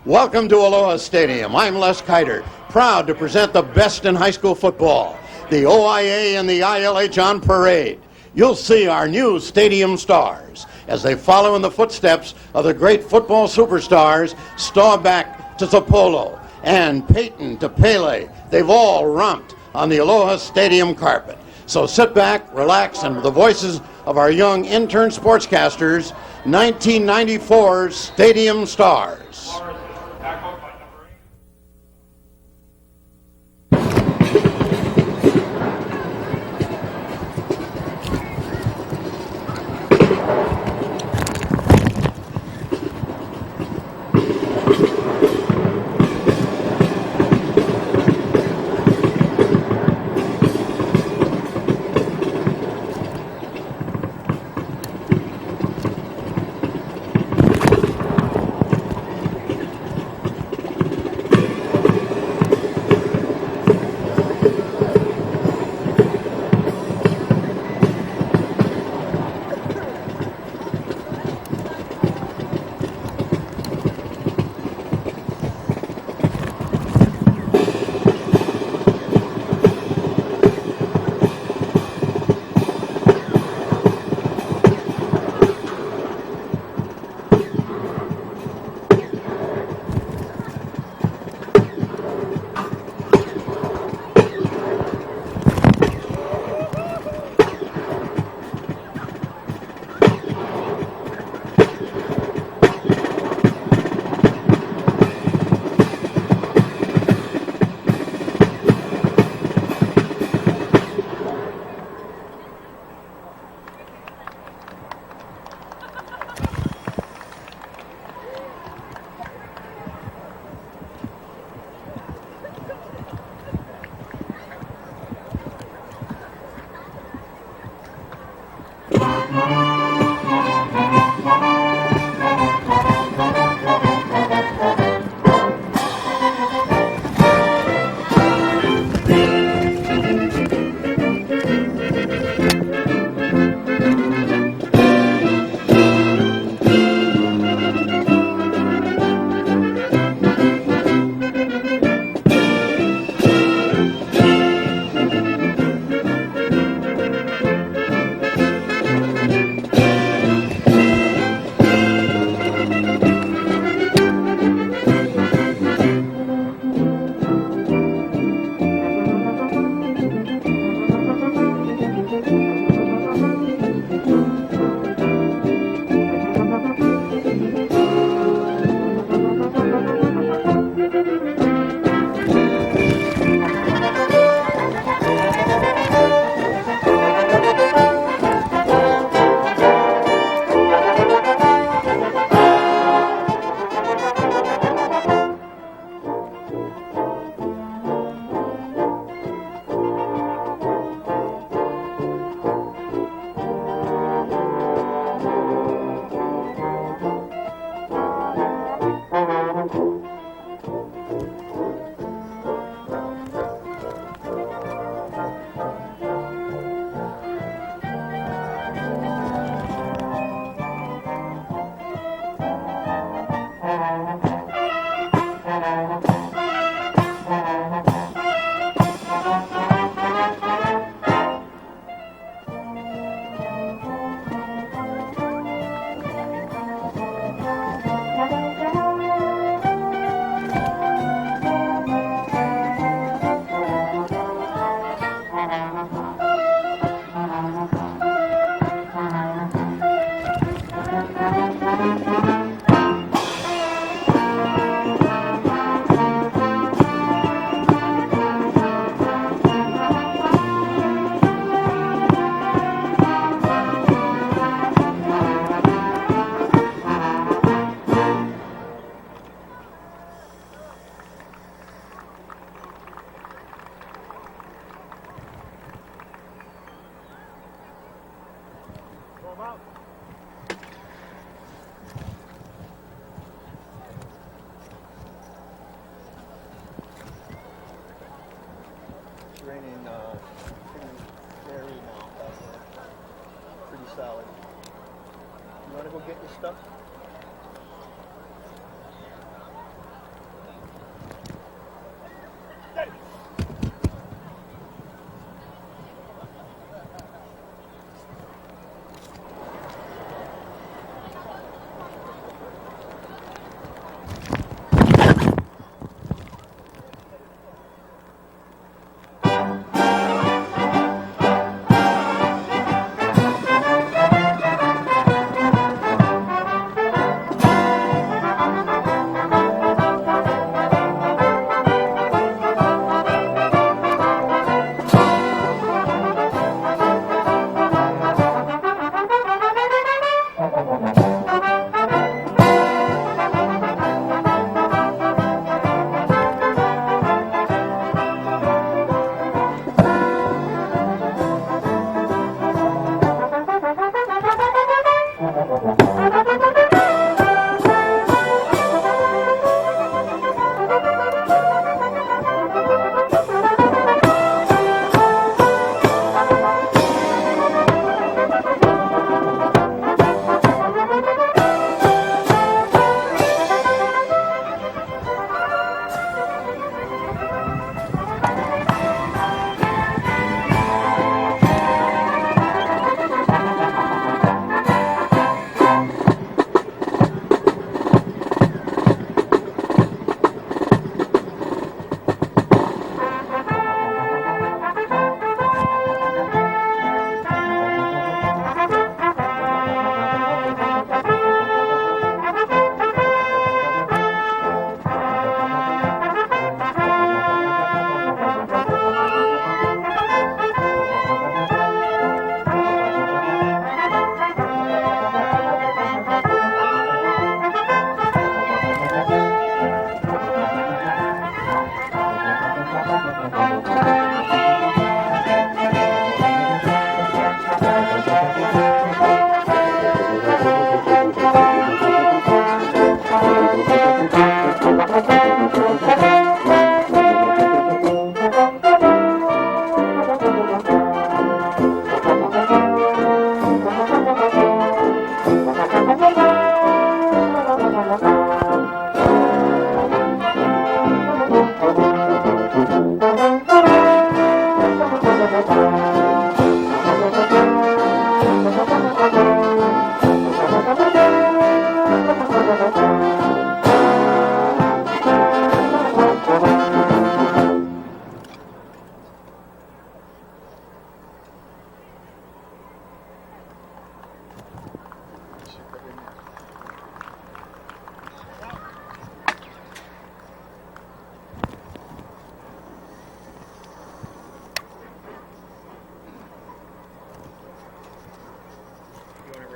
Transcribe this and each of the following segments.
Welcome to Aloha Stadium. I'm Les Kiter, proud to present the best in high school football, the OIA and the ILH on parade. You'll see our new stadium stars as they follow in the footsteps of the great football superstars Staubach to Zapolo and Peyton to Pele. They've all romped on the Aloha Stadium carpet. So sit back, relax, and with the voices of our young intern sportscasters, 1994's Stadium Stars. Raining pretty airy now, pretty solid. You want to go get your stuff?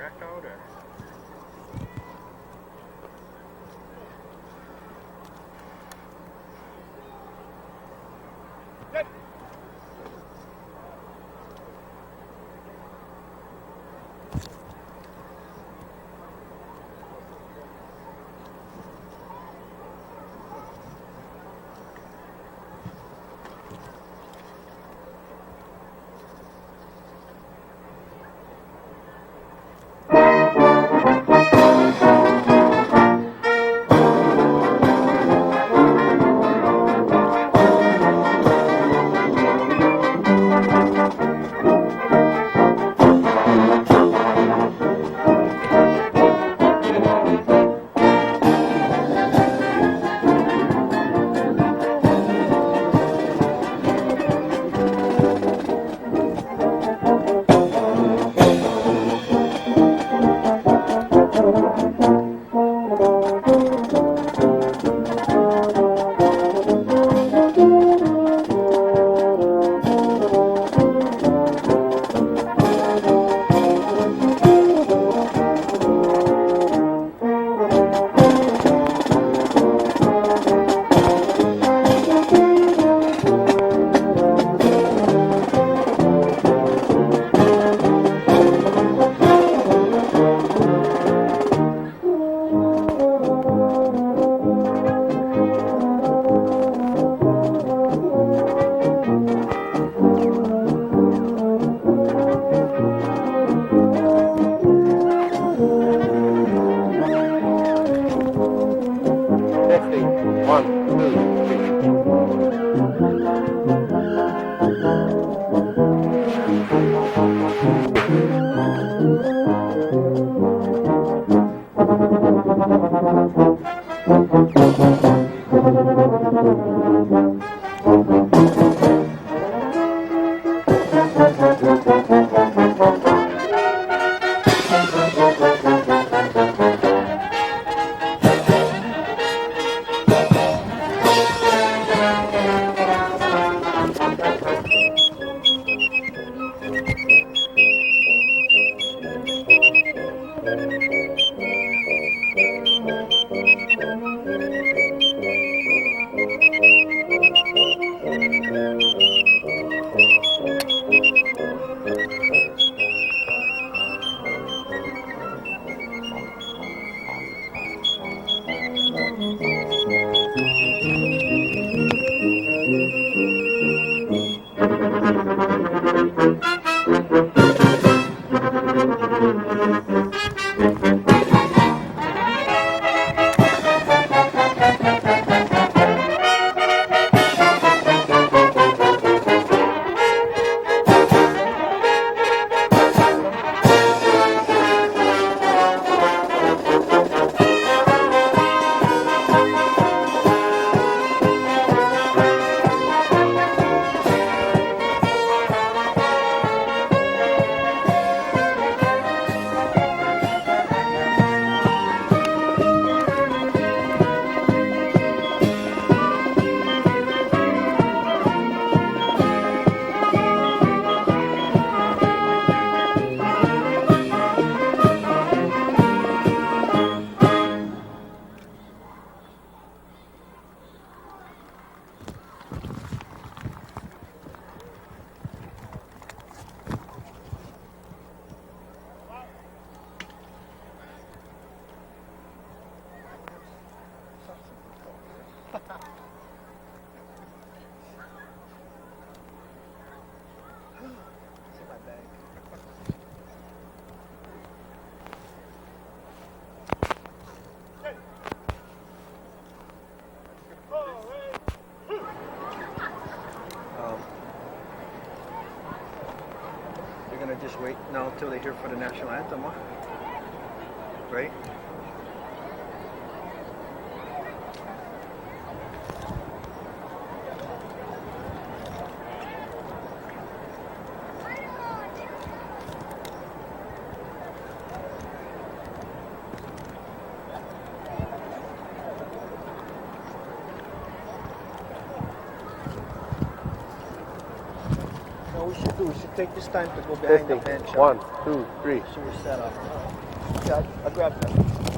backed out or? You're gonna just wait now until they hear for the national anthem, huh? Right? No, we should do, we should take this time to go behind the bench. 1, 2, 3. So we're set up. Yeah, I'll grab that.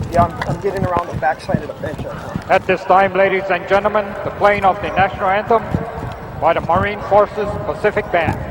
Yeah, I'm getting around the backside of the bench. At this time, ladies and gentlemen, the playing of the national anthem by the Marine Forces Pacific Band.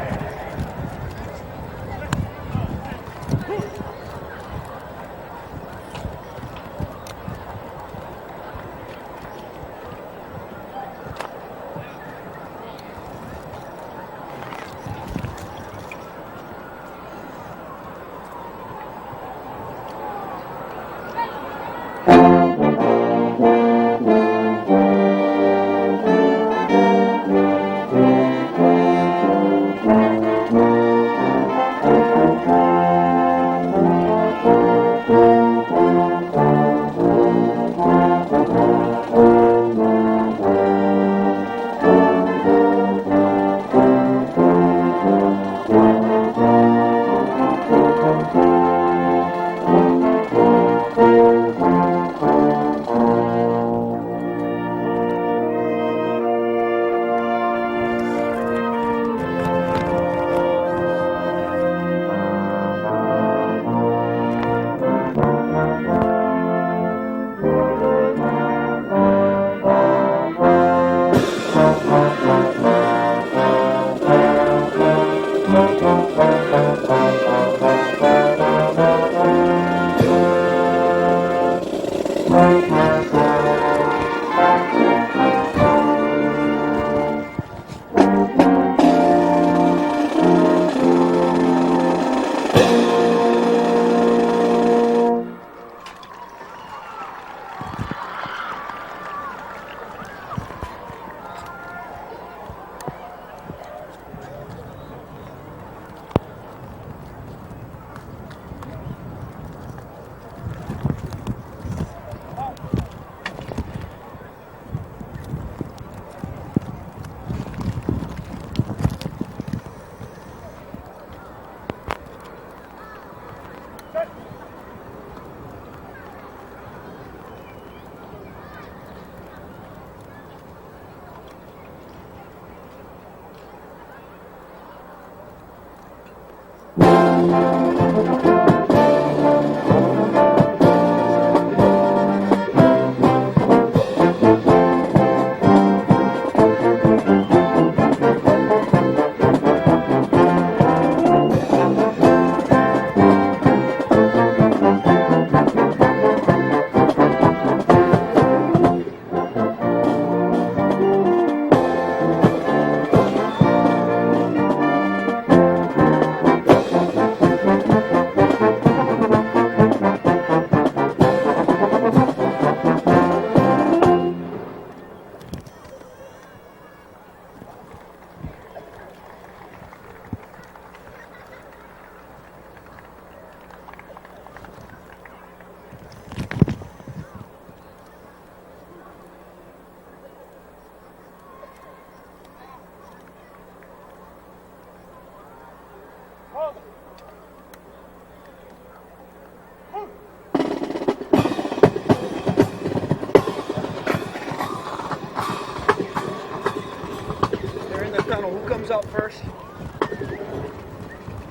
They're in the tunnel. Who comes out first?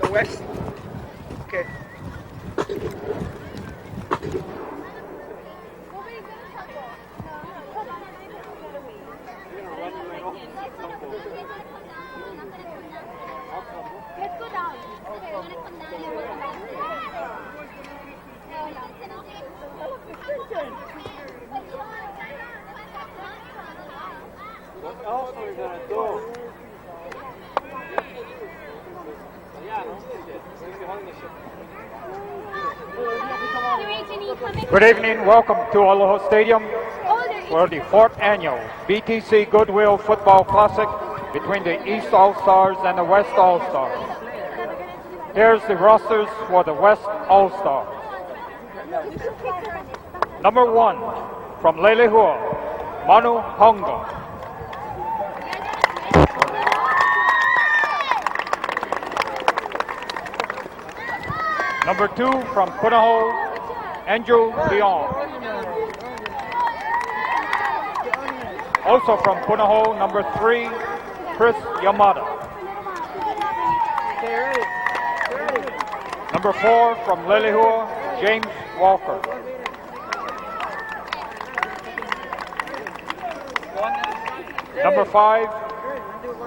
The west? Okay. Let's go down. Okay, you want to come down and work back? What else are we going to do? Sir H&E, come in. Good evening, welcome to Aloha Stadium, Oh, there for the 4th annual BTC Goodwill Football Classic between the East All-Stars and the West All-Stars. Here's the rosters for the West All-Stars. Number 1, from Lelehua, Manu Honga. Number 2, from Punahou, Andrew Leon. Also from Punahou, number 3, Chris Yamada. Okay, ready. Number 4, from Lelehua, James Walker. Number 5,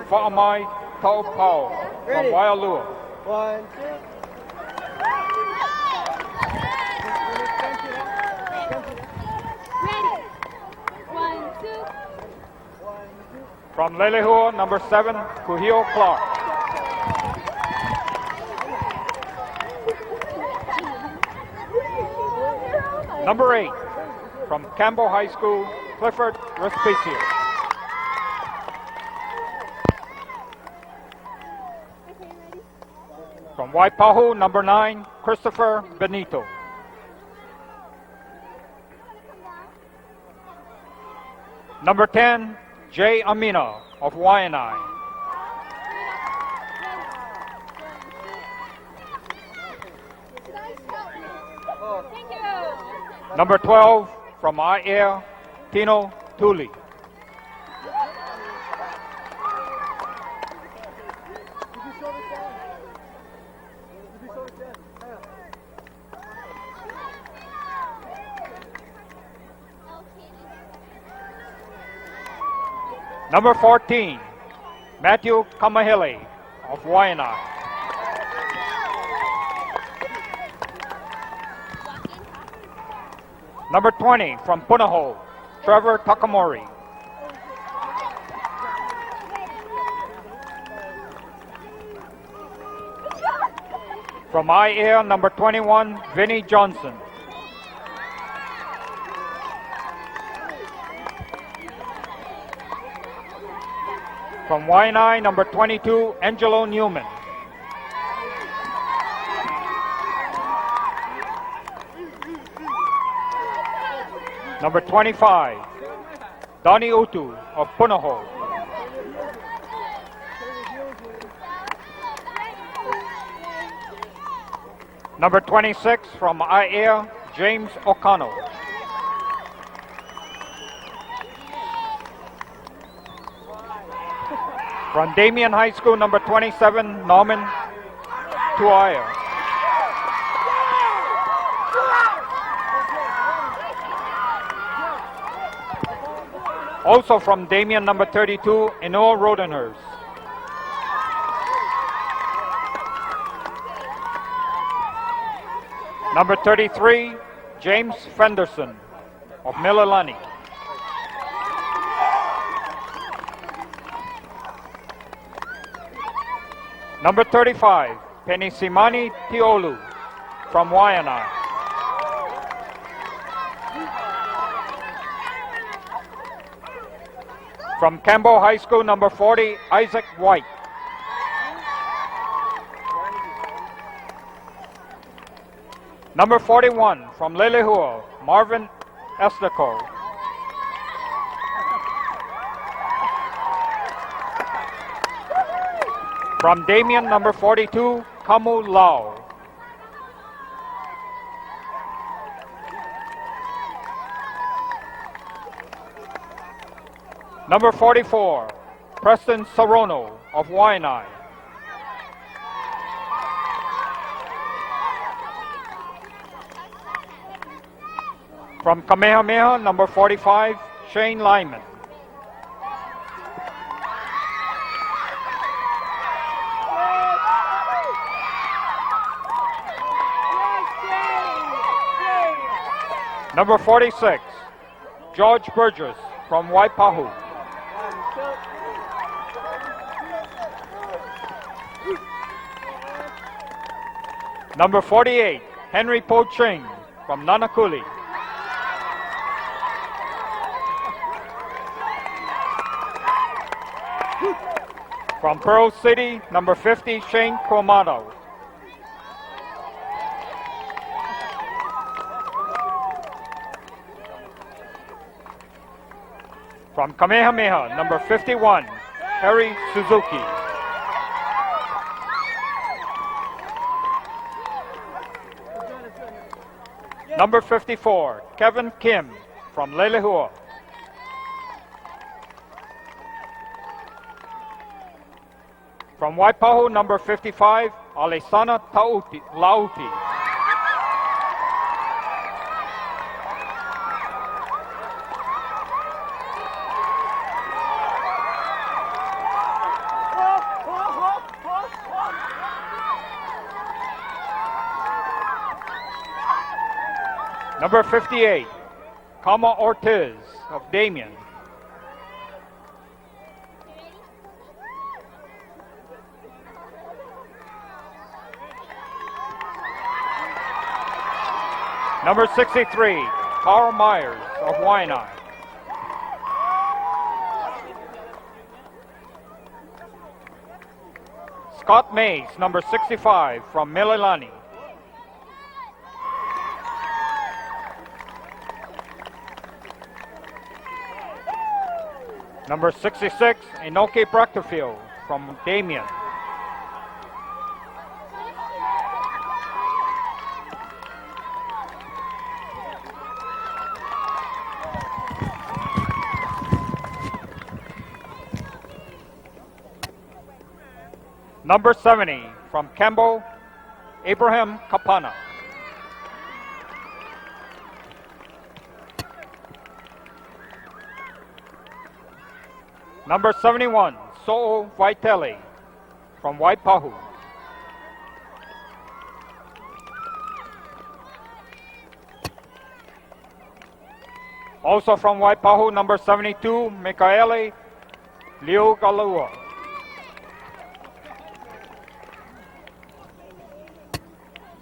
Fa'amai Taupau from Waialua. 1, 2. Ready. 1, 2. From Lelehua, number 7, Kuhio Clark. Number 8, from Campbell High School, Clifford Respicio. From Waipahu, number 9, Christopher Benito. Number 10, Jay Amina of Waianae. Thank you. Number 12, from IAir, Tino Tuli. Number 14, Matthew Kamahele of Waianae. Number 20, from Punahou, Trevor Takamori. From IAir, number 21, Vinnie Johnson. From Waianae, number 22, Angelo Newman. Number 25, Donnie Utu of Punahou. Number 26, from IAir, James O'Connell. From Damien High School, number 27, Norman Tuaya. Also from Damien, number 32, Enoa Rodenhurst. Number 33, James Fenderson of Mililani. Number 35, Penisimani Tiolu from Waianae. From Campbell High School, number 40, Isaac White. Number 41, from Lelehua, Marvin Estico. From Damien, number 42, Kamu Lau. Number 44, Preston Sarono of Waianae. From Kamehameha, number 45, Shane Lyman. Number 46, George Burgess from Waipahu. Number 48, Henry Po Ching from Nanakuli. From Pearl City, number 50, Shane Cromado. From Kamehameha, number 51, Harry Suzuki. Number 54, Kevin Kim from Lelehua. From Waipahu, number 55, Alesana Lauti. Number 58, Kama Ortiz of Damien. Number 63, Carl Myers of Waianae. Scott Mays, number 65, from Mililani. Number 66, Inoke Proctorfield from Damien. Number 70, from Kembo, Abraham Kapana. Number 71, So'o Vaiteli from Waipahu. Also from Waipahu, number 72, Mikaele Liugalua.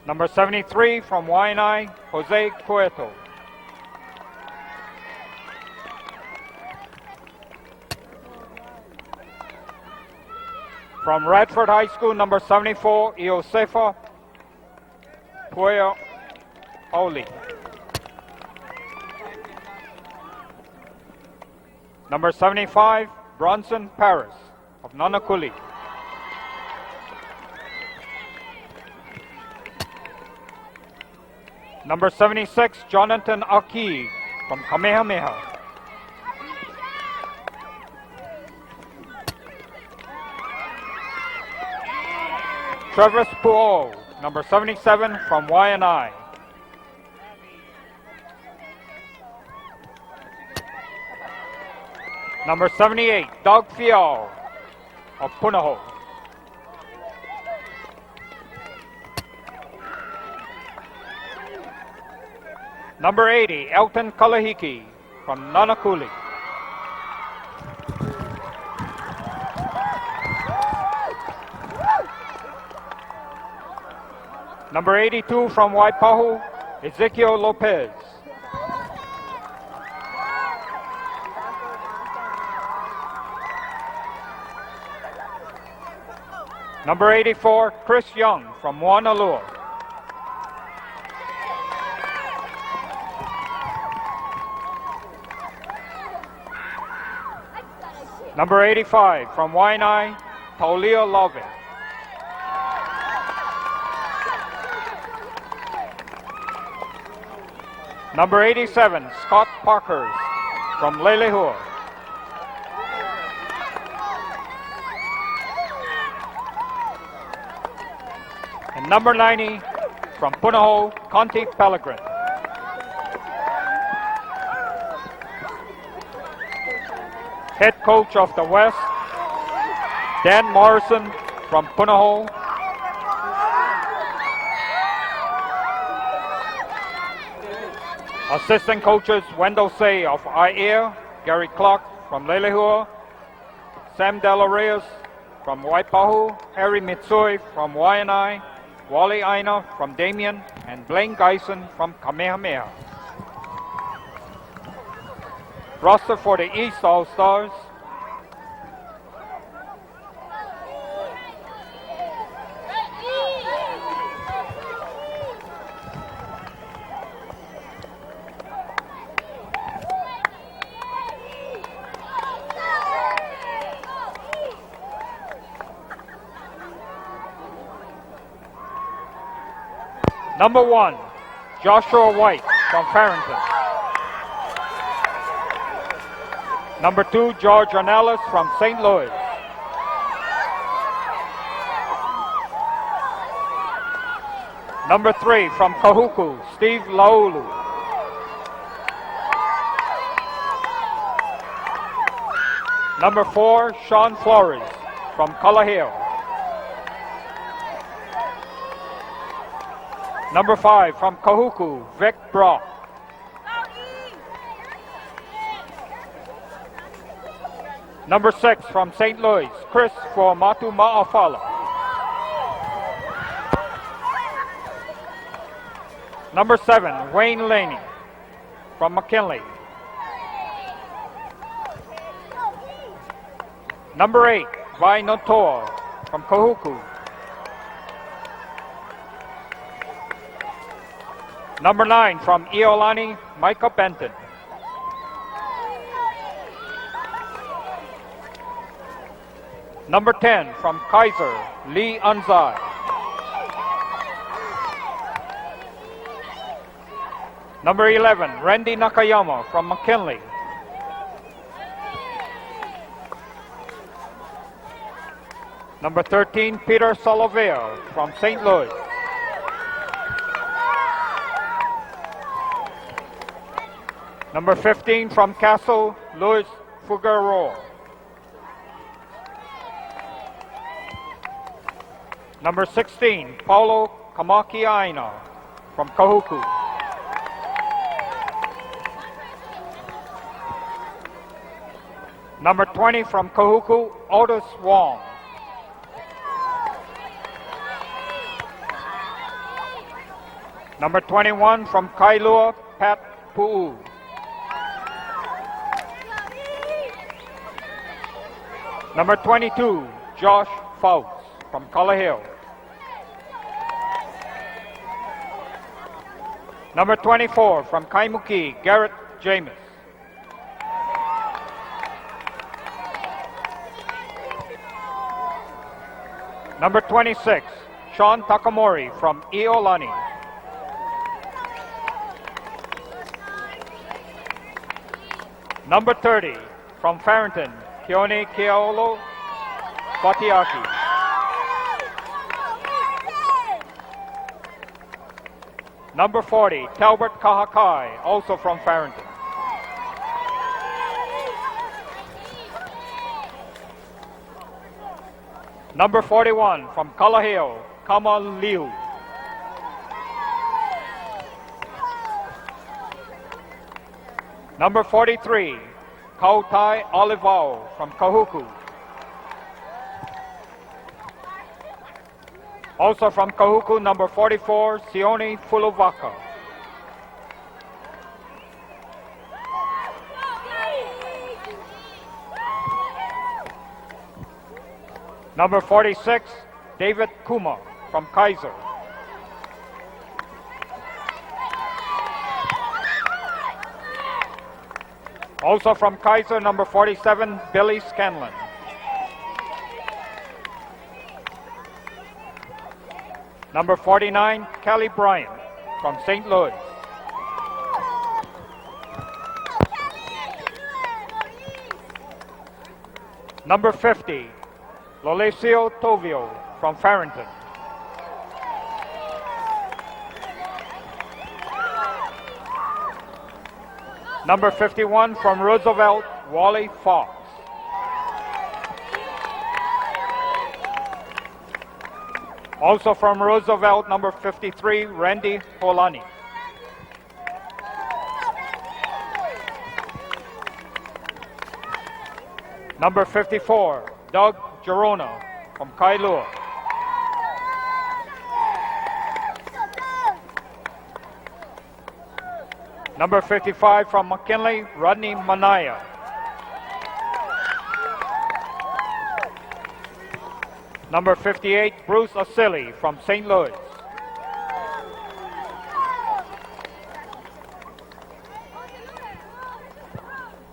Number 73, from Waianae, Jose Cueto. From Radford High School, number 74, Iosefa Pueo Oli. Number 75, Bronson Paris of Nanakuli. Number 76, Jonathan Aki from Kamehameha. Travis Puo, number 77 from Waianae. Number 78, Doug Fial of Punahou. Number 80, Elton Kalahiki from Nanakuli. Number 82 from Waipahu, Ezekiel Lopez. Number 84, Chris Young from Moanalua. Number 85 from Waianae, Taulia Love. Number 87, Scott Parkhurst from Lelehua. And number 90 from Punahou, Conti Pellegrin. Head coach of the West, Dan Morrison from Punahou. Assistant coaches, Wendell Say of Aiea, Gary Clark from Lelehua, Sam Dela Reyes from Waipahu, Harry Mitsui from Waianae, Wally Aina from Damien, and Blaine Geisen from Kamehameha. Roster for the East All-Stars. Number 1, Joshua White from Farrington. Number 2, George Ornelas from St. Louis. Number 3, from Kahuku, Steve Laulu. Number 4, Sean Flores from Kalaheo. Number 5, from Kahuku, Vic Brock. Number 6, from St. Louis, Chris Fuamatu Ma'afala. Number 7, Wayne Laney from McKinley. Number 8, Vai Notoa from Kahuku. Number 9, from Iolani, Micah Benton. Number 10, from Kaiser, Lee Anzai. Number 11, Randy Nakayama from McKinley. Number 13, Peter Soloveo from St. Louis. Number 15, from Castle, Luis Figueroa. Number 16, Paulo Kamakiaina from Kahuku. Number 20, from Kahuku, Otis Wong. Number 21, from Kailua, Pat Pu'u. Number 22, Josh Fouts from Kalaheo. Number 24, from Kaimuki, Garrett James. Number 26, Sean Takamori from Iolani. Number 30, from Farrington, Keone Keolo Fatiaki. Number 40, Talbert Kahakai, also from Farrington. Number 41, from Kalaheo, Kamal Liu. Number 43, Kautai Olivao from Kahuku. Also from Kahuku, number 44, Sione Fuluvaka. Number 46, David Kuma from Kaiser. Also from Kaiser, number 47, Billy Scanlon. Number 49, Kelly Bryant from St. Louis. Number 50, Lolesio Tovio from Farrington. Number 51, from Roosevelt, Wally Fox. Also from Roosevelt, number 53, Randy Holani. Number 54, Doug Gerona from Kailua. Number 55, from McKinley, Rodney Manaya. Number 58, Bruce Osili from St. Louis.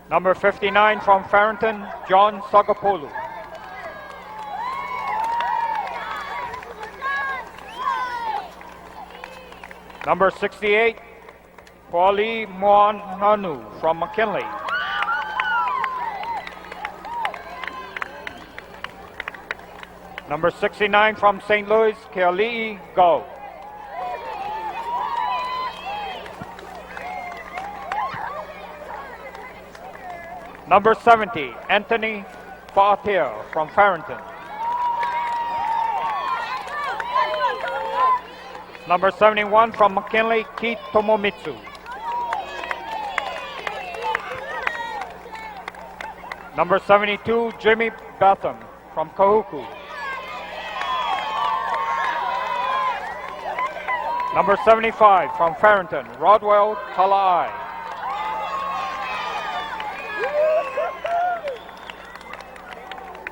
Number 59, from Farrington, John Sagapolu. Number 68, Pauli Moanhanu from McKinley. Number 69 from St. Louis, Keali'i Go. Number 70, Anthony Fa'atea from Farrington. Number 71 from McKinley, Keith Tomomitsu. Number 72, Jimmy Batham from Kahuku. Number 75 from Farrington, Rodwell Kala'ai.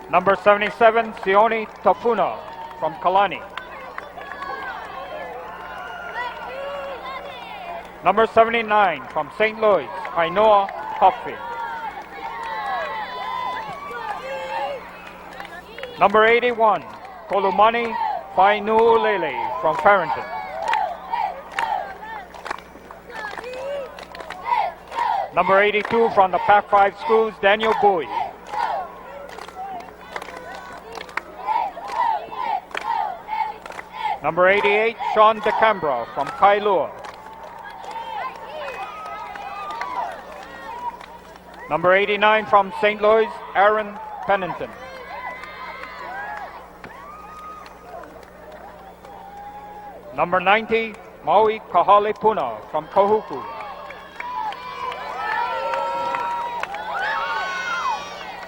Number 77, Sione Tafuna from Kalani. Number 79 from St. Louis, Kainoa Hopfield. Number 81, Kolumani Fainuulele from Farrington. Number 82 from the Pac-5 schools, Daniel Bowie. Number 88, Sean DeCambra from Kailua. Number 89 from St. Louis, Aaron Pennington. Number 90, Maui Kahalepuna from Kahuku.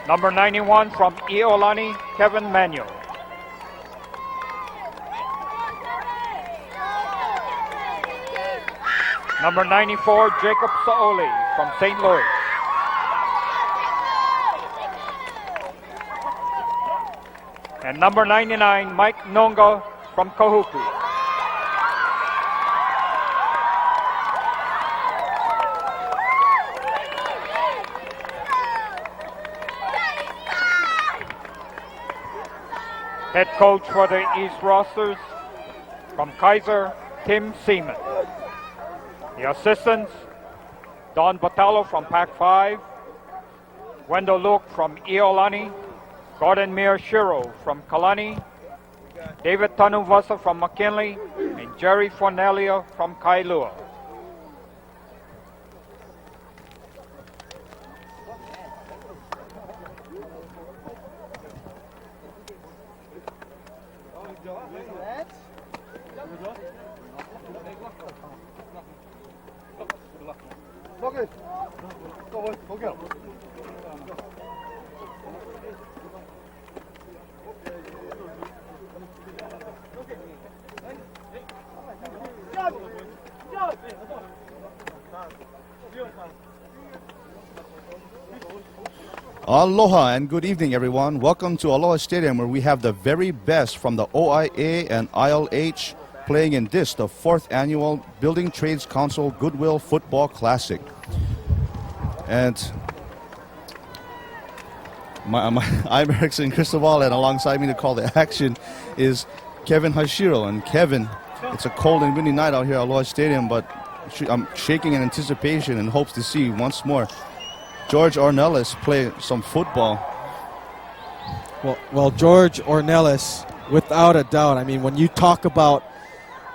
Number 91 from Iolani, Kevin Manuel. Number 94, Jacob Saoli from St. Louis. And number 99, Mike Nonga from Kahuku. Head coach for the East rosters from Kaiser, Tim Seaman. The assistants, Don Botello from Pac-5, Wendell Luke from Iolani, Gordon Miyashiro from Kalani, David Tanuvasa from McKinley, and Jerry Fornelia from Kailua. Aloha and good evening, everyone. Welcome to Aloha Stadium, where we have the very best from the OIA and ILH playing in this, the 4th annual Building Trades Council Goodwill Football Classic. And I'm Erickson Cristobal, and alongside me to call the action is Kevin Hashiro. And Kevin, it's a cold and windy night out here at Aloha Stadium, but I'm shaking in anticipation and hopes to see once more George Ornelas play some football. Well, George Ornelas, without a doubt. I mean, when you talk about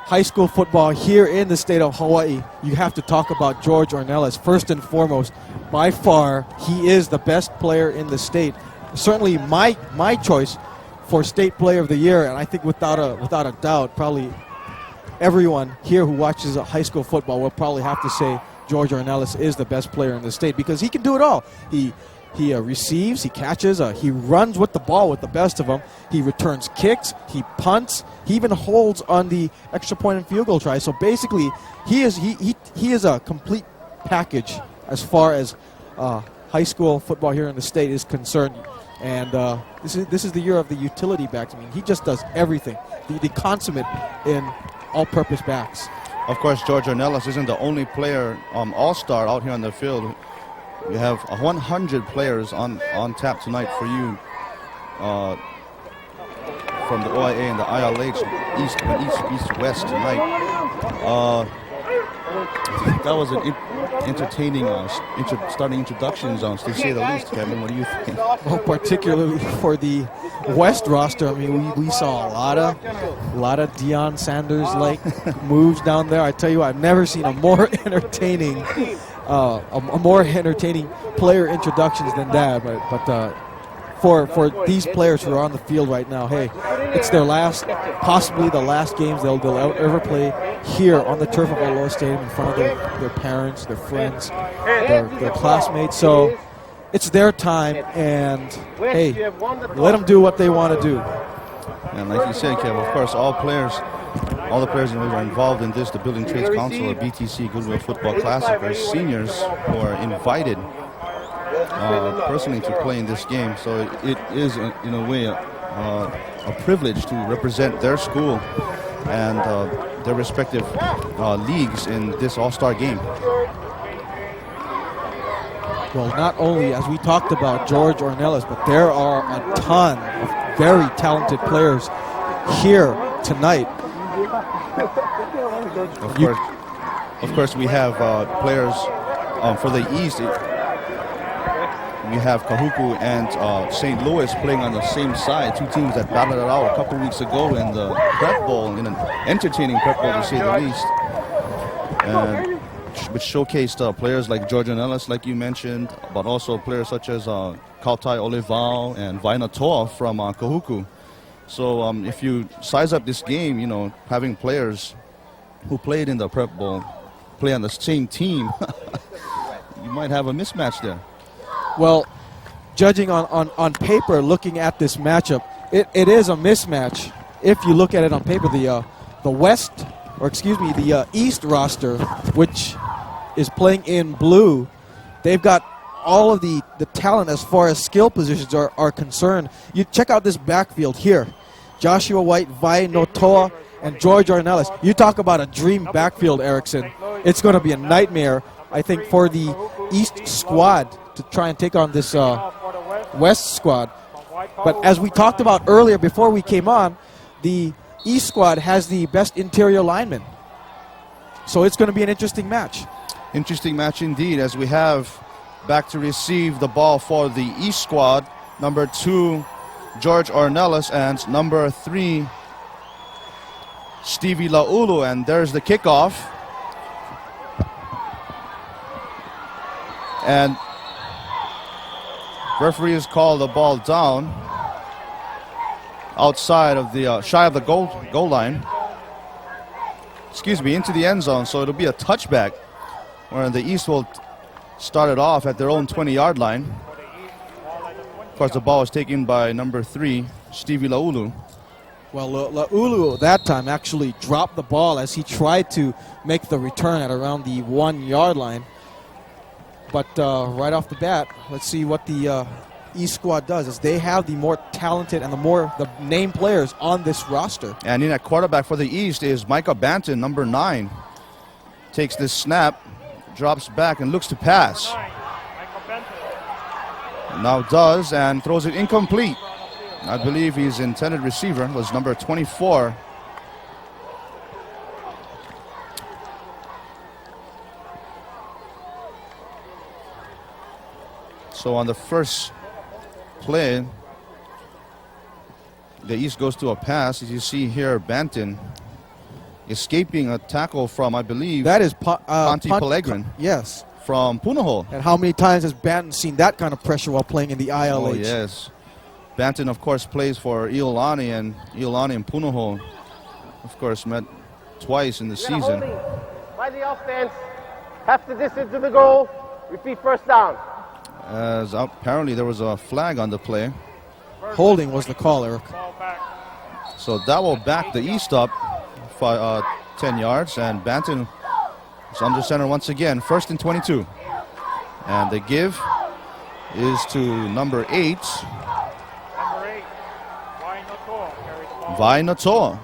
high school football here in the state of Hawaii, you have to talk about George Ornelas. First and foremost, by far, he is the best player in the state. Certainly my choice for State Player of the Year, and I think without a doubt, probably everyone here who watches high school football will probably have to say George Ornelas is the best player in the state because he can do it all. He receives, he catches, he runs with the ball with the best of them. He returns kicks, he punts, he even holds on the extra point and field goal try. So basically, he is a complete package as far as high school football here in the state is concerned. And this is the year of the utility backs. I mean, he just does everything. The consummate in all-purpose backs. Of course, George Ornelas isn't the only player, all-star out here on the field. We have 100 players on tap tonight for you. from the OIA and the ILH, East-West tonight. That was an entertaining starting introductions, to say the least. Kevin, what do you think? Well, particularly for the West roster, I mean, we saw a lot of Deion Sanders-like moves down there. I tell you, I've never seen a more entertaining, player introductions than that. But for these players who are on the field right now, hey, it's their possibly the last games they'll ever play here on the turf of Aloha Stadium in front of their parents, their friends, their classmates. So it's their time, and hey, let them do what they want to do. And like you said, Kev, of course, all the players who are involved in this, the Building Trades Council or BTC Goodwill Football Classic, are seniors who are invited personally to play in this game. So it is, in a way, a privilege to represent their school and their respective leagues in this all-star game. Well, not only, as we talked about, George Ornelas, but there are a ton of very talented players here tonight. Of course, we have players for the East. We have Kahuku and St. Louis playing on the same side, two teams that battled it out a couple weeks ago in the Prep Bowl, in an entertaining Prep Bowl to say the least, which showcased players like George Ornelas, like you mentioned, but also players such as Kautai Olivao and Vaina Toa from Kahuku. So if you size up this game, having players who played in the Prep Bowl play on the same team, you might have a mismatch there. Well, judging on paper, looking at this matchup, it is a mismatch. If you look at it on paper, the East roster, which is playing in blue, they've got all of the talent as far as skill positions are concerned. You check out this backfield here. Joshua White, Vai Notoa, and George Ornelas. You talk about a dream backfield, Erickson. It's going to be a nightmare, I think, for the East squad to try and take on this West squad. But as we talked about earlier before we came on, the East squad has the best interior linemen. So it's going to be an interesting match. Interesting match indeed, as we have back to receive the ball for the East squad, number 2, George Ornelas, and number 3, Stevie Laulu. And there's the kickoff. And referee has called the ball down outside of the shy of the goal line. Into the end zone. So it'll be a touchback, where the East will start it off at their own 20-yard line. Of course, the ball was taken by number 3, Stevie Laulu. Well, Laulu that time actually dropped the ball as he tried to make the return at around the 1-yard line. But right off the bat, let's see what the East squad does, as they have the more talented and the name players on this roster. And in at quarterback for the East is Micah Banton, number 9. Takes this snap, drops back, and looks to pass. Now does, and throws it incomplete. I believe his intended receiver was number 24. So on the first play, the East goes to a pass. As you see here, Banton escaping a tackle from, I believe, that is Ponti Pellegrin. Yes. From Punahou. And how many times has Banton seen that kind of pressure while playing in the ILH? Oh, yes. Banton, of course, plays for Iolani, and Punahou, of course, met twice in the season. By the offense, half the distance to the goal, repeat first down. As apparently there was a flag on the play. Holding was the call, Eric. So that will back the East up 10 yards, and Banton is under center once again, 1st and 22. And the give is to number 8. Vai Notoa.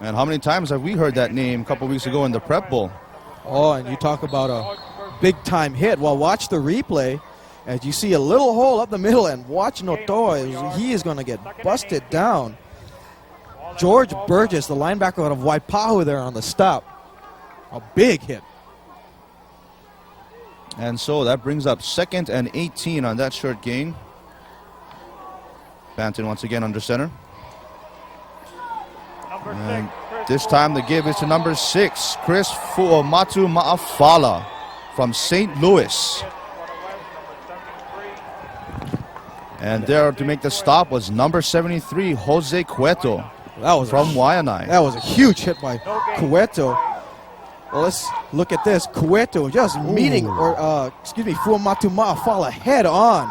And how many times have we heard that name a couple weeks ago in the Prep Bowl? Oh, and you talk about a big-time hit. Well, watch the replay as you see a little hole up the middle, and watch Notoa. He is going to get busted down. George Burgess, the linebacker out of Waipahu there on the stop. A big hit. And so that brings up 2nd and 18 on that short gain. Banton once again under center. And this time the give is to number 6, Chris Fuomatu Ma'afala from St. Louis. And there to make the stop was number 73, Jose Cueto That was from Waianae. That was a huge hit by Cueto. Well, let's look at this. Cueto just meeting, Fuamatu Ma'afala head on.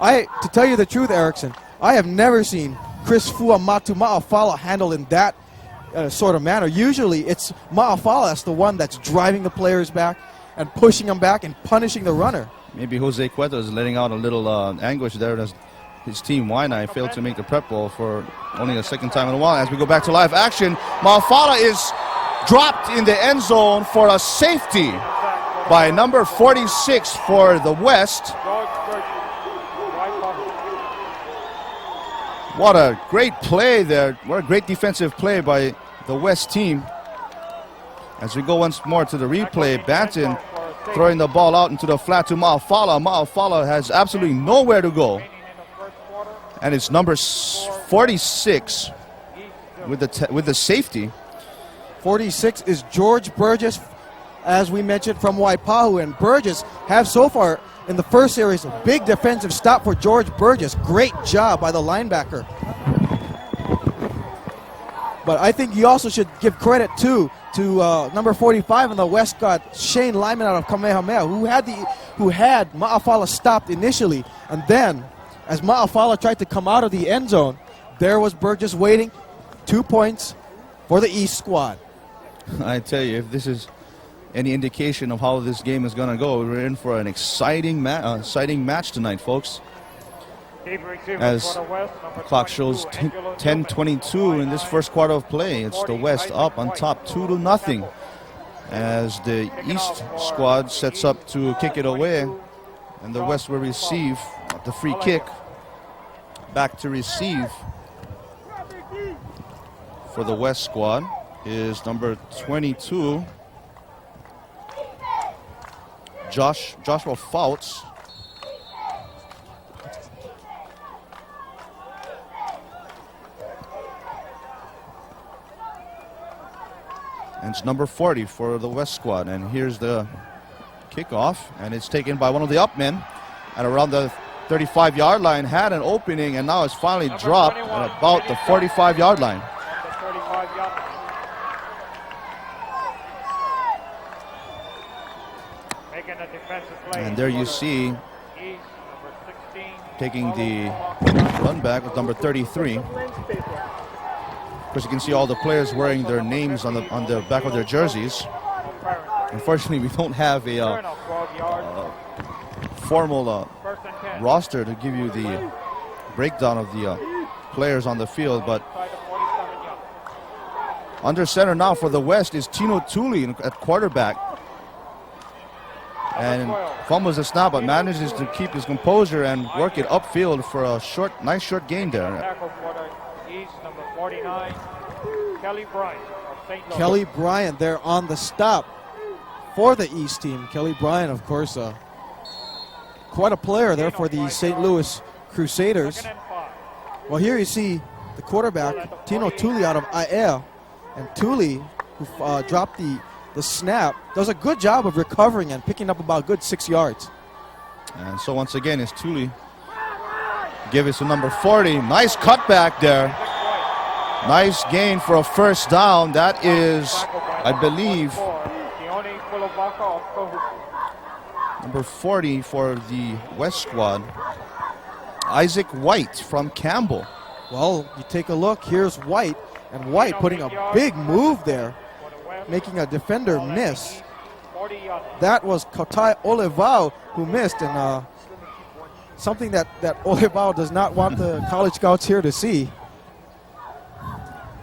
And to tell you the truth, Erickson, I have never seen Chris Fuamatu Ma'afala handled in that sort of manner. Usually it's Ma'afala that's the one that's driving the players back and pushing them back and punishing the runner. Maybe Jose Cueto is letting out a little anguish there as his team, Waianae, failed to make the prep ball for only the 2nd time in a while. As we go back to live action, Ma'afala is dropped in the end zone for a safety by number 46 for the West. What a great play there. What a great defensive play by the West team. As we go once more to the replay, Banton throwing the ball out into the flat to Ma'afala. Ma'afala has absolutely nowhere to go. And it's number 46 with the safety. 46 is George Burgess, as we mentioned, from Waipahu. And Burgess have so far in the first series a big defensive stop for George Burgess. Great job by the linebacker. But I think you also should give credit too to number 45 in the West Guard, Shane Lyman out of Kamehameha, who had Ma'afala stopped initially. And then, as Ma'afala tried to come out of the end zone, there was Burgess waiting. 2 points for the East squad. I tell you, if this is any indication of how this game is going to go, we're in for an exciting match tonight, folks. As the clock shows 10:22 in this first quarter of play, it's the West up on top 2-0 as the East squad sets up to kick it away, and the West will receive the free kick. Back to receive for the West squad is number 22, Joshua Fouts. And it's number 40 for the West squad. And here's the kickoff, and it's taken by one of the up men at around the 35-yard line. Had an opening, and now it's finally dropped at about the 45-yard line. And there you see, taking the run back with number 33. Of course, you can see all the players wearing their names on the back of their jerseys. Unfortunately, we don't have a formal roster to give you the breakdown of the players on the field, but under center now for the West is Tino Tuli at quarterback. And fumbles the snap, but manages to keep his composure and work it upfield for a nice short gain there. Kelly Bryant there on the stop for the East team. Kelly Bryant, of course, quite a player there for the St. Louis Crusaders. Well, here you see the quarterback, Tino Tuli out of Aiea. And Tuli, who dropped the snap, does a good job of recovering and picking up about a good 6 yards. And so once again, it's Tuli. Give it to number 40. Nice cutback there. Nice gain for a first down. That is, I believe, number 40 for the West squad, Isaac White from Campbell. Well, you take a look. Here's White, and White putting a big move there, making a defender miss. That was Kotai Olivao who missed, and something that Olivao does not want the college scouts here to see.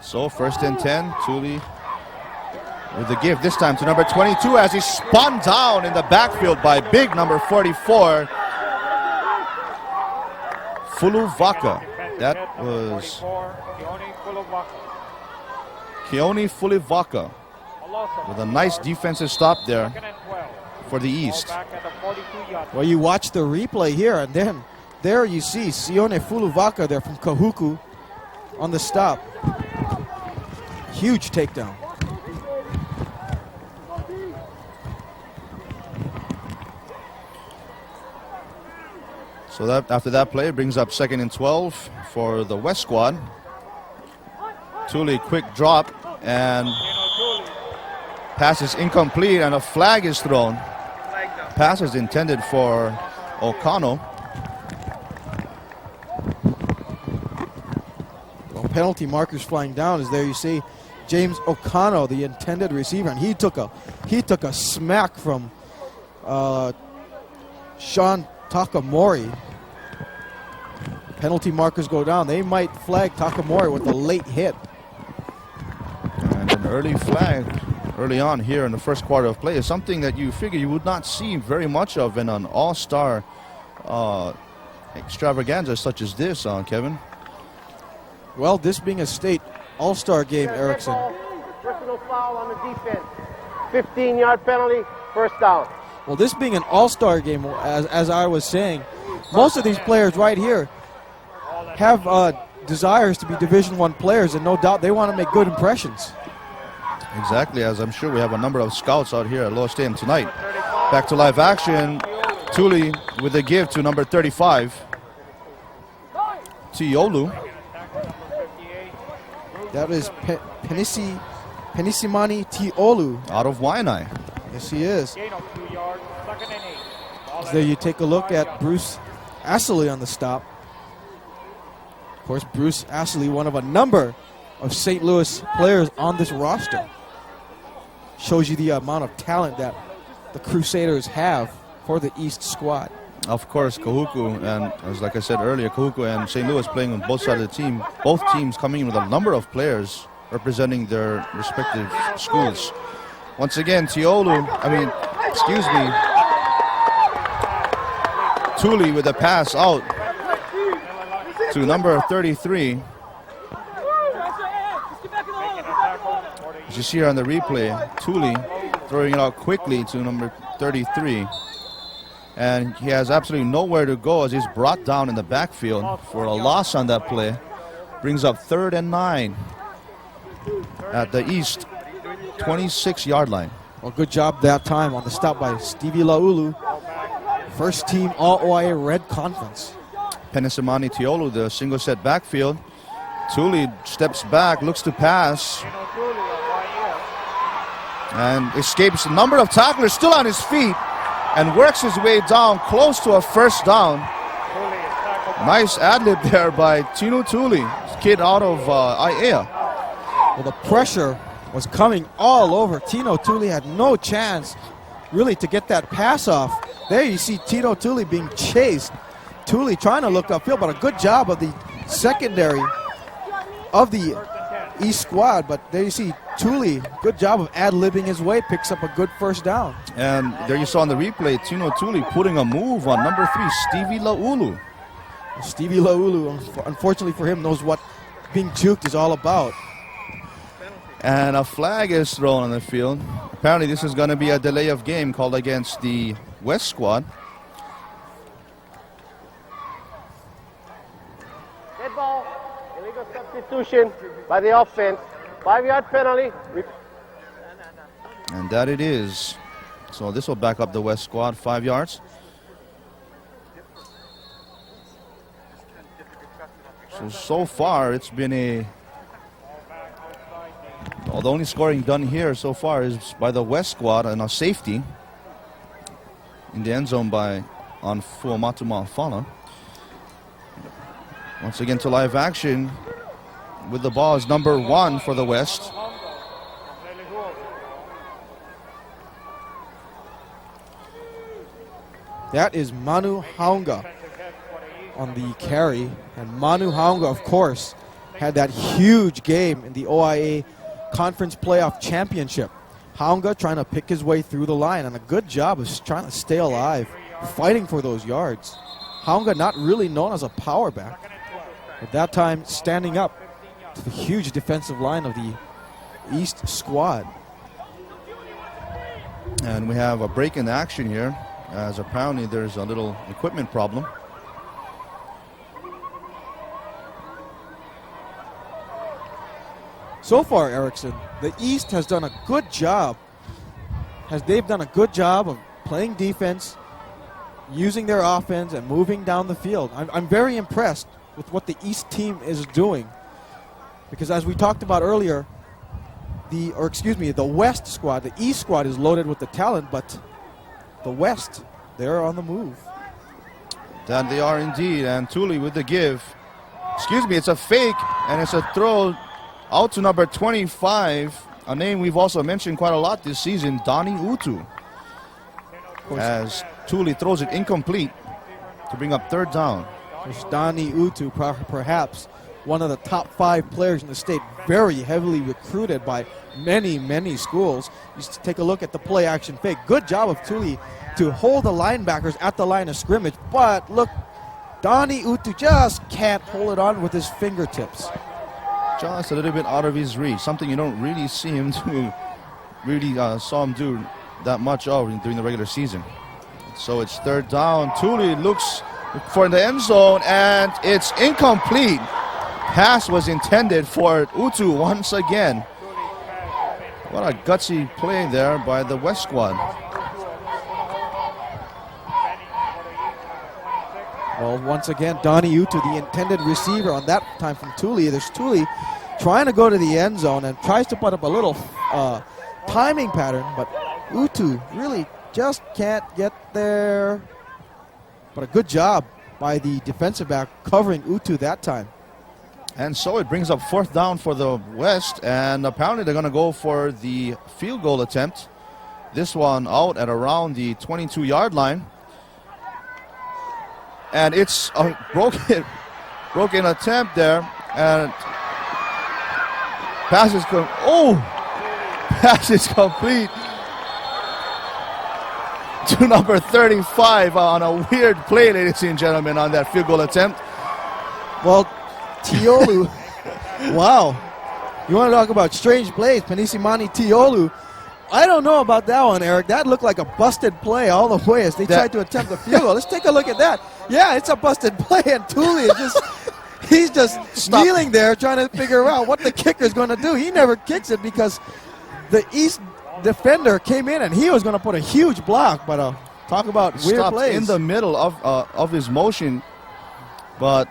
So first and 10, Tuli with the give this time to number 22 as he's spun down in the backfield by big number 44, Fuluvaka. That Head number was 44, Keone Fuluvaka. Keone Fulivaka Alosa, with a nice defensive stop there second and 12. for the Ball East. back at the 42-yard Well, you watch the replay here, and then there you see Sione Fuluvaka there from Kahuku on the stop. Huge takedown. So that after that play, it brings up 2nd and 12 for the West squad. Thule, quick drop, and pass is incomplete, and a flag is thrown. Pass is intended for Okano. Well, penalty markers flying down is there. You see James Okano, the intended receiver, and he took a smack from Sean Takamori. Penalty markers go down. They might flag Takamori with a late hit. And an early flag early on here in the first quarter of play is something that you figure you would not see very much of in an all-star extravaganza such as this, Kevin. Well, this being a state all-star game, Erickson. Personal foul on the defense. 15-yard penalty, first down. Well, this being an all-star game, as I was saying, most of these players right here have desires to be Division I players, and no doubt they want to make good impressions. Exactly, as I'm sure we have a number of scouts out here at Lower Stadium tonight. Back to live action. Thule with a give to number 35, Tiolu. That is Penisimani Tiolu. Out of Waianae. Yes, he is. Gain of 2 yards, 2nd and 8. Ball So there you take a look at Bruce Astley on the stop. Of course, Bruce Astley, one of a number of St. Louis players on this roster. Shows you the amount of talent that the Crusaders have for the East squad. Of course, Kahuku, and as like I said earlier, Kahuku and St. Louis playing on both sides of the team. Both teams coming in with a number of players representing their respective schools. Once again, Thule with a pass out to number 33. As you see here on the replay, Thule throwing it out quickly to number 33. And he has absolutely nowhere to go as he's brought down in the backfield for a loss on that play. Brings up 3rd and 9 at the East 26-yard line. Well, good job that time on the stop by Stevie Laulu. First team All-OIA Red Conference. Penisimani Tiolu, the single set backfield. Thule steps back, looks to pass, and escapes a number of tacklers, still on his feet, and works his way down close to a first down. Nice ad-lib there by Tino Thule, kid out of Aiea. Well, the pressure was coming all over. Tino Thule had no chance really to get that pass off. There you see Tino Thule being chased. Thule trying to look upfield, but a good job of the secondary of the East squad. But there you see Thule, good job of ad-libbing his way, picks up a good first down. And there you saw on the replay, Tino Thule putting a move on number 3, Stevie Laulu. Stevie Laulu, unfortunately for him, knows what being juked is all about. And a flag is thrown on the field. Apparently this is going to be a delay of game called against the West squad. Dead ball, illegal substitution by the offense. 5-yard penalty. And that it is. So this will back up the West squad 5 yards. So far it's been the only scoring done here so far is by the West squad and a safety in the end zone on Fuamatuma Fana. Once again to live action with the ball is number 1 for the West. That is Manu Haunga on the carry. And Manu Haunga, of course, had that huge game in the OIA Conference Playoff Championship. Haunga trying to pick his way through the line, and a good job of trying to stay alive, fighting for those yards. Haunga not really known as a power back. At that time, standing up to the huge defensive line of the East squad. And we have a break in action here, as apparently there's a little equipment problem. So far, Erickson, the East has done a good job. They've done a good job of playing defense, using their offense, and moving down the field. I'm very impressed with what the East team is doing, because as we talked about earlier, the West squad, the East squad is loaded with the talent, but the West, they're on the move. That they are indeed, and Thule with the give. It's a fake, and it's a throw out to number 25, a name we've also mentioned quite a lot this season, Donnie Utu. As Thule throws it incomplete to bring up third down. Donnie Utu, perhaps one of the top 5 players in the state, very heavily recruited by many schools. You take a look at the play action fake. Good job of Thule to hold the linebackers at the line of scrimmage, but look, Donnie Utu just can't hold it on with his fingertips. Just a little bit out of his reach, something you don't really see him do, saw him do that much of during the regular season. So it's third down. Thule looks for the end zone, and it's incomplete. Pass was intended for Utu once again. What a gutsy play there by the West squad. Well, once again, Donnie Utu, the intended receiver on that time from Thule. There's Thule trying to go to the end zone and tries to put up a little timing pattern, but Utu really just can't get there. But a good job by the defensive back covering Utu that time. And so it brings up fourth down for the West, and apparently they're going to go for the field goal attempt. This one out at around the 22-yard line. And it's a broken attempt there, and pass is complete to number 35 on a weird play, ladies and gentlemen, on that field goal attempt. Well, Tiolu, wow. You want to talk about strange plays, Panisimani Tiolu. I don't know about that one, Eric. That looked like a busted play all the way as they tried to attempt the field goal. Let's take a look at that. Yeah, it's a busted play, and Thule is he's just kneeling there trying to figure out what the kicker is going to do. He never kicks it because the East defender came in and he was going to put a huge block, but talk about weird plays. In the middle of his motion, but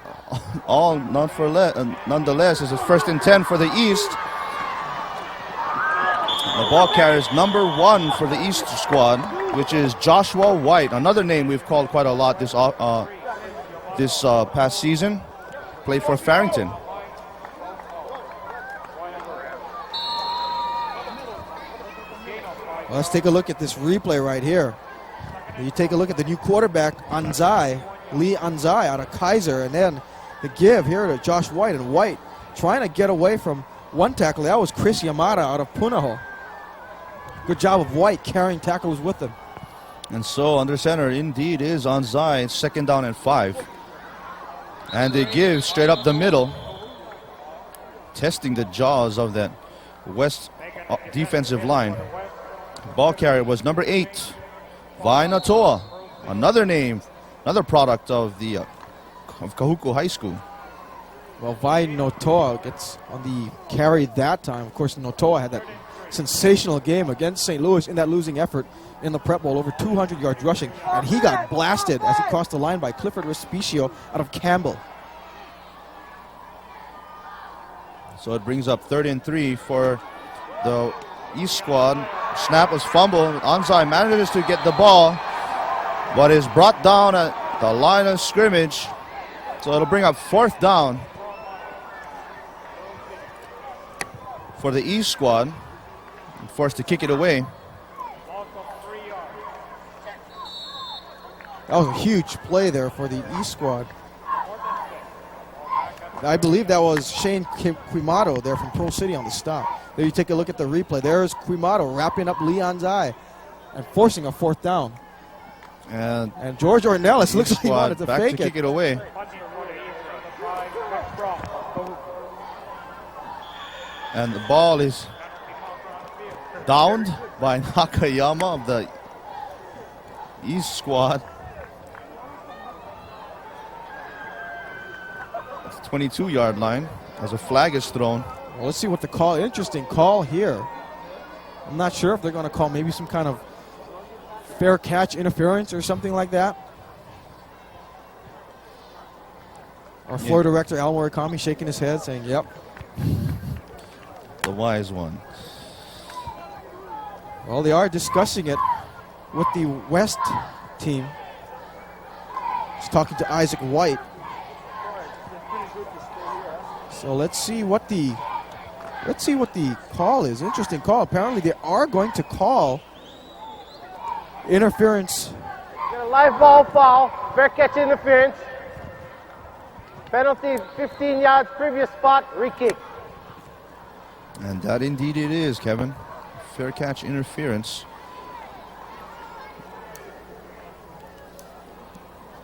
nonetheless, it's a 1st and 10 for the East. The ball carries number 1 for the East squad, which is Joshua White, another name we've called quite a lot this past season. Played for Farrington. Well, let's take a look at this replay right here. You take a look at the new quarterback, Lee Anzai out of Kaiser, and then the give here to Josh White, and White trying to get away from one tackle. That was Chris Yamada out of Punahou. Good job of White carrying tackles with him. And so under center indeed is Anzai. 2nd down and 5. And they give straight up the middle, testing the jaws of that West defensive line. Ball carrier was number 8, Vai Natoa, another name, another product of Kahuku High School. Well, Vai Notoa gets on the carry that time. Of course, Notoa had that sensational game against St. Louis in that losing effort in the Prep Bowl, over 200 yards rushing, and he got blasted as he crossed the line by Clifford Respicio out of Campbell. So it brings up 3rd and 3 for the East squad. Snap was fumbled. Anzai manages to get the ball, but is brought down at the line of scrimmage. So it'll bring up 4th down for the East squad. Forced to kick it away. That was a huge play there for the East squad. I believe that was Shane Quimato there from Pearl City on the stop. There you take a look at the replay. There's Quimato wrapping up Leon's eye and forcing a 4th down. And George Ornelas looks like he wanted to back fake to kick it away. And the ball is downed by Nakayama of the East squad. It's 22-yard line as a flag is thrown. Well, let's see what the call. Interesting call here. I'm not sure if they're going to call maybe some kind of fair catch interference or something like that. Our floor director, Al Murakami, shaking his head saying, yep. The wise one. Well, they are discussing it with the West team. He's talking to Isaac White. So let's see what the call is. Interesting call. Apparently they are going to call interference. Get a live ball foul, fair catch interference. Penalty 15 yards, previous spot, re-kick. And that indeed it is, Kevin. Fair catch interference.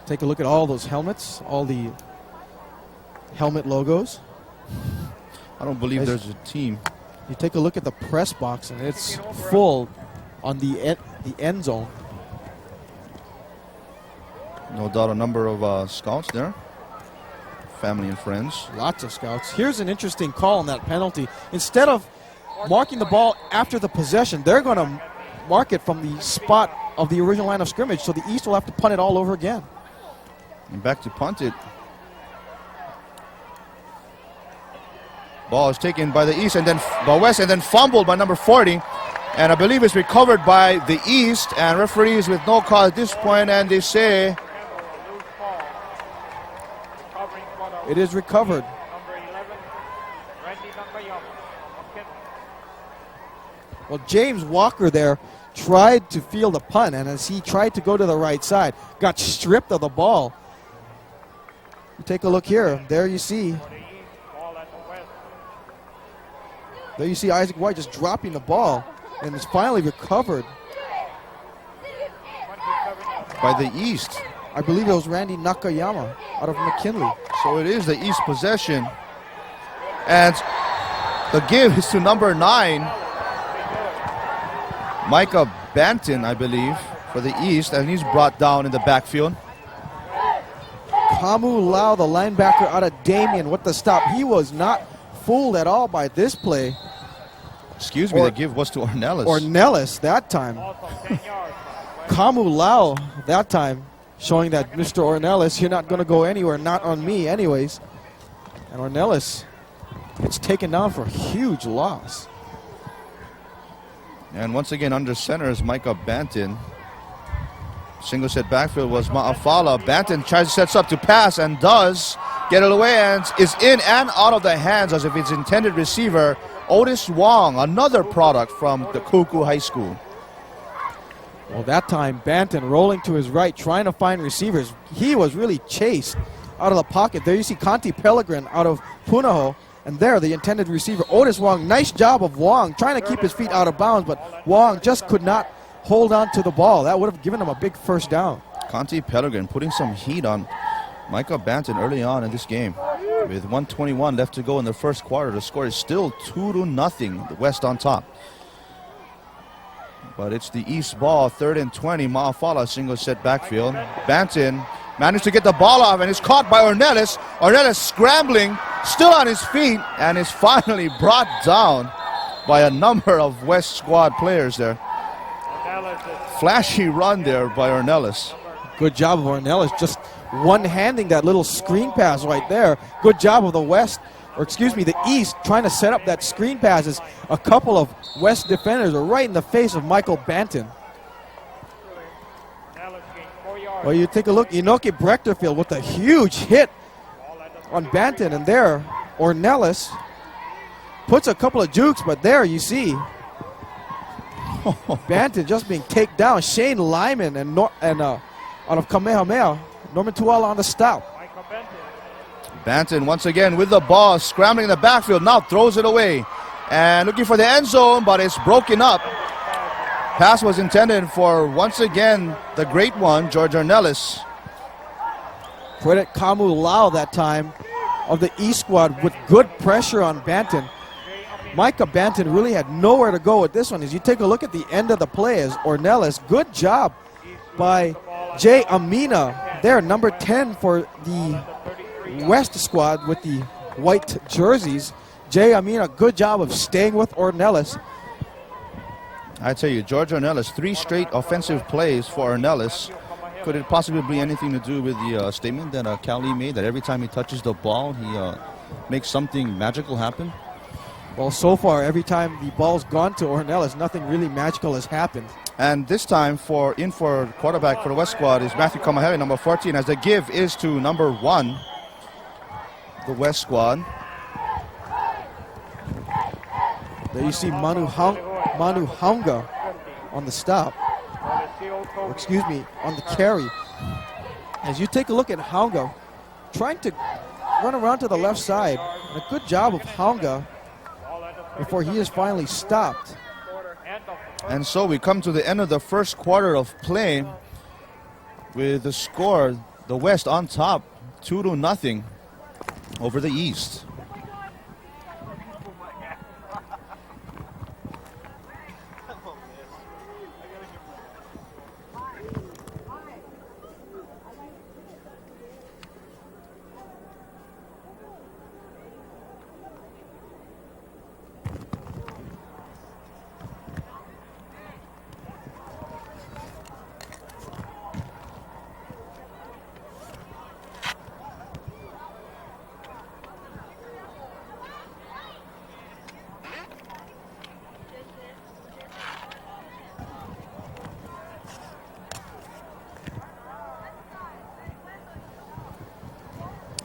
Take a look at all those helmets, all the helmet logos. I don't believe there's a team. You take a look at the press box, and it's full on the end zone. No doubt a number of scouts there. Family and friends. Lots of scouts. Here's an interesting call on that penalty. Instead of marking the ball after the possession, they're going to mark it from the spot of the original line of scrimmage, so the East will have to punt it all over again. And back to punt it. Ball is taken by the East and then by West and then fumbled by number 40. And I believe it's recovered by the East, and referees with no call at this point, and they say it is recovered. Well, James Walker there tried to field a punt, and as he tried to go to the right side, got stripped of the ball. You take a look here. There you see Isaac White just dropping the ball, and it's finally recovered by the East. I believe it was Randy Nakayama out of McKinley. So it is the East possession. And the give is to number 9. Micah Banton, I believe, for the East, and he's brought down in the backfield. Kamu Lau, the linebacker out of Damien, with the stop. He was not fooled at all by this play. Excuse me, the give was to Ornelas. Ornelas that time. Kamu Lau that time, showing that Mr. Ornelas, you're not going to go anywhere, not on me anyways. And Ornelas gets taken down for a huge loss. And once again, under center is Micah Banton. Single set backfield was Ma'afala. Banton sets up to pass and does get it away and is in and out of the hands as if its intended receiver, Otis Wong, another product from the Kuku High School. Well, that time, Banton rolling to his right, trying to find receivers. He was really chased out of the pocket. There you see Conti Pellegrin out of Punahou. And there, the intended receiver, Otis Wong. Nice job of Wong, trying to keep his feet out of bounds, but Wong just could not hold on to the ball. That would have given him a big first down. Conti Pellegrin putting some heat on Micah Banton early on in this game. With 1:21 left to go in the first quarter, the score is still 2-0, the West on top. But it's the East ball, 3rd and 20. Ma'afala single set backfield. Banton managed to get the ball off and is caught by Ornelas. Ornelas scrambling, still on his feet, and is finally brought down by a number of West squad players there. Flashy run there by Ornelas. Good job of Ornelas, just one-handing that little screen pass right there. Good job of the East trying to set up that screen passes. A couple of West defenders are right in the face of Michael Banton. Well, you take a look, Inoki Brechterfield with a huge hit on Banton, and there, Ornelas puts a couple of jukes, but there you see Banton just being taken down. Shane Lyman and out of Kamehameha, Norman Tuala on the stop. Banton once again with the ball, scrambling in the backfield, now throws it away. And looking for the end zone, but it's broken up. Pass was intended for, once again, the great one, George Ornelas. Credit Kamu Lau that time of the East squad with good pressure on Banton. Micah Banton really had nowhere to go with this one. As you take a look at the end of the play as Ornelas, good job by Jay Amina there, number 10 for the West squad with the white jerseys. Jay Amina, good job of staying with Ornelas. I tell you, George Ornelas, 3 straight offensive plays for Ornelas. Could it possibly be anything to do with the statement that Cali made, that every time he touches the ball, he makes something magical happen? Well, so far, every time the ball's gone to Ornelas, nothing really magical has happened. And this time, for quarterback for the West squad is Matthew Kamahele, number 14, as the give is to number 1, the West squad. There you see Manu Haunga on the stop. Or excuse me, on the carry. As you take a look at Haunga, trying to run around to the left side. And a good job of Haunga before he is finally stopped. And so we come to the end of the first quarter of play with the score, the West on top, 2-0 over the East.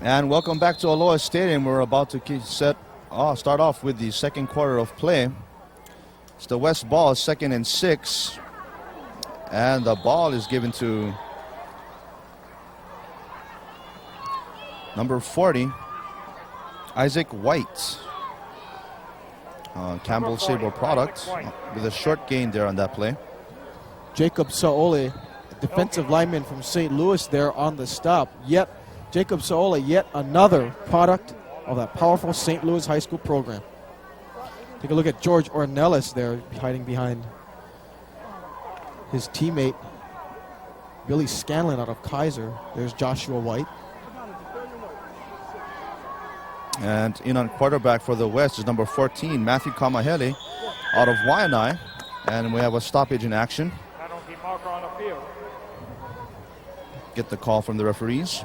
And welcome back to Aloha Stadium. We're about to start off with the second quarter of play. It's the West ball, 2nd and 6. And the ball is given to number 40, Isaac White. Campbell Sable product with a short gain there on that play. Jacob Saole, defensive lineman from St. Louis there on the stop. Jacob Saole, yet another product of that powerful St. Louis high school program. Take a look at George Ornelas there, hiding behind his teammate, Billy Scanlon out of Kaiser. There's Joshua White. And in on quarterback for the West is number 14, Matthew Kamahele out of Waianae. And we have a stoppage in action. Penalty marker on the field. Get the call from the referees.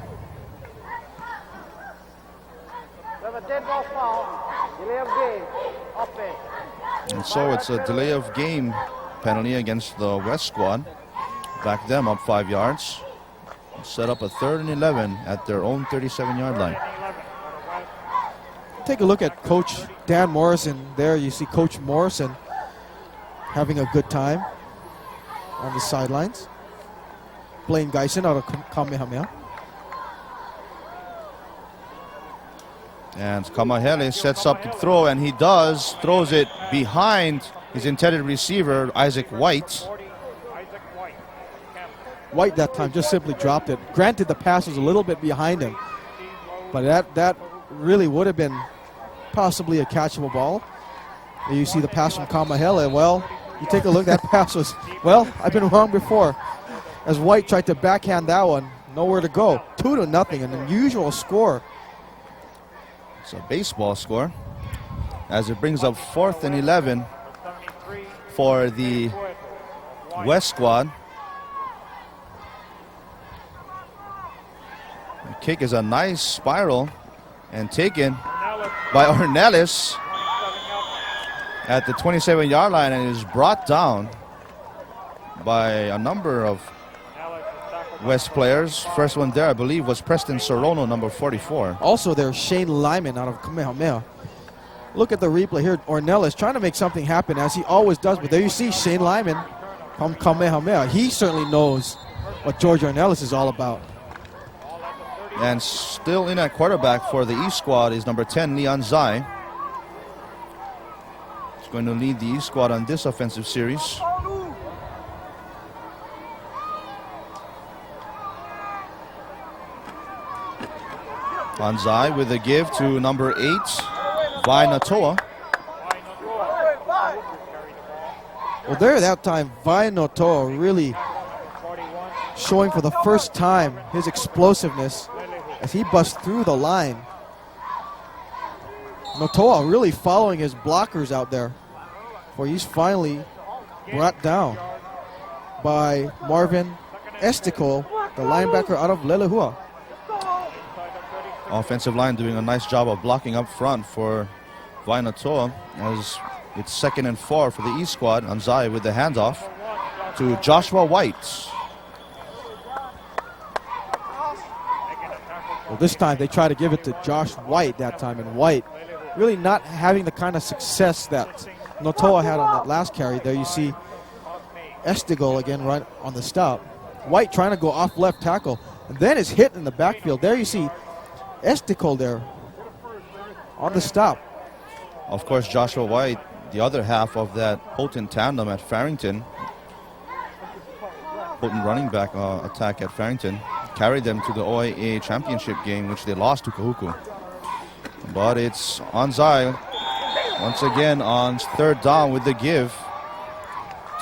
We have a dead ball foul. Delay of game. Offense. And so it's a delay of game penalty against the West squad. Back them up 5 yards. Set up a 3rd and 11 at their own 37-yard line. Take a look at Coach Dan Morrison there. You see Coach Morrison having a good time on the sidelines. Blaine Geisen out of Kamehameha. And Kamahele sets up to throw, and he does. Throws it behind his intended receiver, Isaac White. White that time just simply dropped it. Granted, the pass was a little bit behind him, but that really would have been possibly a catchable ball. And you see the pass from Kamahele. Well, you take a look, that pass was, well, I've been wrong before. As White tried to backhand that one, nowhere to go. 2-0, an unusual score. It's a baseball score as it brings up 4th and 11 for the West squad. The kick is a nice spiral and taken by Ornelas at the 27-yard line and is brought down by a number of West players. First one there, I believe, was Preston Sorono, number 44. Also there's Shane Lyman out of Kamehameha. Look at the replay here. Ornelas trying to make something happen, as he always does. But there you see Shane Lyman from Kamehameha. He certainly knows what George Ornelas is all about. And still in at quarterback for the East squad is number 10, Leon Zai. He's going to lead the East squad on this offensive series. Anzai with a give to number 8, Vai Natoa. Well, there that time, Vainotoa really showing for the first time his explosiveness as he busts through the line. Notoa really following his blockers out there, where he's finally brought down by Marvin Estico, the linebacker out of Lelehua. Offensive line doing a nice job of blocking up front for Vainotoa, as it's 2nd and 4 for the East squad. Anzai with the handoff to Joshua White. Well, this time they try to give it to Josh White that time, and White really not having the kind of success that Notoa had on that last carry. There you see Estigo again right on the stop. White trying to go off left tackle, and then is hit in the backfield. There you see Estico there on the stop. Of course, Joshua White, the other half of that potent tandem at Farrington, potent running back attack at Farrington, carried them to the OIA championship game, which they lost to Kahuku. But it's Anzai once again on 3rd down with the give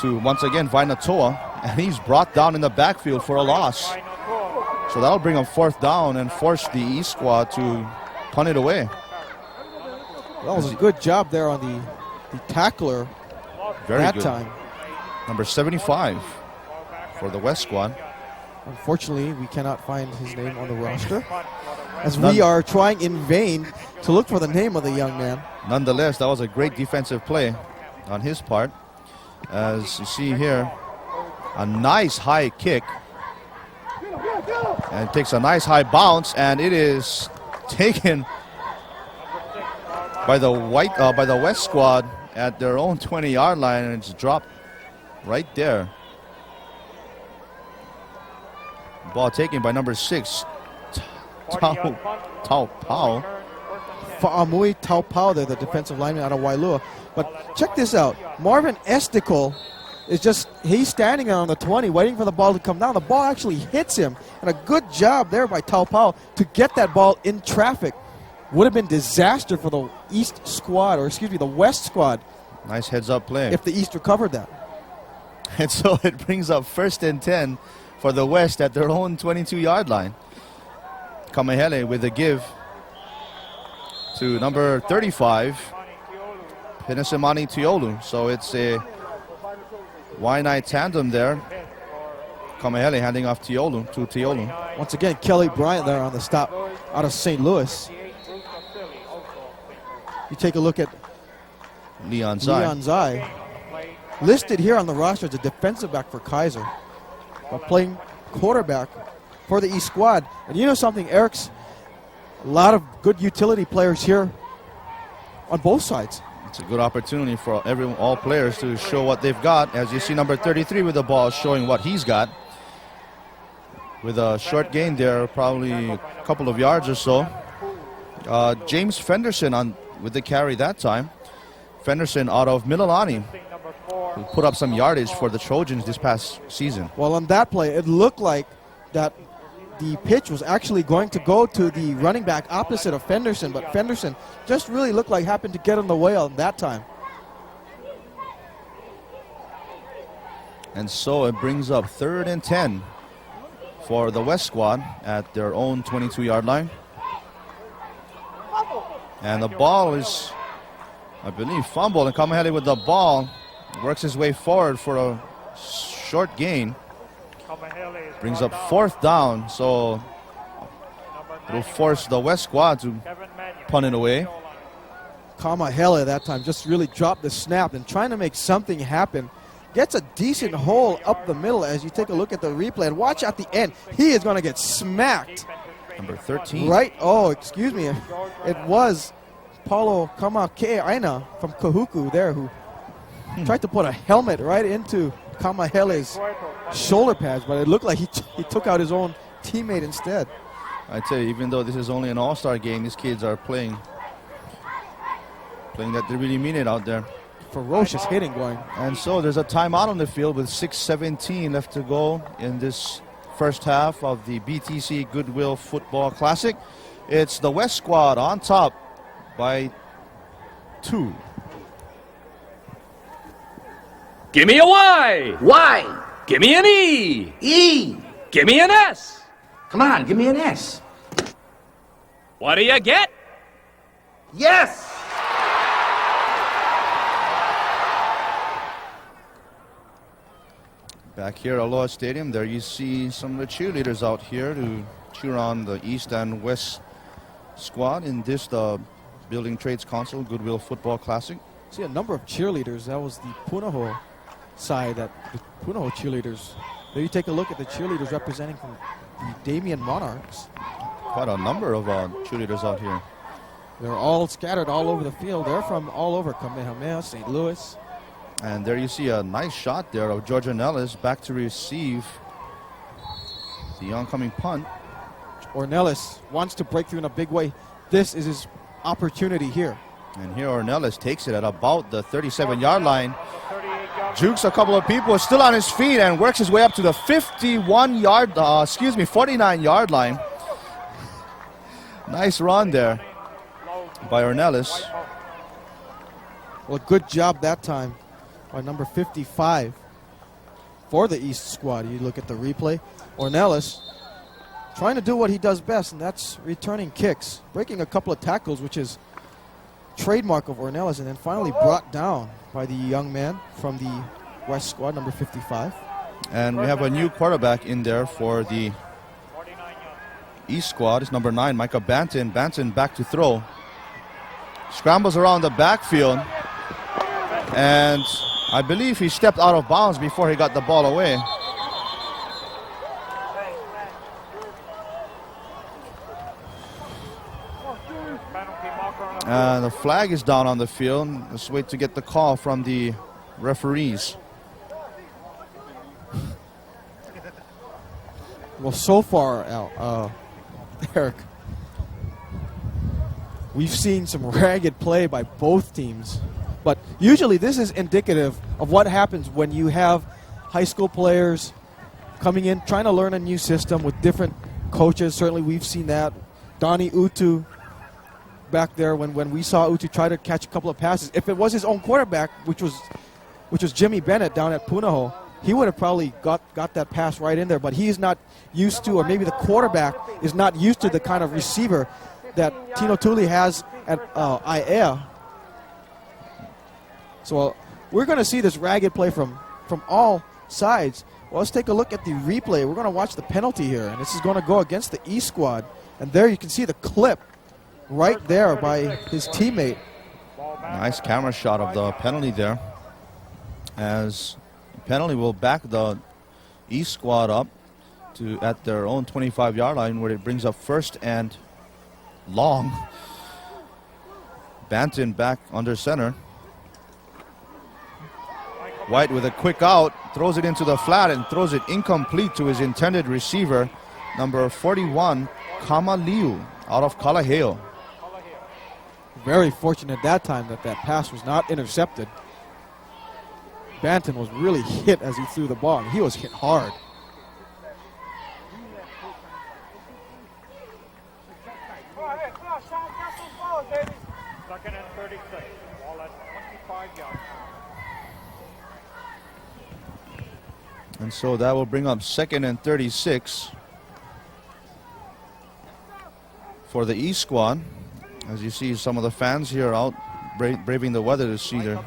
to once again Vainotoa, and he's brought down in the backfield for a loss. So that'll bring him 4th down and force the East squad to punt it away. That was a good job there on the tackler Very that good. time. Number 75 for the West squad. Unfortunately, we cannot find his name on the roster, as we are trying in vain to look for the name of the young man. Nonetheless, that was a great defensive play on his part. As you see here, a nice high kick. And it takes a nice high bounce, and it is taken by the West squad at their own 20-yard line, and it's dropped right there. Ball taken by number 6, Tau Pao. Fa'amui Taupau there, the defensive lineman out of Wailua. But check this out. Marvin Estico is he's standing on the 20 waiting for the ball to come down. The ball actually hits him. And a good job there by Taupau to get that ball in traffic. Would have been disaster for the East squad, or excuse me, the West squad. Nice heads-up play. If the East recovered that. And so it brings up 1st and 10 for the West at their own 22-yard line. Kamehele with a give to number 35, Pinesemani Tiolu. So it's a Waianae tandem there. Kamehele handing off to Tiolu. Once again, Kelly Bryant there on the stop out of St. Louis. You take a look at Leon Zai. Listed here on the roster as a defensive back for Kaiser, but playing quarterback for the East squad. And you know something, Eric's a lot of good utility players here on both sides. It's a good opportunity for all players to show what they've got. As you see, number 33 with the ball showing what he's got. With a short gain there, probably a couple of yards or so. James Fenderson with the carry that time. Fenderson out of Mililani, who put up some yardage for the Trojans this past season. Well, on that play, it looked like that the pitch was actually going to go to the running back opposite of Fenderson, but Fenderson just really looked like happened to get in the way on that time. And so it brings up 3rd and 10 for the West squad at their own 22-yard line. And the ball is, I believe, fumbled, and Kamehele with the ball works his way forward for a short gain. Brings up 4th down, so it'll force the West squad to punt it away. Kamahele that time just really dropped the snap and trying to make something happen. Gets a decent hole up the middle as you take a look at the replay. And watch at the end. He is going to get smacked. Number 13. Right. Oh, excuse me. It was Paulo Kamakeaina from Kahuku there who tried to put a helmet right into Kamahele's shoulder pads, but it looked like he took out his own teammate instead. I tell you, even though this is only an all-star game, these kids are playing that they really mean it out there. Ferocious hitting going. And so there's a timeout on the field with 6:17 left to go in this first half of the BTC Goodwill Football Classic. It's the West squad on top by 2. Give me a Y. Y. Give me an E. E. Give me an S. Come on, give me an S. What do you get? Yes! Back here at Aloha Stadium, there you see some of the cheerleaders out here to cheer on the East and West squad in this Building Trades Council Goodwill Football Classic. See a number of cheerleaders. That was the Punahou side, that the Punahou cheerleaders. There you take a look at the cheerleaders representing from the Damien Monarchs. Quite a number of cheerleaders out here. They're all scattered all over the field. They're from all over Kamehameha, St. Louis. And there you see a nice shot there of George Ornelas back to receive the oncoming punt. Ornelas wants to break through in a big way. This is his opportunity here. And here Ornelas takes it at about the 37-yard line. Jukes a couple of people, still on his feet, and works his way up to the 49-yard line. Nice run there by Ornelas. Well, good job that time by number 55 for the East squad. You look at the replay. Ornelas trying to do what he does best, and that's returning kicks. Breaking a couple of tackles, which is trademark of Ornelas, and then finally brought down by the young man from the West squad, number 55. And we have a new quarterback in there for the East squad. It's number 9, Micah Banton. Banton back to throw. Scrambles around the backfield. And I believe he stepped out of bounds before he got the ball away. And the flag is down on the field. Let's wait to get the call from the referees. Well, so far, Eric, we've seen some ragged play by both teams. But usually this is indicative of what happens when you have high school players coming in, trying to learn a new system with different coaches. Certainly we've seen that. Donnie Utu back there, when we saw Utu try to catch a couple of passes. If it was his own quarterback, which was Jimmy Bennett down at Punahou, he would have probably got that pass right in there. But he's not used to, or maybe the quarterback is not used to the kind of receiver that Tino Tuli has at IAEA. So we're going to see this ragged play from all sides. Well, let's take a look at the replay. We're going to watch the penalty here, and this is going to go against the East squad. And there you can see the clip right there by his teammate. Nice camera shot of the penalty there. As the penalty will back the East squad up to at their own 25-yard line, where it brings up first and long. Banton back under center. White with a quick out, throws it into the flat and throws it incomplete to his intended receiver, number 41, Kamaliu, out of Kalaheo. Very fortunate that time that pass was not intercepted. Banton was really hit as he threw the ball, and he was hit hard. Second and 36. Ball at 25 yards. And so that will bring up second and 36 for the East squad. As you see, some of the fans here out braving the weather to see their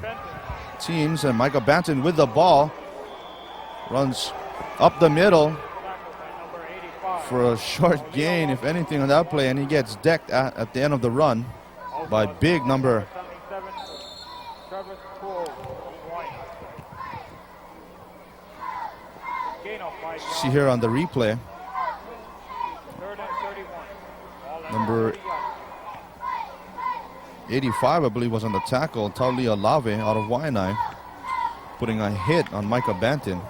teams. And Micah Banton with the ball runs up the middle for a short gain, if anything, on that play. And he gets decked at the end of the run by big number. See here on the replay, number 85, I believe, was on the tackle. Taulia Lave out of Waianae, putting a hit on Micah Banton.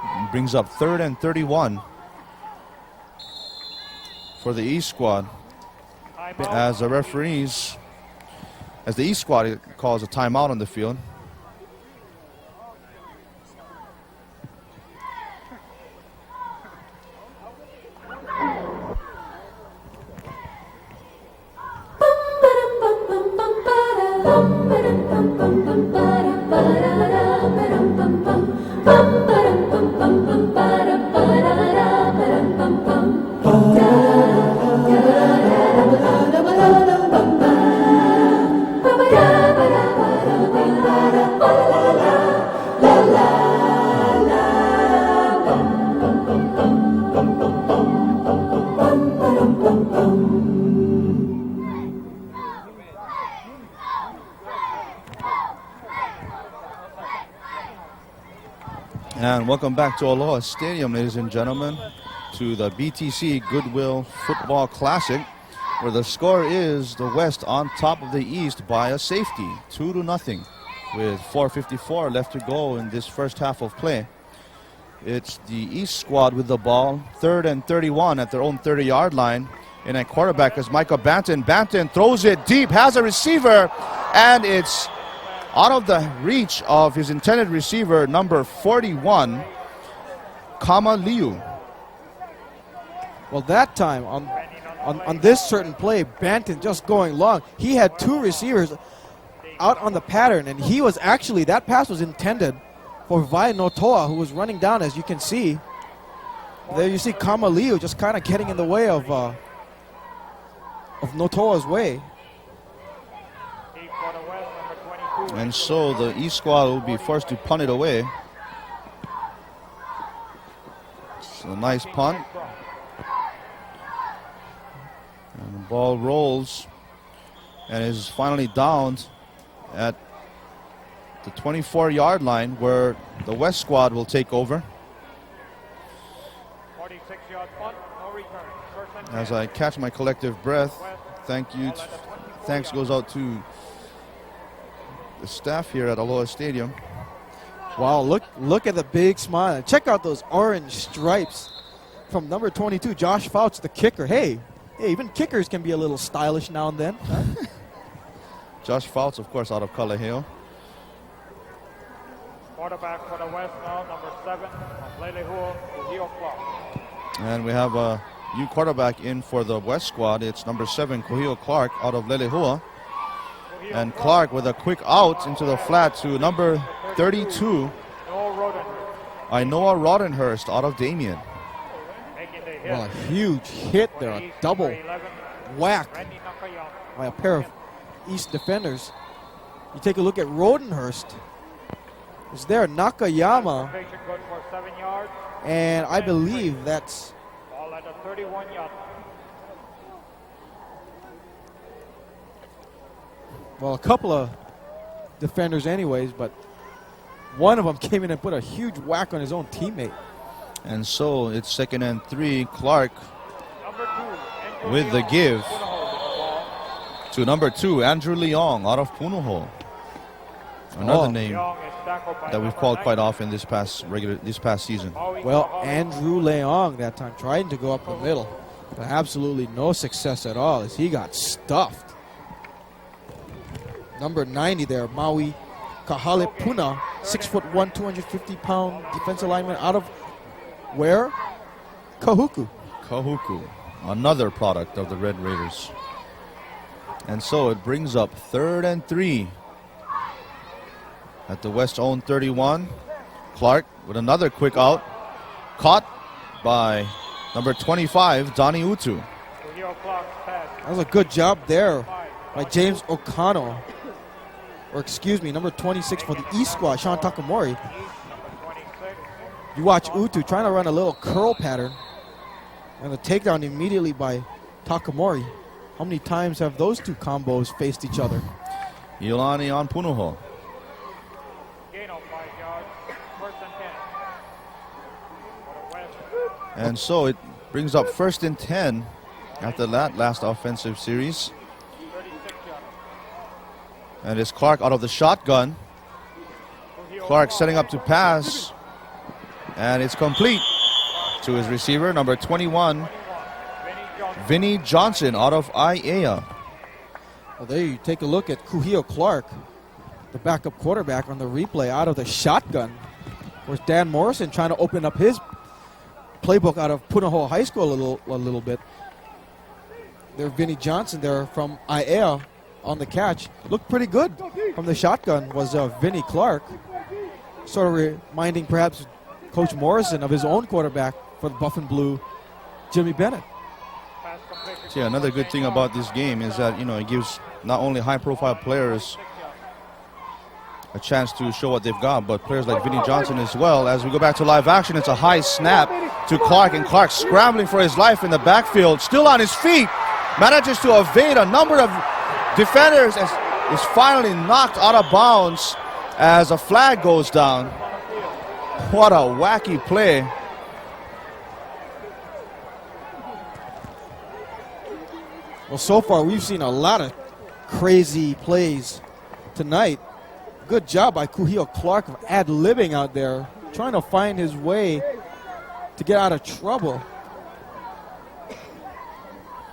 And brings up third and 31 for the East squad. As the referees, as the East squad calls a timeout on the field. Bum, ba-dum, bum, bum, ba-dum, bum, bum, ba-da, ba-da, ba-da, ba-dum, bum, And welcome back to Aloha Stadium, ladies and gentlemen, to the BTC Goodwill Football Classic, where the score is the West on top of the East by a safety, 2-0, with 4:54 left to go in this first half of play. It's the East squad with the ball, 3rd and 31 at their own 30-yard line. And at quarterback is Micah Banton. Banton throws it deep, has a receiver, and it's out of the reach of his intended receiver, number 41, Kama Liu. Well, that time on this certain play, Banton just going long. He had 2 receivers out on the pattern, and he was actually, that pass was intended for Vai Notoa, who was running down, as you can see. There you see Kama Liu just kind of getting in the way of Notoa's way. And so the East squad will be forced to punt it away. It's a nice punt. And the ball rolls and is finally downed at the 24-yard line, where the West squad will take over. 46-yard punt, no return. As I catch my collective breath, thanks goes out to the staff here at Aloha Stadium. Wow, look at the big smile. Check out those orange stripes from number 22, Josh Fouts, the kicker. Hey, even kickers can be a little stylish now and then. Huh? Josh Fouts, of course, out of Kalaheo. Quarterback for the West now, number 7, from Lelehua, Kuhio Clark. And we have a new quarterback in for the West squad. It's number 7, Kuhio Clark, out of Lelehua. And Clark with a quick out into the flat to number 32, Ainoa Rodenhurst, out of Damien. Well, a huge hit there, a double whack by a pair of East defenders. You take a look at Rodenhurst. Is there Nakayama? And I believe that's Ball at the 31-yard. well, a couple of defenders anyways, but one of them came in and put a huge whack on his own teammate. And so it's 2nd and 3. Clark with the give to number 2, Andrew Leong, out of Punahou. Another name that we've called quite often this past season. Well, Andrew Leong that time trying to go up the middle, but absolutely no success at all as he got stuffed. Number 90 there, Maui Kahale Puna, 6'1", 250-pound defensive lineman out of where? Kahuku. Kahuku, another product of the Red Raiders. And so it brings up 3rd and 3 at the West own 31. Clark with another quick out, caught by number 25, Donnie Utu. That was a good job there by James Okano. Or excuse me, number 26 for the East squad, Sean Takamori. You watch Utu trying to run a little curl pattern, and the takedown immediately by Takamori. How many times have those two combos faced each other? Iolani on Punahou. Gain of 5 yards, 1st and 10. And so it brings up 1st and 10 after that last offensive series. And it's Clark out of the shotgun. Clark setting up to pass. And it's complete to his receiver, number 21, Vinny Johnson, out of Aiea. Well, there you take a look at Kuhio Clark, the backup quarterback on the replay out of the shotgun. Of course, Dan Morrison trying to open up his playbook out of Punahou High School a little bit. There, Vinny Johnson there from Aiea on the catch. Looked pretty good from the shotgun was Vinny Clark. Sort of reminding perhaps Coach Morrison of his own quarterback for the Buff and Blue, Jimmy Bennett. So yeah, another good thing about this game is that, it gives not only high-profile players a chance to show what they've got, but players like Vinny Johnson as well. As we go back to live action, it's a high snap to Clark, and Clark scrambling for his life in the backfield, still on his feet, manages to evade a number of defenders and is finally knocked out of bounds as a flag goes down. What a wacky play. Well, so far we've seen a lot of crazy plays tonight. Good job by Kuhio Clark of ad-libbing out there, trying to find his way to get out of trouble.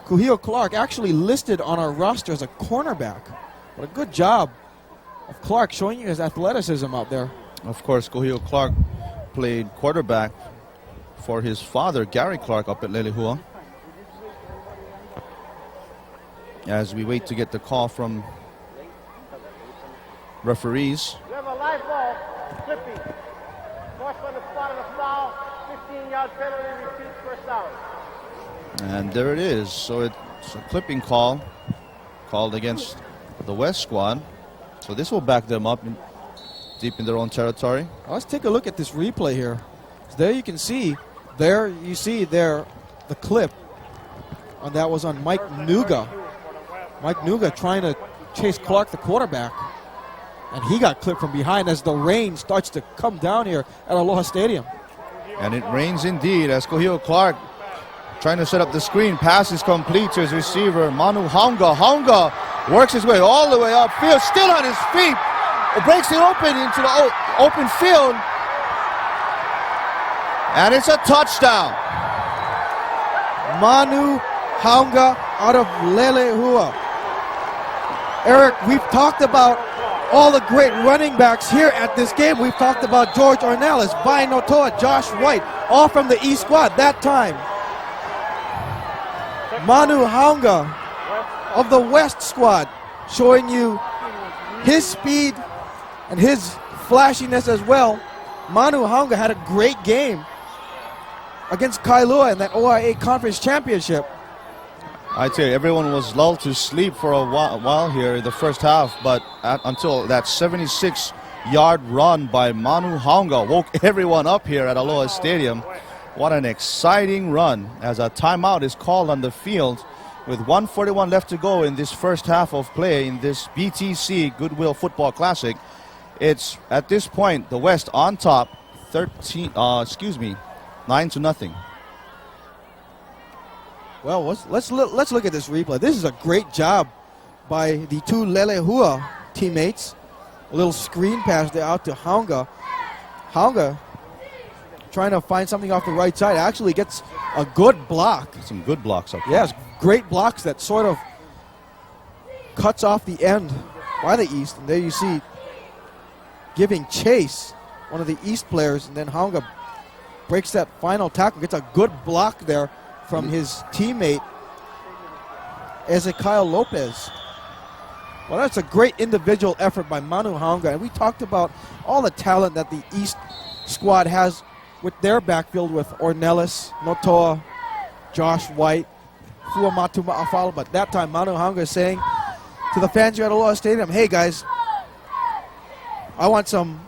Kuhio Clark actually listed on our roster as a cornerback. But a good job of Clark showing you his athleticism out there. Of course, Kuhio Clark played quarterback for his father, Gary Clark, up at Lelehua. As we wait to get the call from referees. You have a live ball, Clippy. Force on the spot of the foul, 15-yard penalty, repeat, first down. And there it is. So it's a clipping call called against the West squad. So this will back them up deep in their own territory. Let's take a look at this replay here. So there you can see, the clip. And that was on Mike Nuga. Mike Nuga trying to chase Clark, the quarterback. And he got clipped from behind as the rain starts to come down here at Aloha Stadium. And it rains indeed as Kuhio Clark trying to set up the screen. Pass is complete to his receiver, Manu Haunga. Haunga works his way all the way upfield, still on his feet. Breaks it open into the open field. And it's a touchdown. Manu Haunga out of Lelehua. Eric, we've talked about all the great running backs here at this game. We've talked about George Ornelas, Vai Notoa, Josh White, all from the East squad that time. Manu Haunga of the West squad showing you his speed and his flashiness as well. Manu Haunga had a great game against Kailua in that OIA Conference Championship. I tell you, everyone was lulled to sleep for a while here in the first half, but until that 76-yard run by Manu Haunga woke everyone up here at Aloha Stadium. What an exciting run as a timeout is called on the field with 1:41 left to go in this first half of play in this BTC Goodwill Football Classic. It's at this point the West on top, 9-0. Well, let's look at this replay. This is a great job by the two Lelehua teammates. A little screen pass there out to Haunga. Haunga trying to find something off the right side. Actually gets a good block. Some good blocks up there. Yes, great blocks that sort of cuts off the end by the East. And there you see giving chase one of the East players. And then Haunga breaks that final tackle. Gets a good block there from his teammate, Ezekiel Lopez. Well, that's a great individual effort by Manu Haunga. And we talked about all the talent that the East squad has with their backfield with Ornelas, Notoa, Josh White, Fuamatu Ma'afala. But that time, Manu Haunga is saying to the fans here at Aloha Stadium, hey guys, I want some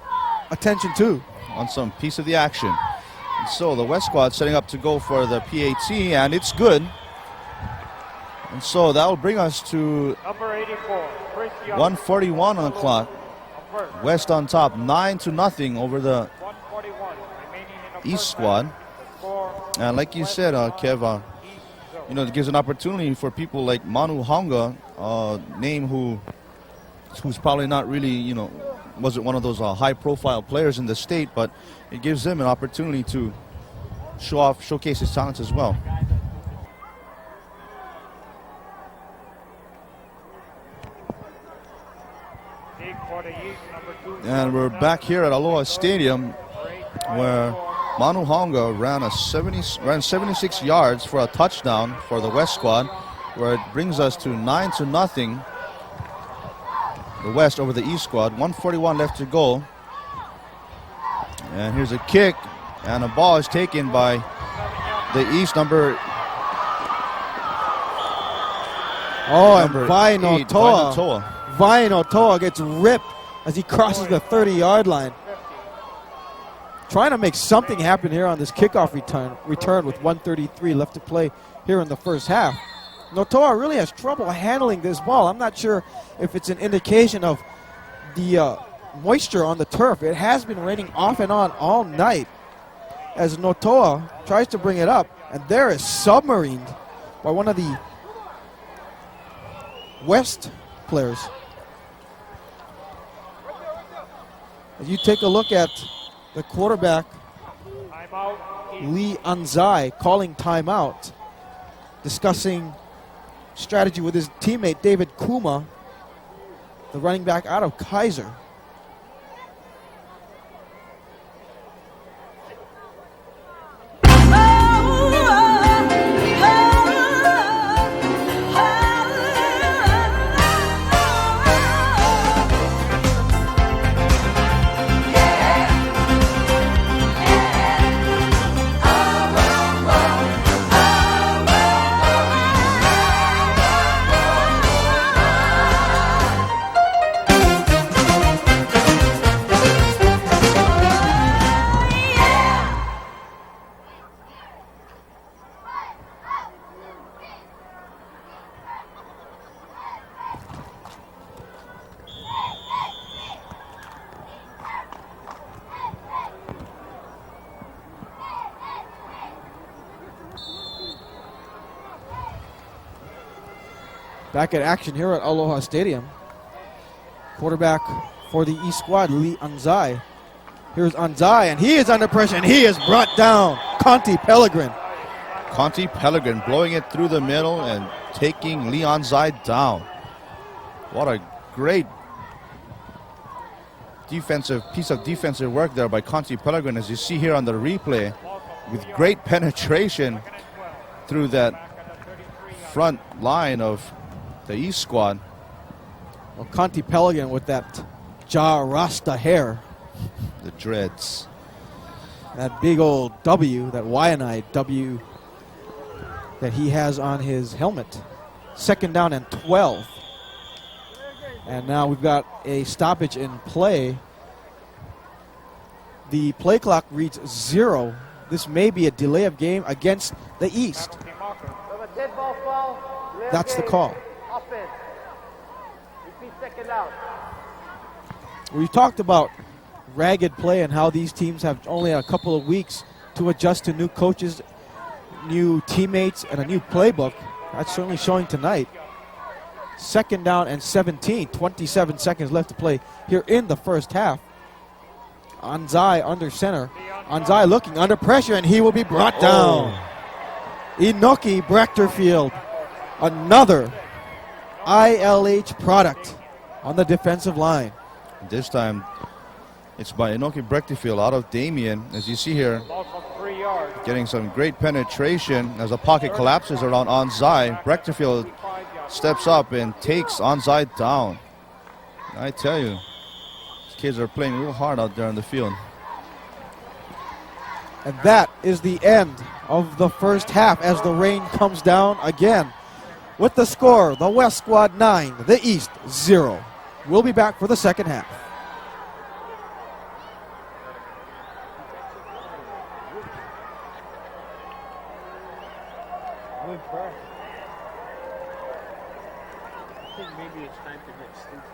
attention too. On some piece of the action. So the West squad setting up to go for the PAT, and it's good. And so that will bring us to Number 84, 1:41 on the clock. West on top, 9-0 over the 141 remaining in the East squad. And like you said, Kev, it gives an opportunity for people like Manu Haunga, name who's probably not really, wasn't one of those high-profile players in the state, but it gives them an opportunity to showcase his talents as well. And we're back here at Aloha Stadium, where Manu Haunga ran 76 yards for a touchdown for the West squad, where it brings us to 9-0. The West over the East squad. 1:41 left to go. And here's a kick, and a ball is taken by the East number. And number Vai 8, Notoa. Vai Notoa gets ripped as he crosses the 30-yard line. Trying to make something happen here on this kickoff return with 1:33 left to play here in the first half. Notoa really has trouble handling this ball. I'm not sure if it's an indication of the moisture on the turf. It has been raining off and on all night as Notoa tries to bring it up, and there is submarined by one of the West players. As you take a look at the quarterback, Lee Anzai, calling timeout, discussing strategy with his teammate David Kuma, the running back out of Kaiser. Back at action here at Aloha Stadium. Quarterback for the East squad, Lee Anzai. Here's Anzai, and he is under pressure, and he is brought down. Conti Pellegrin. Conti Pellegrin blowing it through the middle and taking Lee Anzai down. What a great piece of defensive work there by Conti Pellegrin, as you see here on the replay, with great penetration through that front line of the East squad. Well, Conti Pellegrin with that Ja Rasta hair. The dreads. That big old W, that Waianae W that he has on his helmet. 2nd down and 12. And now we've got a stoppage in play. The play clock reads 0. This may be a delay of game against the East. That's the call. Offense. Repeat 2nd down. We talked about ragged play and how these teams have only a couple of weeks to adjust to new coaches, new teammates, and a new playbook. That's certainly showing tonight. 2nd down and 17, 27 seconds left to play here in the first half. Anzai under center. Anzai looking under pressure, and he will be brought down. Inoki Brechterfield, another ILH product on the defensive line. This time, it's by Inoki Brechterfield out of Damien. As you see here, getting some great penetration as the pocket collapses around Anzai. Brechterfield steps up and takes Anzai down. I tell you, these kids are playing real hard out there on the field. And that is the end of the first half as the rain comes down again. With the score, the West squad 9, the East 0. We'll be back for the second half. I think maybe it's time to get sleepy.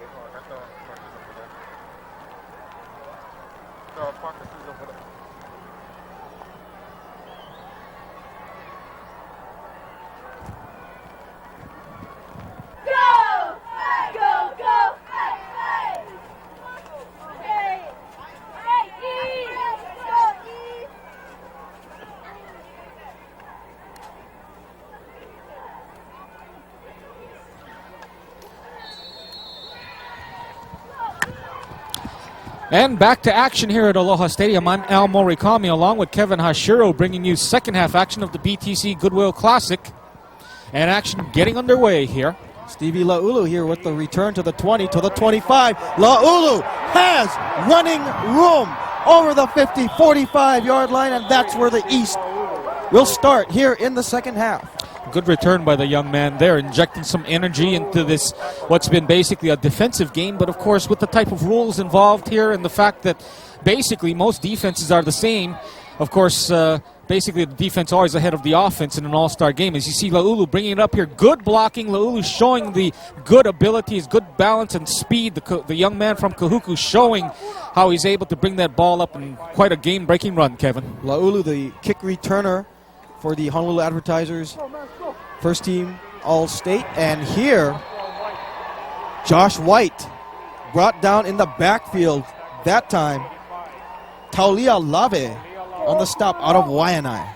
And back to action here at Aloha Stadium. I'm Al Morikami along with Kevin Hashiro, bringing you second half action of the BTC Goodwill Classic. And action getting underway here. Stevie Laulu here with the return to the 20, to the 25. Laulu has running room over the 50, 45-yard line, and that's where the East will start here in the second half. Good return by the young man there, injecting some energy into this, what's been basically a defensive game, but of course with the type of rules involved here and the fact that basically most defenses are the same. Of course, basically the defense always ahead of the offense in an all-star game. As you see Laulu bringing it up here, good blocking. Laulu showing the good abilities, good balance and speed. The young man from Kahuku showing how he's able to bring that ball up in quite a game-breaking run, Kevin. Laulu, the kick returner for the Honolulu Advertisers, first team All-State. And here, Josh White brought down in the backfield that time. Taulia Lave on the stop out of Waianae.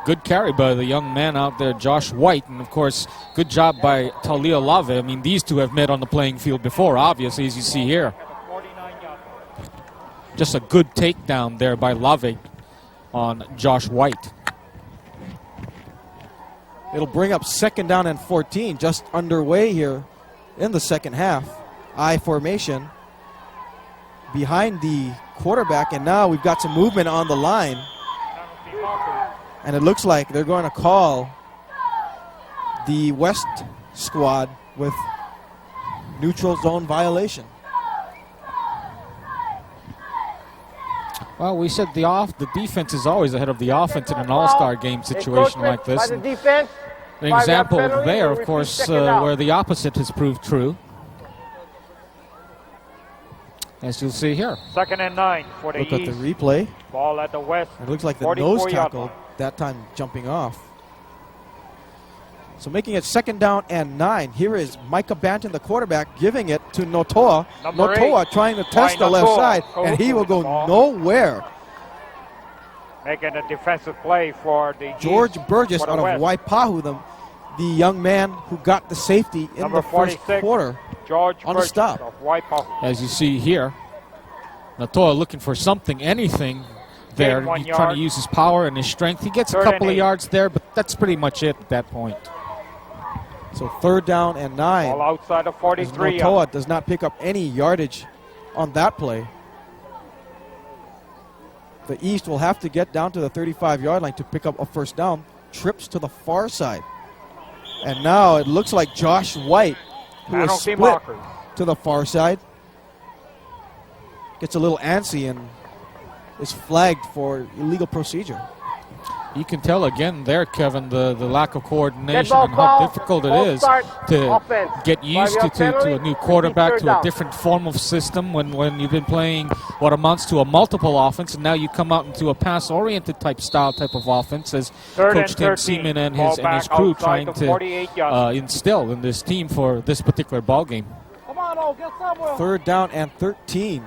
Good carry by the young man out there, Josh White. And, of course, good job by Taulia Lave. I mean, these two have met on the playing field before, obviously, as you see here. Just a good takedown there by Lave on Josh White. It'll bring up second down and 14, just underway here in the second half. I formation behind the quarterback, and now we've got some movement on the line. And it looks like they're going to call the West squad with neutral zone violation. Well, we said the defense is always ahead of the offense in an all-star game situation like this. By the defense. An example there, of course, where the opposite has proved true. As you'll see here. 2nd and 9 for the Look East. at the replay. Ball at the West. It looks like the 44 nose yard tackle line. that time jumping off. So making it second down and 9. Here is Micah Banton, the quarterback, giving it to Notoa. Number Notoa 8. trying to test the Why left Notoa? side, and he will go nowhere. Making a defensive play for the George East, Burgess for the out of West. Waipahu, the young man who got the safety in Number the first 46, quarter George on the Burgess stop. of Waipahu. As you see here, Natoa looking for something, anything there. Gain 1 He's trying yard. to use his power and his strength. He gets a 3rd couple and of 8. yards there, but that's pretty much it at that point. So third down and 9. Ball outside of As 43. Notoa does not pick up any yardage on that play. The East will have to get down to the 35-yard line to pick up a first down. Trips to the far side. And now it looks like Josh White, who is Penalty split markers. to the far side, gets a little antsy and is flagged for illegal procedure. You can tell again there, Kevin, the lack of coordination Dead ball and how call. difficult it False is start. to Offense. get used 5-yard to penalty. a new quarterback, Third to a down. different form of system when you've been playing what amounts to a multiple offense, and now you come out into a pass-oriented type of offense as 3rd Coach and Tim 13. Seaman and Ball his back crew outside trying the to 48-yard. instill in this team for this particular ball game. Come on, oh, get somewhere. Third down and 13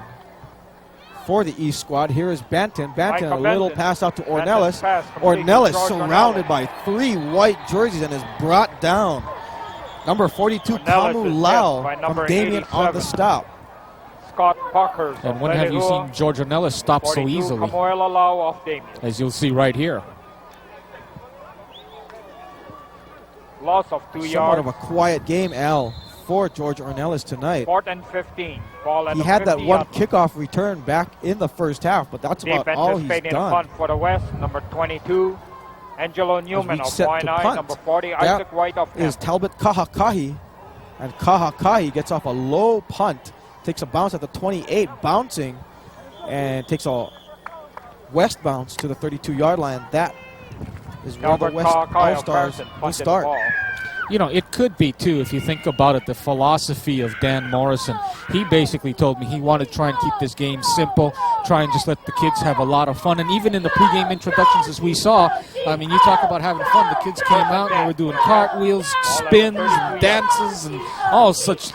for the East squad. Here is Banton. Micah Banton, a little Banton. pass out to Banton's Ornelas. pass complete to Ornelas George surrounded Ornelas. by 3 white jerseys and is brought down. Number 42, Ornelas Kamu is Lau hit by from number Damien on the 87. stop. Scott Parker. And when have you seen George Ornelas stop so 42, easily, Kamuela Lau of Damien. as you'll see right here? Loss of 2 Somewhat yards. of a quiet game, Al, for George Ornelas tonight. 4th and 15. Ball at He the had that 50 one yard line. kickoff return back in the first half, but that's about Defense all is he's fading in done. punt for the West. Number 22, Angelo Newman we of set to Waianae. punt. Number 40, That Isaac White of is Tampa. Talbot Kahakahi. And Kahakahi gets off a low punt, takes a bounce at the 28, bouncing, and takes a west bounce to the 32-yard line. That is where the Albert West Kahakahi of All-Stars Carson will punted the start. ball. You know, it could be, too, if you think about it, the philosophy of Dan Morrison. He basically told me he wanted to try and keep this game simple, try and just let the kids have a lot of fun. And even in the pregame introductions, as we saw, I mean, you talk about having fun. The kids came out and they were doing cartwheels, spins, and dances, and all such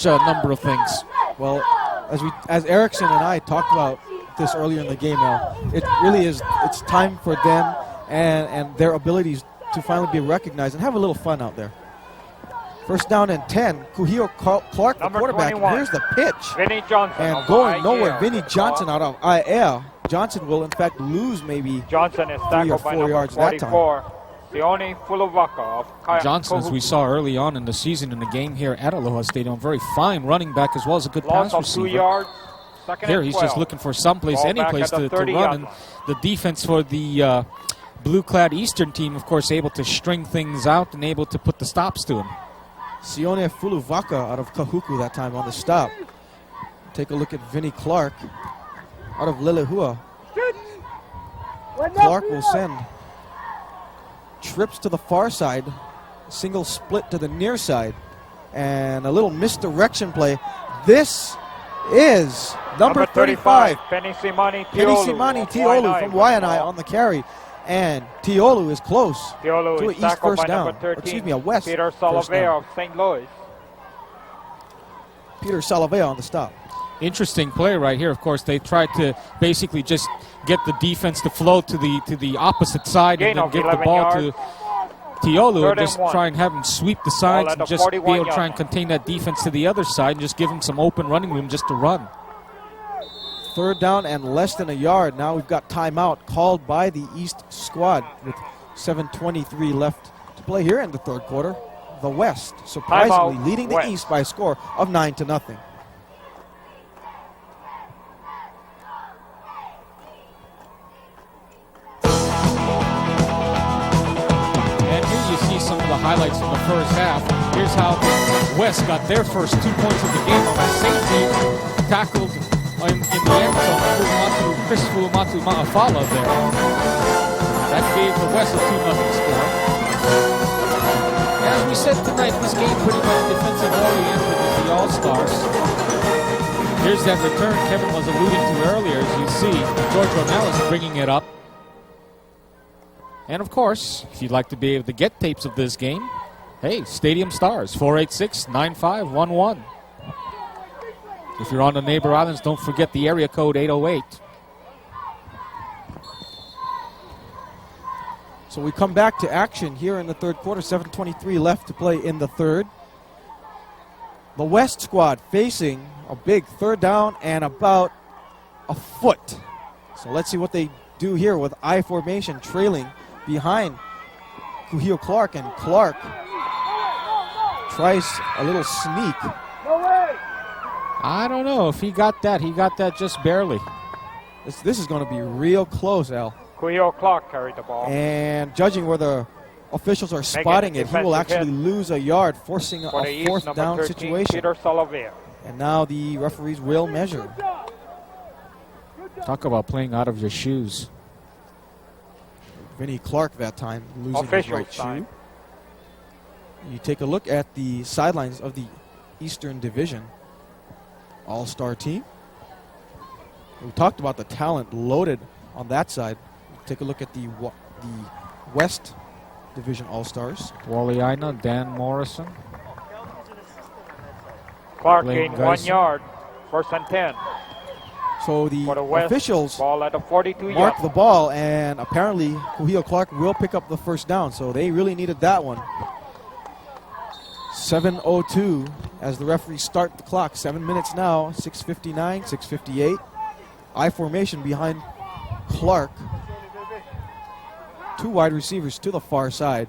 number of things. Well, as Erickson and I talked about this earlier in the game, Al, it really is. It's time for them and their abilities to finally be recognized and have a little fun out there. First down and 10. Kuhio Clark, the Number quarterback. 21. Here's the pitch. Vinny Johnson And of going IAR. nowhere, Vinny Johnson out of IAR. Johnson will, in fact, lose maybe Johnson is 3 or tackled by 4 number yards that time. 44, Sione Fulovaka of Johnson, as we saw early on in the season in the game here at Aloha Stadium, very fine running back as well as a good Loss pass of 2 receiver. yards. 2nd Here and he's 12. just looking for someplace, Ball any back place at the to 30 run. yard And line. the defense for the blue-clad Eastern team, of course, able to string things out and able to put the stops to him. Sione Fuluvaka out of Kahuku that time on the stop. Take a look at Vinny Clark out of Lelehua. Clark will send trips to the far side, single split to the near side, and a little misdirection play. This is number 35. Penny Simani Tiolu from Waianae on the carry. And Tiolu is close Tiolu to is an east tackled first by down. number 13, Excuse me, a west Peter first Salovea down. of St. Louis. Peter Salovea on the stop. Interesting play right here. Of course, they tried to basically just get the defense to flow to the opposite side Gain and then of give the 11 ball yards. to Tiolu Third and just and 1. try and have him sweep the sides at and the just be 41 able to try yard and contain that defense to the other side and just give him some open running room just to run. Third down and less than a yard. Now we've got timeout called by the East squad with 7:23 left to play here in the third quarter. The West surprisingly Timeout, leading the West. East by a score of 9-0. And here you see some of the highlights from the first half. Here's how West got their first 2 points of the game on a safety tackled in the end zone. Chris Fulumatu Ma'afala there. That gave the West a 2-0 score. As we said tonight, this game pretty much defensive oriented with the All-Stars. Here's that return Kevin was alluding to earlier, as you see. George Ronell bringing it up. And of course, if you'd like to be able to get tapes of this game, hey, Stadium Stars, 486-9511. If you're on the neighbor islands, don't forget the area code 808. So we come back to action here in the third quarter. 7:23 left to play in the third. The West squad facing a big third down and about a foot. So let's see what they do here with I formation trailing behind Kuhio Clark, and Clark tries a little sneak. I don't know if he got that. He got that just barely. This is going to be real close, Al. Kuhio Clark carried the ball. And judging where the officials are spotting it, he will defensive actually hit lose a yard, forcing For the a East, fourth number down 13, situation. Peter Salovea. And now the referees will measure. Talk about playing out of your shoes. Vinnie Clark that time losing his Officials right time. shoe. You take a look at the sidelines of the Eastern Division All-Star team. We talked about the talent loaded on that side. Take a look at the West Division All-Stars. Wally Aina, Dan Morrison. Clark Blaine gained 1 Geisel. yard. First and 10. So the For the West, officials ball at the 42 mark yard. the ball, and apparently Kuhio Clark will pick up the first down, so they really needed that one. 7:02 as the referees start the clock. 7 minutes now, 6:59, 6:58. I formation behind Clark. Two wide receivers to the far side.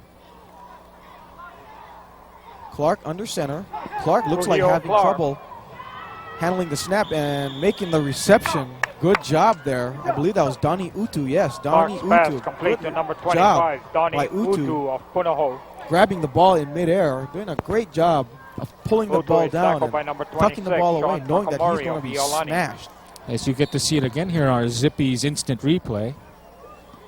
Clark under center. Clark looks like Kuhio having Clark. trouble handling the snap and making the reception. Good job there. I believe that was Donnie Utu. Yes, Donnie Clark's pass Utu. complete Good to number job 25, Donnie by Utu, Utu of Punahou. grabbing the ball in midair, doing a great job of pulling the Utu ball is down tackled by and number tucking the 26, ball away, Sean knowing that he's Takamori going of to be Iolani. smashed. As you get to see it again here on our Zippy's instant replay.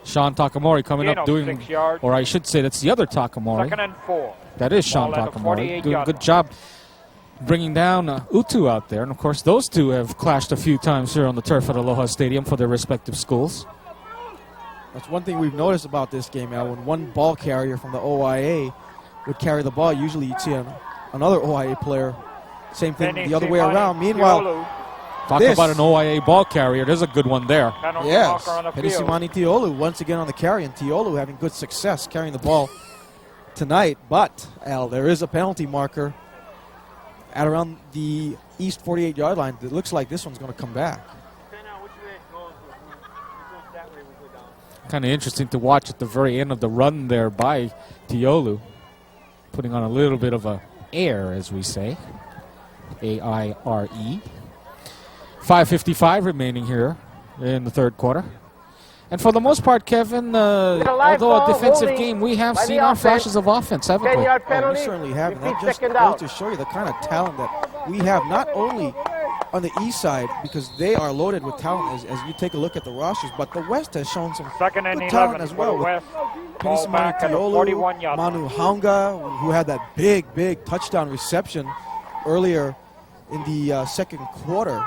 Sean Takamori coming Gain up of doing, 6 yards. or I should say that's the other Takamori. Second and 4. That is Sean Ball at the Takamori 48 doing a yard good line. job bringing down Utu out there. And, of course, those two have clashed a few times here on the turf at Aloha Stadium for their respective schools. That's one thing we've noticed about this game, Al. When one ball carrier from the OIA would carry the ball, usually you'd see another OIA player. Same thing Penny the other way Simani around. Meanwhile, Tiolu, Talk This- about an OIA ball carrier. There's a good one there. penalty yes, marker on the field. Penisimani Tiolu once again on the carry, and Tiolu having good success carrying the ball tonight. But, Al, there is a penalty marker at around the east 48-yard line. It looks like this one's going to come back. Kind of interesting to watch at the very end of the run there by Tiolu. Putting on a little bit of a air, as we say. A-I-R-E. 5:55 remaining here in the third quarter. And for the most part, Kevin, although a defensive game, we have seen our flashes of offense, haven't we? 10-yard Oh, we penalty. certainly have. And that 15 just second goes out. to show you the kind of talent that we have, not only on the east side, because they are loaded with talent as you take a look at the rosters, but the West has shown some Second and good 11 talent as for well. the West. Pini Ball back at the Samani 41-yard line. Manu Haunga, who had that big touchdown reception earlier in the second quarter.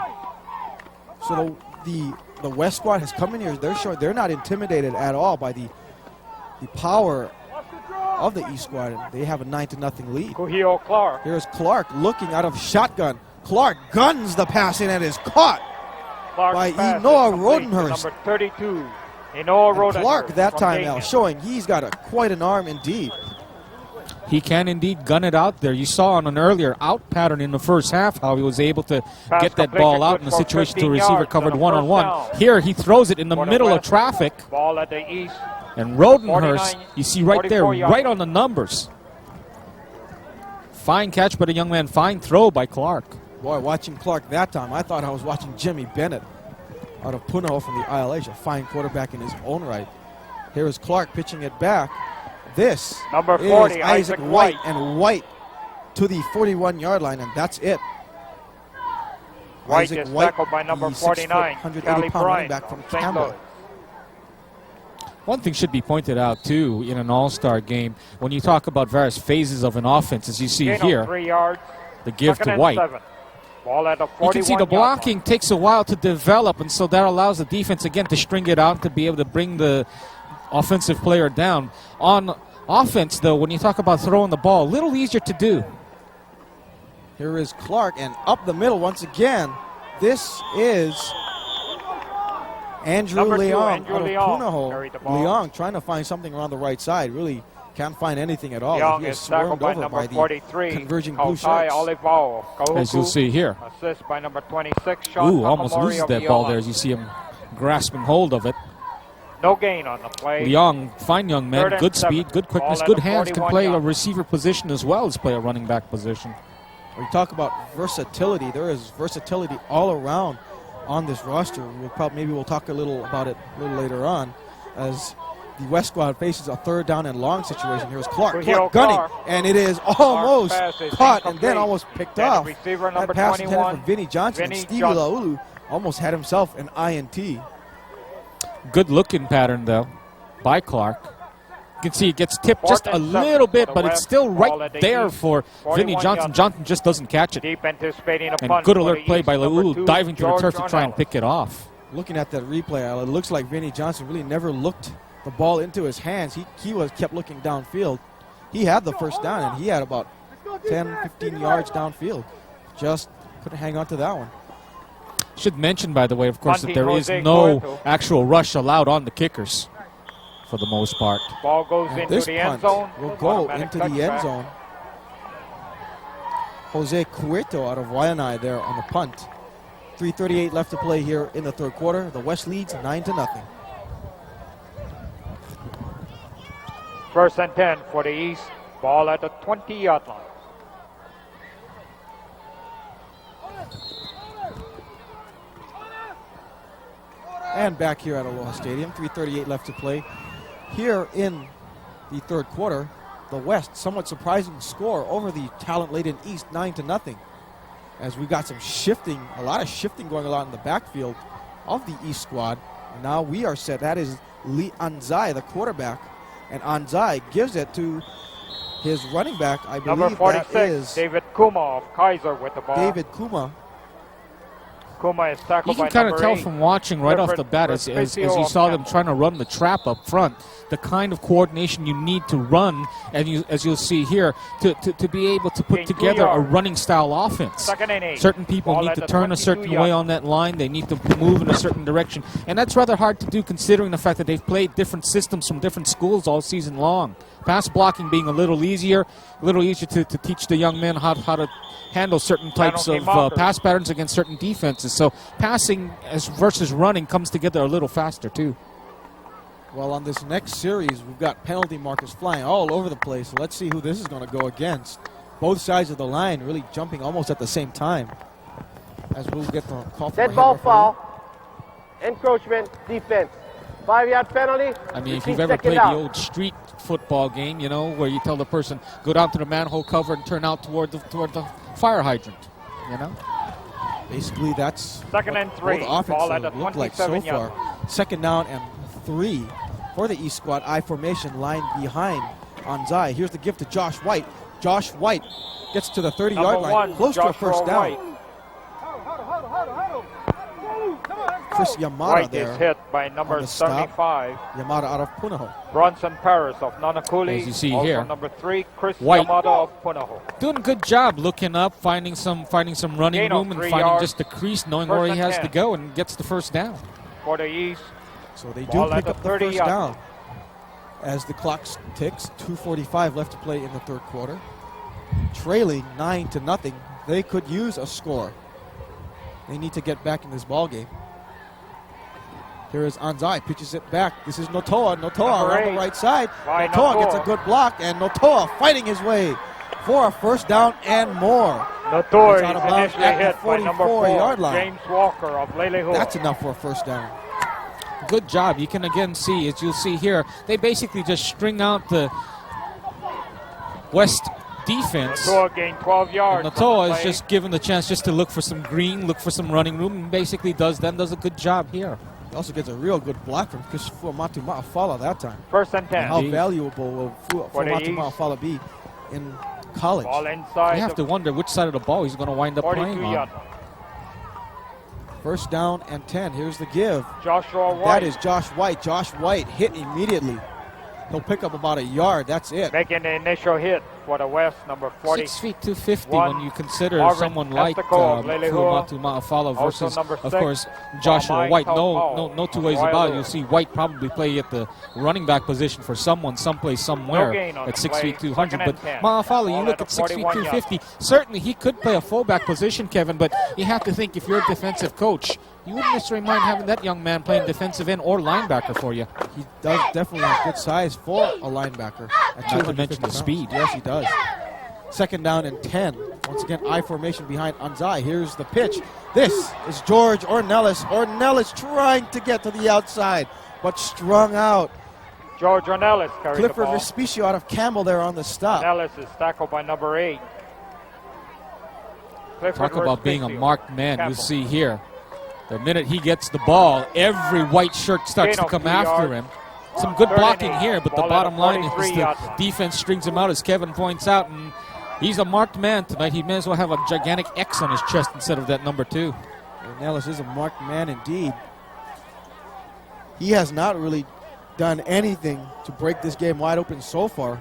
So the West squad has come in here. They're not intimidated at all by the power of the East squad. They have a 9-0 lead. Kuhio Clark. Here's Clark looking out of shotgun. Clark guns the pass in and is caught Clark's by pass is Enoa complete to Rodenhurst. Number 32. Enoa Rodenhurst. Clark that from time now Dayton. showing he's got quite an arm indeed. He can indeed gun it out there. You saw on an earlier out pattern in the first half how he was able to Pass get that completed, ball out good in the for situation to 15 a receiver yards covered and a one-on-one. first down. Here he throws it in the For the middle of West. traffic, Ball at the east. and Rodenhurst, 49, you see right there, 44 yards. right on the numbers. Fine catch by the young man, fine throw by Clark. Boy, watching Clark that time, I thought I was watching Jimmy Bennett out of Punahou from the ILH, a fine quarterback in his own right. Here is Clark pitching it back. This Number is 40, Isaac Isaac White, White. and White to the 41-yard line, and that's it. White Isaac is tackled by the number 6', 49, 180-pound Cali running Bryant back from St. Campbell. Louis. One thing should be pointed out, too, in an all-star game, when you talk about various phases of an offense, as you see Gain of here, 3 yards. the give Second to and White. 7. Ball at the You can see the 41-yard blocking line. takes a while to develop, and so that allows the defense, again, to string it out to be able to bring the offensive player down. On offense, though, when you talk about throwing the ball, a little easier to do. Here is Clark, and up the middle once again. This is Andrew Number 2, Leong Andrew out of Leong carried the ball. Leong trying to find something around the right side. Really can't find anything at all. Young He is is tackled swarmed by over number by the 43, converging blue Kautai shirts. Olivao of Kahuku. As you'll see here. Assist by number 26, Sean Ooh, almost Takamori loses of that ball Leon. there as you see him grasping hold of it. No gain on the play. Leong, fine young man, Third and good 7. speed, good quickness, Ball at good the hands, can 41 play a yard. receiver position as well as play a running back position. We talk about versatility. There is versatility all around on this roster. Maybe we'll talk a little about it a little later on as the West squad faces a third down and long situation. Here's Clark. Kuhio Clark gunning, Clark. and it is almost pass is caught and then incomplete. almost picked Then off. receiver That number pass 21, intended for Vinny Johnson. Vinny and Stevie Johnson. Laulu almost had himself an INT. Good looking pattern, though, by Clark. You can see it gets tipped just Fourth a and 7 little bit, for the but it's West. still Ball right at the there east. for 41 Vinny Johnson. yards. Johnson just doesn't catch it. Deep anticipating a And punt. good for alert the play East. by Number Laulu, 2, diving to the George turf to try and Ornelas. pick it off. Looking at that replay, it looks like Vinny Johnson really never looked the ball into his hands. He kept looking downfield. He had the first down, and he had about 10, 15 yards downfield. Just couldn't hang on to that one. Should mention, by the way, of course, that Punting there is Jose no Cueto. actual rush allowed on the kickers for the most part. Ball goes And into this the end punt zone. will go Automatic into the end touchback. zone. Jose Cueto out of Waianae there on the punt. 3:38 left to play here in the third quarter. The West leads 9-0. First and 10 for the East. Ball at the 20-yard line. And back here at Aloha Stadium, 3:38 left to play. Here in the third quarter, the West, somewhat surprising score over the talent-laden East, 9-0. As we got some shifting, a lot of shifting going on in the backfield of the East squad. Now we are set. That is Lee Anzai, the quarterback. And Anzai gives it to his running back. I Number believe 46, that is David Kuma of Kaiser with the ball. David Kuma. Kuma is You tackled can by kind of number tell 8. from watching right off Clifford the bat as Respicio you of saw them Campbell. trying to run the trap up front, the kind of coordination you need to run, and as you'll see here, to be able to put Gain 2 together a yards. running style offense. Second and 8. Certain people Ball need at to the turn a certain 22 way yard on that line. They need to move in a certain direction. And that's rather hard to do considering the fact that they've played different systems from different schools all season long. Pass blocking being a little easier to teach the young men how to handle certain types Penalty of markers. pass patterns against certain defenses. So passing versus running comes together a little faster too. Well, on this next series, we've got penalty markers flying all over the place. So let's see who this is going to go against. Both sides of the line really jumping almost at the same time. As we'll get the call for a Dead head ball referee. foul. Encroachment, defense. 5-yard penalty. I mean, if Repeat you've ever second played down. the old street football game, you know, where you tell the person, go down to the manhole cover and turn out toward the fire hydrant, you know? Basically, that's Second and 3. all the Ball at offense the looked like so 27-yard far. Second down and 3 for the East squad. I formation line behind Anzai. Here's the give to Josh White. Josh White gets to the 30-yard Number line, 1, close to a Joshua first down. White. Chris Yamada White there. is hit by on number the stop. 75. Yamada out of Punahou. Bronson Paris of Nanakuli. As you see also here, number 3, Chris White. Yamada of Punahou. Doing a good job looking up, finding some running Gain of room, and 3 finding yards. just the crease, knowing First where he and has 10. to go, and gets the first down. For the East, So they do Ball at pick the up the first 30-yard down. As the clock ticks, 2:45 left to play in the third quarter. Trailing 9-0. They could use a score. They need to get back in this ball game. Here is Anzai, pitches it back. This is Notoa. Notoa Number around 8. the right side. By Notoa gets a Notoa. good block, and Notoa fighting his way for a first down and more. Notori It's is out of bounds initially at the hit by number 44-yard 4, line. James Walker of Lelehua. That's enough for a first down. Good job. You can again see, as you'll see here, they basically just string out the West defense. Natoa gained 12 yards. And from Natoa the is play. just given the chance just to look for some green, look for some running room, and basically does a good job here. He also gets a real good block from Christopher Matumaafala that time. First and 10. How valuable will For the Matumaafala be in college? Ball inside You have to wonder which side of the ball he's going to wind up playing 42-yard. on. First down and 10. Here's the give. Joshua White. That is Josh White. Josh White hit immediately. He'll pick up about a yard. That's it. making the initial hit for the West, number 40. 6 feet 250 One, when you consider Marvin someone like Estico of Lelehua. Fuamatu Ma'afala Also versus, number of 6, course, Joshua Mike White. Taupau No two of ways about it. Waialua. You'll see White probably play at the running back position for someone, someplace, somewhere gain on at the 6 play. feet 200. Second But and 10. Ma'afala, you Ball look at at the 6 feet 41 yard. 250. Certainly, he could play a fullback position, Kevin, but you have to think if you're a defensive coach, you wouldn't necessarily mind having that young man playing defensive end or linebacker for you. He does definitely have good size for a linebacker. At Not to 250 mention the pounds. speed. Yes, he does. Second down and 10. Once again, I formation behind Anzai. Here's the pitch. This is George Ornelas. Ornelas trying to get to the outside, but strung out. George Ornelas carried Clifford the ball. Respicio out of Campbell there on the stop. Ornelas is tackled by number 8. Clifford Talk about being a Respicio. marked man. You Campbell. see here, the minute he gets the ball, every white shirt starts Gain to of come 3 after yards. him. Some good Third and blocking 8. here, but the Ball at bottom the line is 43-yard the line. defense strings him out, as Kevin points out, and he's a marked man tonight. He may as well have a gigantic X on his chest instead of that number 2. Ornelas is a marked man indeed. He has not really done anything to break this game wide open so far.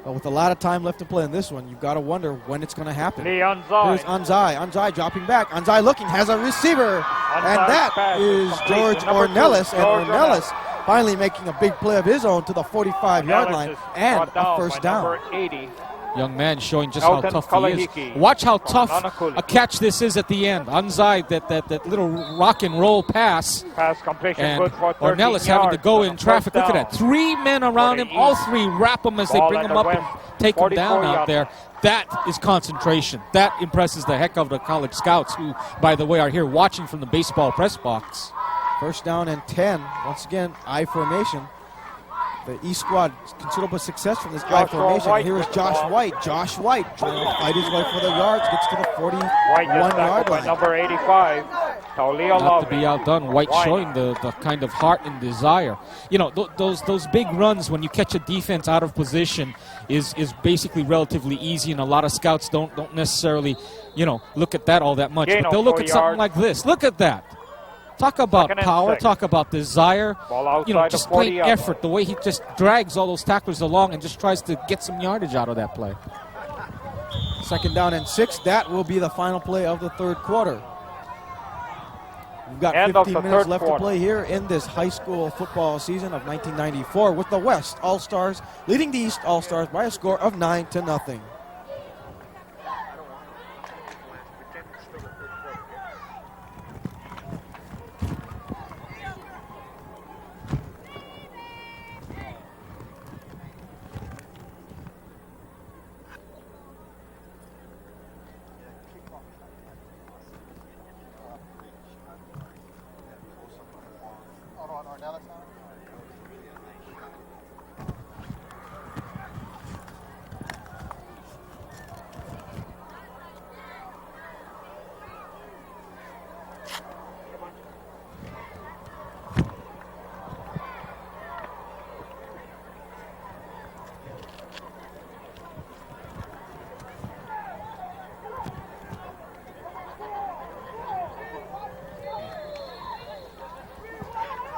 But with a lot of time left to play in this one, you've got to wonder when it's going to happen. Leon Here's Zai. Anzai. Anzai dropping back. Anzai looking, has a receiver. And that pass is complete George to number 2, Ornelas. And George Ornelas finally making a big play of his own to the 45-yard Ornelas line is and brought down a first by down. number 80. Young man showing just Elton how tough he Kalahiki is. Watch how from tough Nanakuli. a catch this is at the end. Anzai, that little rock and roll pass. Pass completion And good for 13 Ornelas having to yards go on in a traffic. first Look at down. that. 3 men around For him. the All East. 3 wrap him as they Ball bring at him the up and West. take him down 44 out there. That is concentration. That impresses the heck out of the college scouts who, by the way, are here watching from the baseball press box. First down and 10. Once again, I formation. The East squad, considerable success from this I Joshua formation. White Here is with the Josh ball. White. Josh White trying to fight his way for the yards. Gets to the White just 41-yard tackled by line. number 85. Taulia Not to Love. be outdone. White Why showing the kind of heart and desire. You know, those big runs when you catch a defense out of position is basically relatively easy, and a lot of scouts don't necessarily, look at that all that much. Gain But of they'll look 4 at something yards. like this. Look at that. Talk about Second and power. 6. Talk about desire. Ball outside Just the 40 plain yard effort. The way he just drags all those tacklers along and just tries to get some yardage out of that play. Second down and 6. That will be the final play of the third quarter. We've got End of 15 the minutes third left to quarter. play here in this high school football season of 1994 with the West All-Stars leading the East All-Stars by a score of 9-0.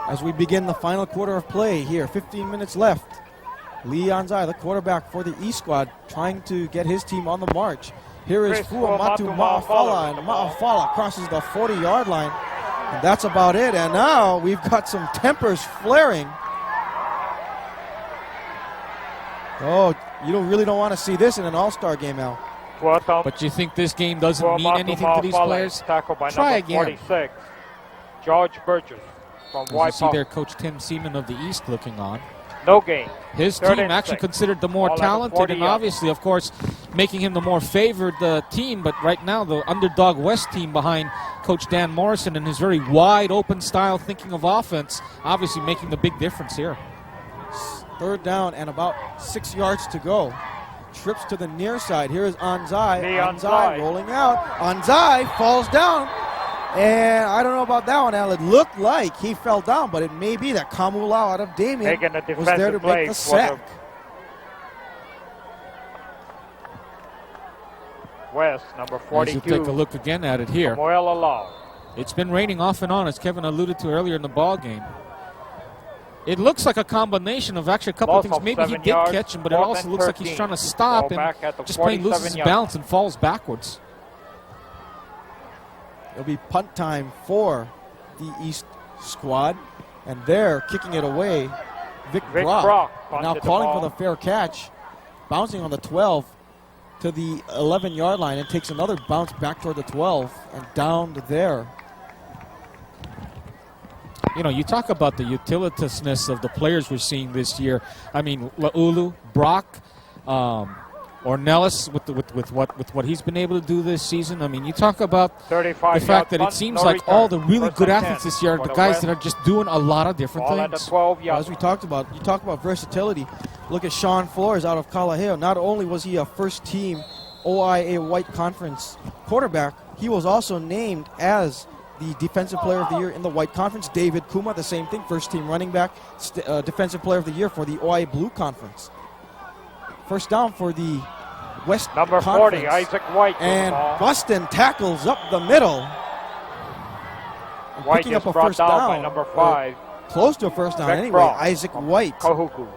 as we begin the final quarter of play here. 15 minutes left. Lee Anzai, the quarterback for the East squad, trying to get his team on the march. Here is Fuamatu Ma'afala, and Ma'afala crosses the 40-yard line. And that's about it. And now we've got some tempers flaring. Oh, you really don't want to see this in an all-star game, Al. But you think this game doesn't mean anything to these players? Try again. 46, George Burgess from As you White see there, Coach Tim Seaman of the East looking on. No gain. His Third team and actually 6. considered the more All at the talented 40 and yard. obviously, of course, making him the more favored team. But right now, the underdog West team behind Coach Dan Morrison and his very wide open style thinking of offense, obviously making the big difference here. Third down and about 6 yards to go. Trips to the near side. Here is Anzai. Lee Anzai Anzai. rolling out. Anzai falls down. And I don't know about that one, Al. It looked like he fell down, but it may be that Kamulao out of Damien Taking a was there to defensive make play the for the sack. West, number As you 42, take a look again at it here. Moela Law. It's been raining off and on, as Kevin alluded to earlier in the ball game. It looks like a combination of actually a couple Loss of things. of Maybe he 7 did yards, catch him, but it 4th also and looks like he's 13. trying to stop Ball and back at the just plain loses 47 his yard. balance and falls backwards. It'll be punt time for the East squad. And they're kicking it away. Vic Brock now punted the calling ball. for the fair catch. Bouncing on the 12 to the 11-yard line and takes another bounce back toward the 12 and down to there. You know, you talk about the utilitousness of the players we're seeing this year. I mean, Laulu, Brock, Ornelas with what he's been able to do this season. I mean, you talk about 35 the fact that it punt, seems no like return. all the really 1st good and athletes 10 this year are for the guys West. that are just doing a lot of different Ball at the things. 12 Well, yard. as we talked about, you talk about versatility. Look at Sean Flores out of Kalaheo. Not only was he a first-team OIA White Conference quarterback, he was also named as the Defensive Player of the Year in the White Conference. David Kuma, the same thing, first-team running back, Defensive Player of the Year for the OIA Blue Conference. First down for the West Number Conference. 40, Isaac White. with the And ball. Buston tackles up the middle. And White picking is up a brought first down down. by number or 5, Close to a first down Vic anyway. Brock Isaac from White. Kahuku.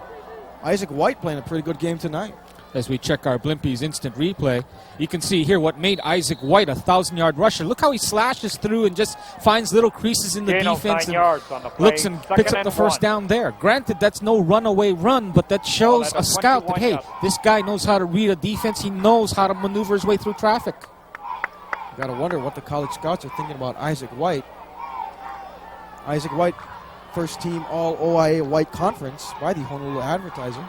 Isaac White playing a pretty good game tonight. As we check our Blimpies instant replay, you can see here what made Isaac White a 1,000-yard rusher. Look how he slashes through and just finds little creases in the Gain of defense 9 and yards on the play. looks and Second picks up and the first 1. down there. Granted, that's no runaway run, but that shows at the a scout that, 21 hey, yard. this guy knows how to read a defense. He knows how to maneuver his way through traffic. Got to wonder what the college scouts are thinking about Isaac White. Isaac White, first team All OIA White Conference by the Honolulu Advertiser.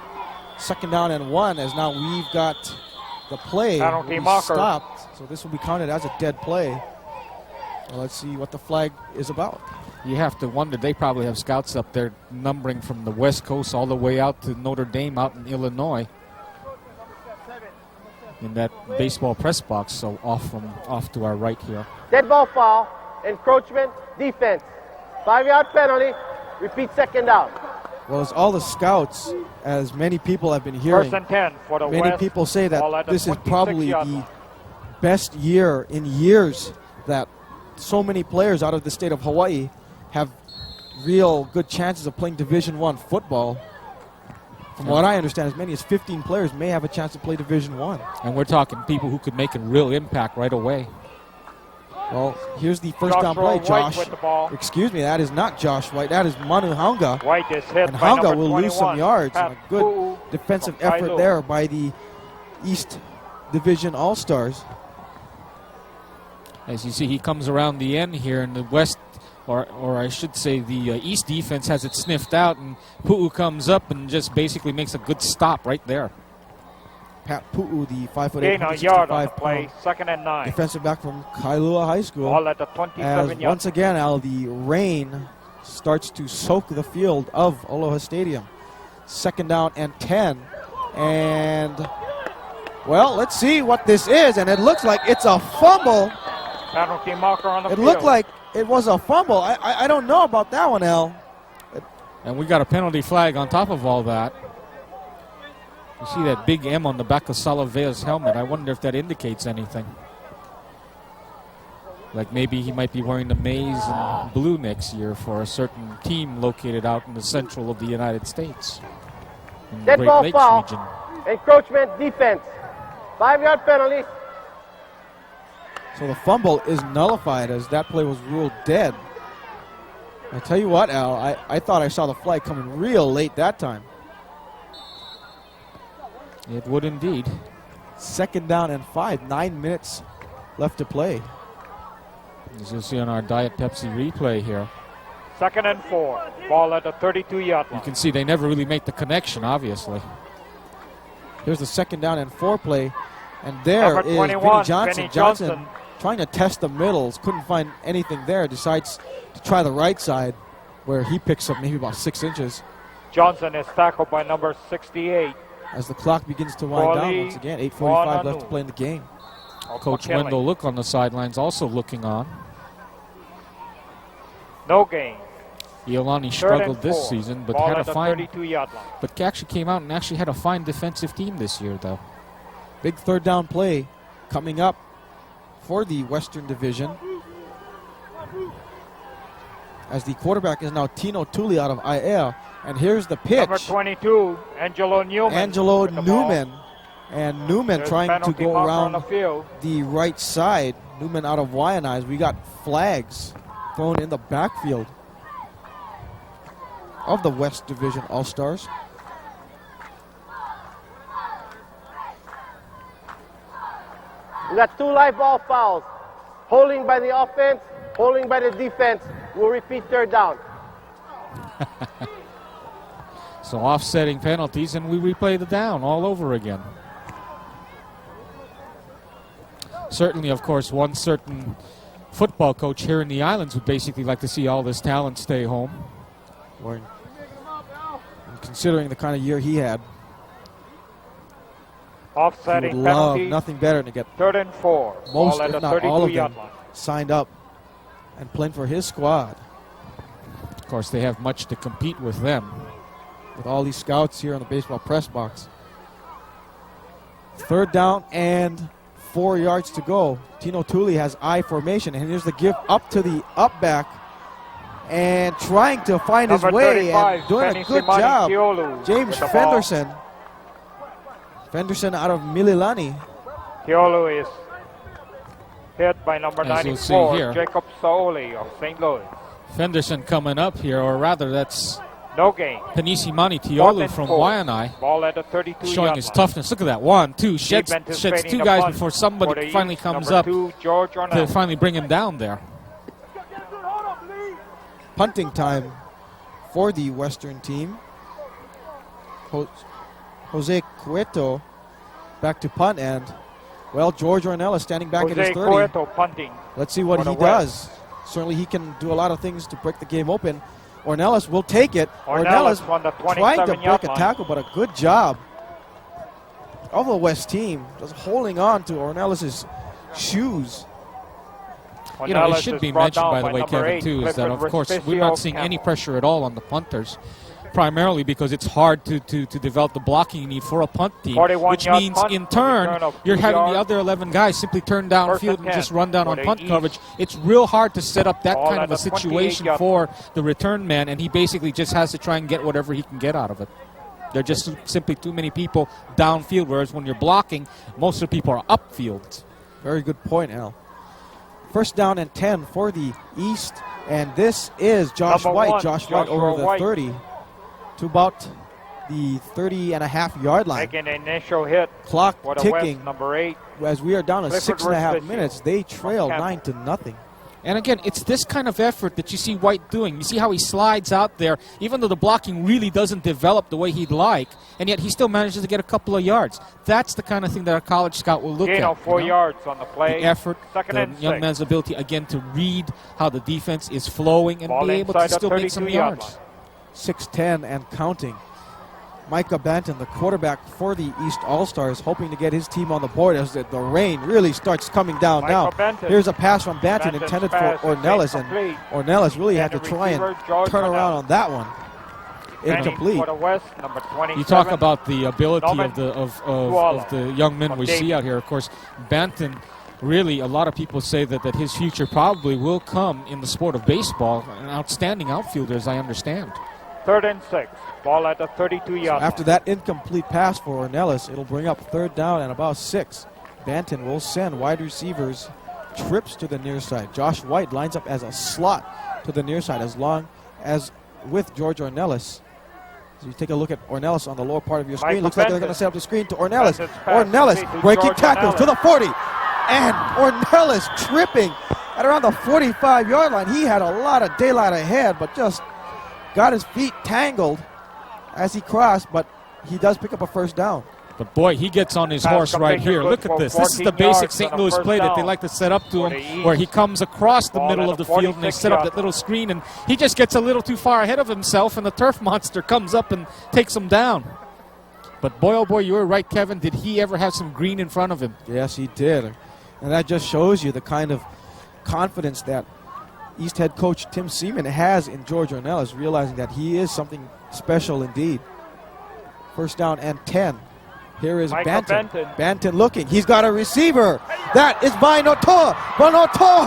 Second down and 1, as now we've got the play Penalty will be marker. stopped. So this will be counted as a dead play. Well, let's see what the flag is about. You have to wonder, they probably have scouts up there numbering from the West Coast all the way out to Notre Dame out in Illinois in that baseball press box, so off to our right here. Dead ball foul, encroachment, defense. 5-yard penalty, repeat second down. Well, it's all the scouts, as many people have been hearing. First and 10 for the Many West. people say Ball that at the this is 26 probably yard the line. best year in years that so many players out of the state of Hawaii have real good chances of playing Division I football. From what I understand, as many as 15 players may have a chance to play Division I. And we're talking people who could make a real impact right away. Well, here's the first down Joshua play, White Josh. with the ball. Excuse me, that is not Josh White. That is Manu Haunga. White is hit And by Haunga number will 21, lose some yards. Pat And a good Pu'u defensive from effort Kailua. there by the East Division All-Stars. As you see, he comes around the end here, and the West, or I should say the East defense has it sniffed out, and Pu'u comes up and just basically makes a good stop right there. Pat Pu'u, the 5'8", Gain a yard on the 165 play. pound Second and 9. defensive back from Kailua High School. Ball at the As 27 yard. once again, Al, the rain starts to soak the field of Aloha Stadium. Second down and 10. And, well, let's see what this is. And it looks like it's a fumble. Penalty marker on the It field. looked like it was a fumble. I don't know about that one, Al. And we got a penalty flag on top of all that. You see that big M on the back of Salavea's helmet. I wonder if that indicates anything. Like maybe he might be wearing the maize and blue next year for a certain team located out in the central of the United States. In the Dead Great ball Lakes foul. region. Encroachment defense. 5-yard penalty. So the fumble is nullified as that play was ruled dead. I tell you what, Al, I thought I saw the flag coming real late that time. It would indeed. 2nd down and 5. 9 minutes left to play. As you'll see on our Diet Pepsi replay here. 2nd and 4. Ball at the 32-yard You line. can see they never really make the connection, obviously. Here's the 2nd down and 4 play. And there Number is 21, Vinny Johnson. Vinny Johnson Johnson. trying to test the middles. Couldn't find anything there. Decides to try the right side where he picks up maybe about 6 inches. Johnson is tackled by number 68. As the clock begins to wind down once again. 8:45 left to play in the game. Coach McKinley. Wendell Look on the sidelines also looking on. No gain. Iolani 3rd struggled and this 4. season, but Ball had at a the fine. 32-yard line. But actually came out and actually had a fine defensive team this year, though. Big 3rd down play coming up for the Western Division. As the quarterback is now Tino Tuli out of IL. And here's the pitch. Number 22, Angelo Newman. Angelo with the ball. Newman. And Newman There's trying to penalty go marker around on the field. the right side. Newman out of Waianae. We got flags thrown in the backfield of the West Division All-Stars. We got 2 live ball fouls. Holding by the offense, holding by the defense. We'll repeat 3rd down. So offsetting penalties, and we replay the down all over again. Certainly, of course, one certain football coach here in the islands would basically like to see all this talent stay home. Or considering the kind of year he had, he would Offsetting love penalty. nothing better than to get 3rd and 4. most, Ball at if the not all of 32-yard them, line. signed up and playing for his squad. Of course, they have much to compete with them. With all these scouts here on the baseball press box. 3rd down and 4 yards to go. Tino Tuli has I formation, and here's the give up to the up back and trying to find his Number way 35, and doing a Benny good Simani job. Kiolu James with the ball. Fenderson. Fenderson out of Mililani. Kiolu is hit by number As you'll see 94, here. Jacob Saoli of St. Louis. Fenderson coming up here, or rather that's No gain. Penisimani 4th Tiolu and from 4. Waianae. Ball at the 32-yard Showing his line. toughness. Look at that. 1, 2. Sheds Deep anticipating 2 the guys punt before for somebody the finally East. comes Number up 2, George to Ornell. finally bring him down there. Punting time for the Western team. Jose Cueto back to punt end. Well, George Ornella standing back at his Jose 30. Cueto punting. Let's see what for he the West. does. Certainly he can do a lot of things to break the game open. Ornelas will take it. Ornelas on the trying to 27-yard break a line. tackle, but a good job of the West team. Just holding on to Ornelas' shoes. You know, Ornelas it should is be brought mentioned, down by the way, number Kevin, 8, too, is that, Clifford of course, we're Respicio not seeing any Campbell. pressure at all on the punters, primarily because it's hard to develop the blocking you need for a punt team, 41 which yard means, punt, in a turn, return of you're 2 having the yards. other 11 guys simply turn First downfield and and 10 just run down for on the punt East. coverage. It's real hard to set up that Ball kind at of a the 28 situation yard for the return man, and he basically just has to try and get whatever he can get out of it. There are just simply too many people downfield, whereas when you're blocking, most of the people are upfield. Very good point, Al. 1st down and 10 for the East. And this is Josh Number White. 1, Josh White Joshua over the White. 30 to about the 30.5-yard line. Making an initial hit Clock for the ticking West, number 8. as we are down to Clifford 6.5 Respicio minutes. They trail Campbell. 9-0. And again, it's this kind of effort that you see White doing. You see how he slides out there, even though the blocking really doesn't develop the way he'd like, and yet he still manages to get a couple of yards. That's the kind of thing that a college scout will look Gain at. of 4 you know? yards on the play. The effort, 2nd the and young 6. man's ability, again, to read how the defense is flowing and Ball be able to inside the still make some 32-yard yards. line. 6-10 and counting. Micah Banton, the quarterback for the East All-Stars, hoping to get his team on the board as the rain really starts coming down now. Micah Banton. Here's a pass from Banton Banton's intended for pass is Ornelas, and incomplete. Ornelas really had And to the try and receiver, George turn around Ornelas. on that one. Penny Incomplete. For the West, number 27. You talk about the ability Norman of the Tuala young men from we Dayton. see out here. Of course, Banton really, a lot of people say that his future probably will come in the sport of baseball. An outstanding outfielder, as I understand. 3rd and 6. Ball at the 32-yard line. After that incomplete pass for Ornelas, it'll bring up 3rd down and about 6. Banton will send wide receivers trips to the near side. Josh White lines up as a slot to the near side as long as with George Ornelas. So you take a look at Ornelas on the lower part of your screen. Michael Looks like they're Benton. going to set up the screen to Ornelas. Benton's pass Ornelas complete to breaking George tackles Ornelas. to the 40. And Ornelas tripping at around the 45-yard line. He had a lot of daylight ahead, but just got his feet tangled as he crossed, but he does pick up a 1st down. But boy, he gets on his Pass horse right completed here. good Look at for this. This is the 14 basic yards St. and a Louis first play that they down like to set up to for him, the where he East. comes across the Ball middle at of the the field and they set up 46-yard that little screen, and he just gets a little too far ahead of himself, and the turf monster comes up and takes him down. But boy, oh boy, you were right, Kevin. Did he ever have some green in front of him? Yes, he did. And that just shows you the kind of confidence that East head coach Tim Seaman has in George Ornelas, realizing that he is something special indeed. 1st down and 10. Here is Michael Banton. Benton. Banton looking. He's got a receiver. That is by Notoa. But Notoa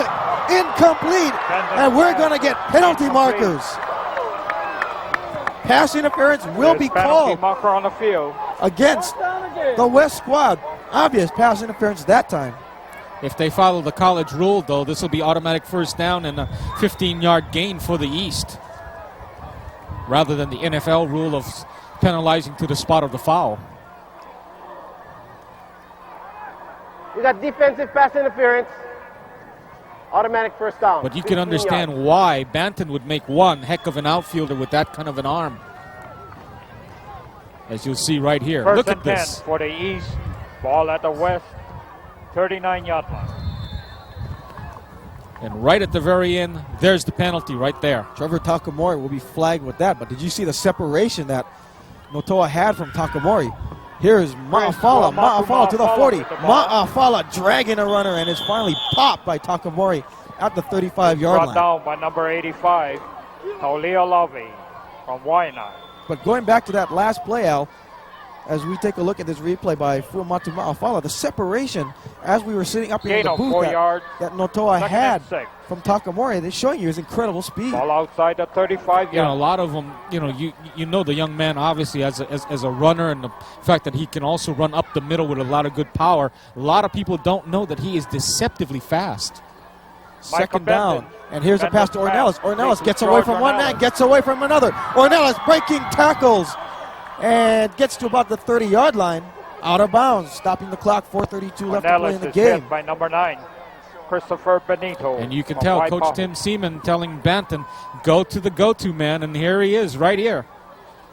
incomplete. Benton's And we're pass going to get penalty incomplete. markers. Pass interference will There's be penalty called marker on the field. against the West squad. Obvious pass interference that time. If they follow the college rule, though, this will be automatic 1st down and a 15-yard gain for the East, rather than the NFL rule of penalizing to the spot of the foul. You got defensive pass interference. Automatic 1st down. But you 15 can understand yards. why Banton would make one heck of an outfielder with that kind of an arm. As you'll see right here. 1st Look and at 10 this. for the East. Ball at the West 39-yard line. And right at the very end, there's the penalty right there. Trevor Takamori will be flagged with that. But did you see the separation that Notoa had from Takamori? Here is Ma'afala. Ma'afala to the 40. Ma'afala dragging a runner and is finally popped by Takamori at the 35-yard Brought line. down by number 85, Taulia Love from Waianae. But going back to that last play, Al, as we take a look at this replay by Fuamatu Ma'afala, the separation as we were sitting up here in Gain the of booth 4 yards. that Notoa 2nd had and 6. from Takamori, they're showing you his incredible speed. Ball outside the 35 You know, a yard. lot of them, you know the young man obviously as a runner, and the fact that he can also run up the middle with a lot of good power. A lot of people don't know that he is deceptively fast. Second Michael down. Benton. And here's a pass to Benton's Ornelas. pass. Ornelas This gets is away George from one man, Ornelas. gets away from another. Ornelas breaking tackles and gets to about the 30-yard line. Out of bounds, stopping the clock. 4:32 left to play in Ornelas the is game. hit by number 9, Christopher Benito. And you can from tell Waipahu. Coach Tim Seaman telling Banton, go to the go-to man, and here he is right here.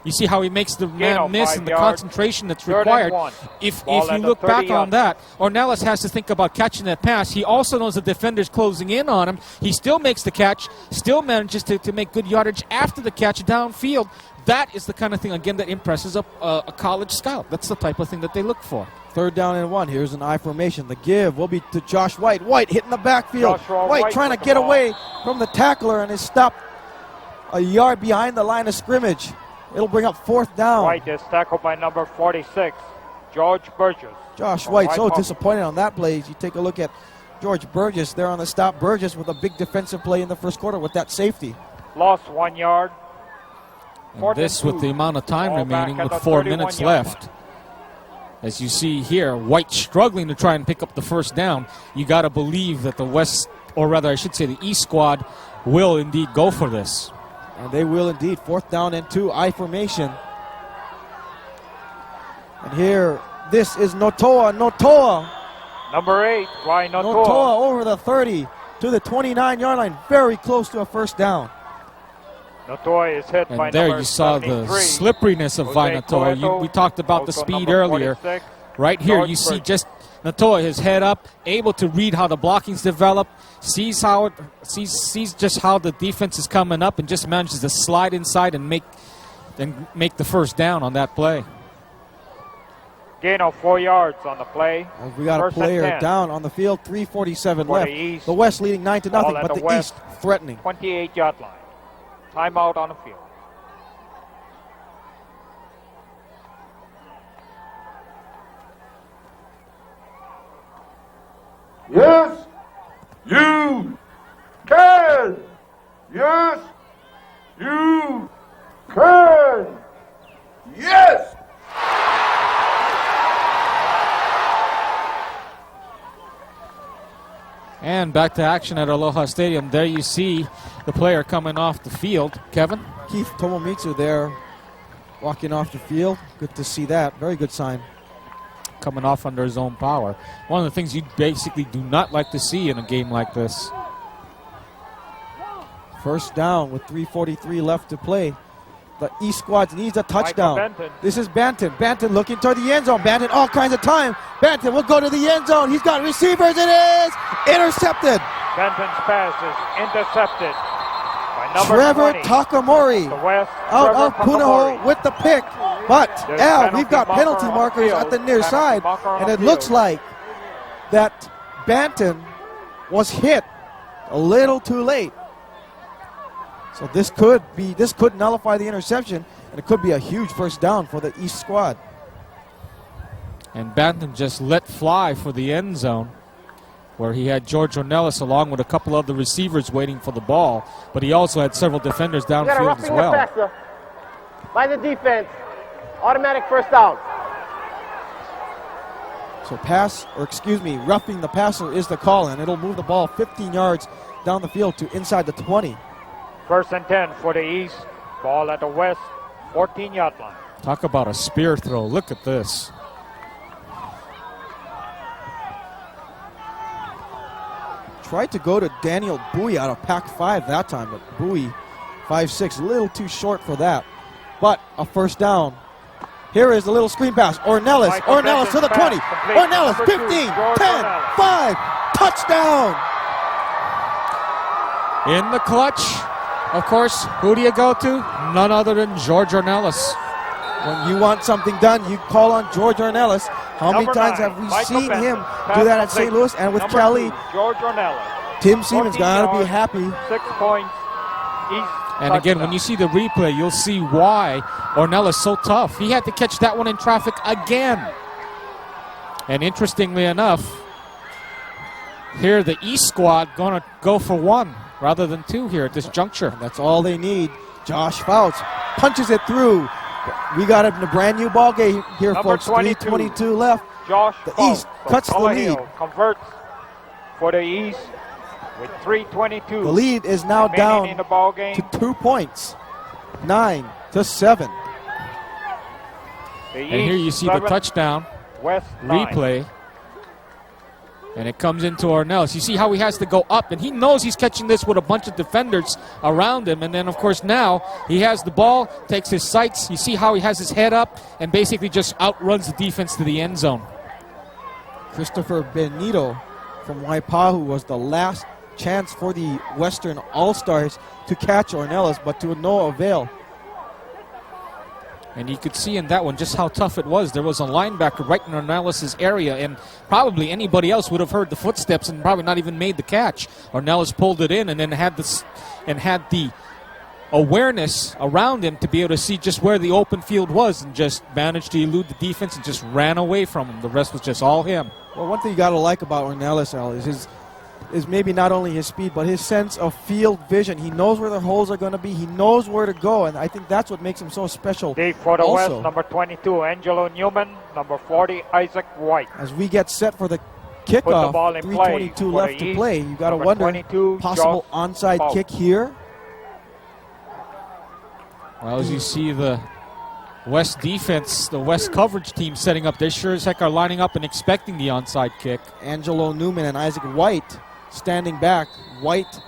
You see how he makes the man of miss 5 and the yards. concentration that's 3rd and required. 1. If Ball you at the look back 30-yard on that, Ornelas has to think about catching that pass. He also knows the defender's closing in on him. He still makes the catch, still manages to make good yardage after the catch downfield. That is the kind of thing, again, that impresses a college scout. That's the type of thing that they look for. 3rd down and 1. Here's an I formation. The give will be to Josh White. White hitting the backfield. Joshua White White trying to with the get ball. away from the tackler and is stopped a yard behind the line of scrimmage. It'll bring up 4th down. White is tackled by number 46, George Burgess. Josh from White so Waipahu. disappointed on that play. You take a look at George Burgess there on the stop. Burgess with a big defensive play in the first quarter with that safety. Lost 1 yard. And 4th this and with 2. the amount of time Ball back remaining at with the 4 minutes 31-yard left. As you see here, White struggling to try and pick up the 1st down. You got to believe that the West, or rather I should say the East squad, will indeed go for this. And they will indeed. 4th down and 2, I formation. And here, this is Notoa. Notoa. Number 8, Ryan Notoa Notoa. over the 30 to the 29-yard line. Very close to a 1st down. Notoa is hit by And there number you saw the 73. slipperiness of Jose Vainatoa. Cueto, We talked about the also speed number earlier. 46. Right here, George you see Burgess. just Natoa, his head up, able to read how the blocking's developed, sees just how the defense is coming up, and just manages to slide inside and make the 1st down on that play. Gain of 4 yards on the play. As we got a 1st and player 10. down on the field, 3:47 For the left. East. The West leading 9-0, Ball at but the the West. East threatening. 28-yard line. Timeout on the field. Yes, you can. Yes, you can. Yes. And back to action at Aloha Stadium. There you see the player coming off the field. Kevin? Keith Tomomitsu there walking off the field. Good to see that. Very good sign. Coming off under his own power. One of the things you basically do not like to see in a game like this. First down with 3:43 left to play. The East squad needs a touchdown. Benton. This is Banton. Banton looking toward the end zone. Banton all kinds of time. Banton will go to the end zone. He's got receivers. It is intercepted. Benton's pass is intercepted by number Trevor 20. Takamori The West. out Trevor of Punahou Takamori. with the pick. But There's Al, penalty we've got marker penalty on markers field. at the near Penalty side, marker on and it field. looks like that Banton was hit a little too late. So this could nullify the interception, and it could be a huge first down for the East squad. And Banton just let fly for the end zone, where he had George Ornelas along with a couple of the receivers waiting for the ball, but he also had several defenders We got a downfield as roughing the well. passer by the defense. Automatic first down. So roughing the passer is the call, and it'll move the ball 15 yards down the field to inside the 20. 1st and 10 for the East. Ball at the West 14-yard line. Talk about a spear throw. Look at this. Tried to go to Daniel Bowie out of Pac-5 that time, but Bowie 5'6", a little too short for that. But a first down. Here is the little screen pass. Ornelas to the 20. Ornelas, 15, 10, 5, touchdown. In the clutch, of course, who do you go to? None other than George Ornelas. When you want something done, you call on George Ornelas. How many Number times 9, have we Michael seen Benton. him Pass do that at complete. St. Louis? And with Number Kelly, 2, George Ornelas. Tim Siemens 14 got to be yards, happy. 6 points. East And again, when you see the replay, you'll see why Ornelas so tough. He had to catch that one in traffic again. And interestingly enough, here the East squad going to go for 1 rather than 2 here at this juncture. And that's all they need. Josh Fouts punches it through. We got a brand new ball game here, Number folks. 22. 3:22 left. Josh The Fouts East from cuts the Vallejo lead. Converts for the East with 3:22. The lead is now remaining down in the ball game. to 2 points, 9-7. The And here East you see the 7, touchdown West 9. replay. And it comes into Ornelas. You see how he has to go up, and he knows he's catching this with a bunch of defenders around him. And then, of course, now he has the ball, takes his sights. You see how he has his head up and basically just outruns the defense to the end zone. Christopher Benito from Waipahu was the last chance for the Western All-Stars to catch Ornelas, but to no avail. And you could see in that one just how tough it was. There was a linebacker right in Ornelas' area, and probably anybody else would have heard the footsteps and probably not even made the catch. Ornelas pulled it in and then had the awareness around him to be able to see just where the open field was and just managed to elude the defense and just ran away from him. The rest was just all him. Well, one thing you got to like about Ornelas, Al, is maybe not only his speed, but his sense of field vision. He knows where the holes are going to be. He knows where to go, and I think that's what makes him so special. Deep for the also, West, number 22, Angelo Newman. Number 40, Isaac White. as we get set for the Put the kickoff, ball in play 3:22 for left the to East. play. You got to Number wonder 22, possible Josh onside Fouts. kick here. Well, as you see the West defense, the West coverage team setting up, they sure as heck are lining up and expecting the onside kick. Angelo Newman and Isaac White standing back. White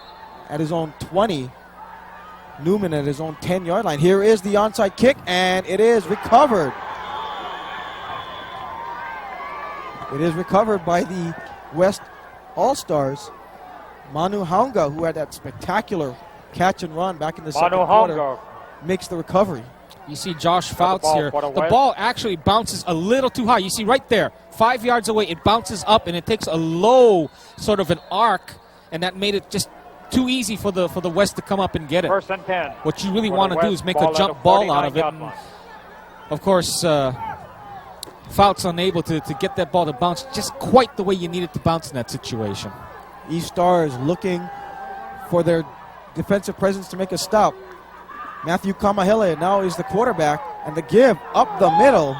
at his own 20. Newman at his own 10-yard line. Here is the onside kick, and it is recovered. It is recovered by the West All-Stars. Manu Haunga, who had that spectacular catch and run back in the second Manu quarter, Haunga. makes the recovery. You see Josh Fouts ball here. for the The West. ball actually bounces a little too high. You see right there, 5 yards away, it bounces up and it takes a low sort of an arc, and that made it just too easy for the West to come up and get it. 1st and 10. What you really for want the to do West, is make ball a at jump the ball out of it. 49-yard And line. of course, Fouts unable to get that ball to bounce just quite the way you need it to bounce in that situation. East Stars looking for their defensive presence to make a stop. Matthew Kamahele now is the quarterback, and the give up the middle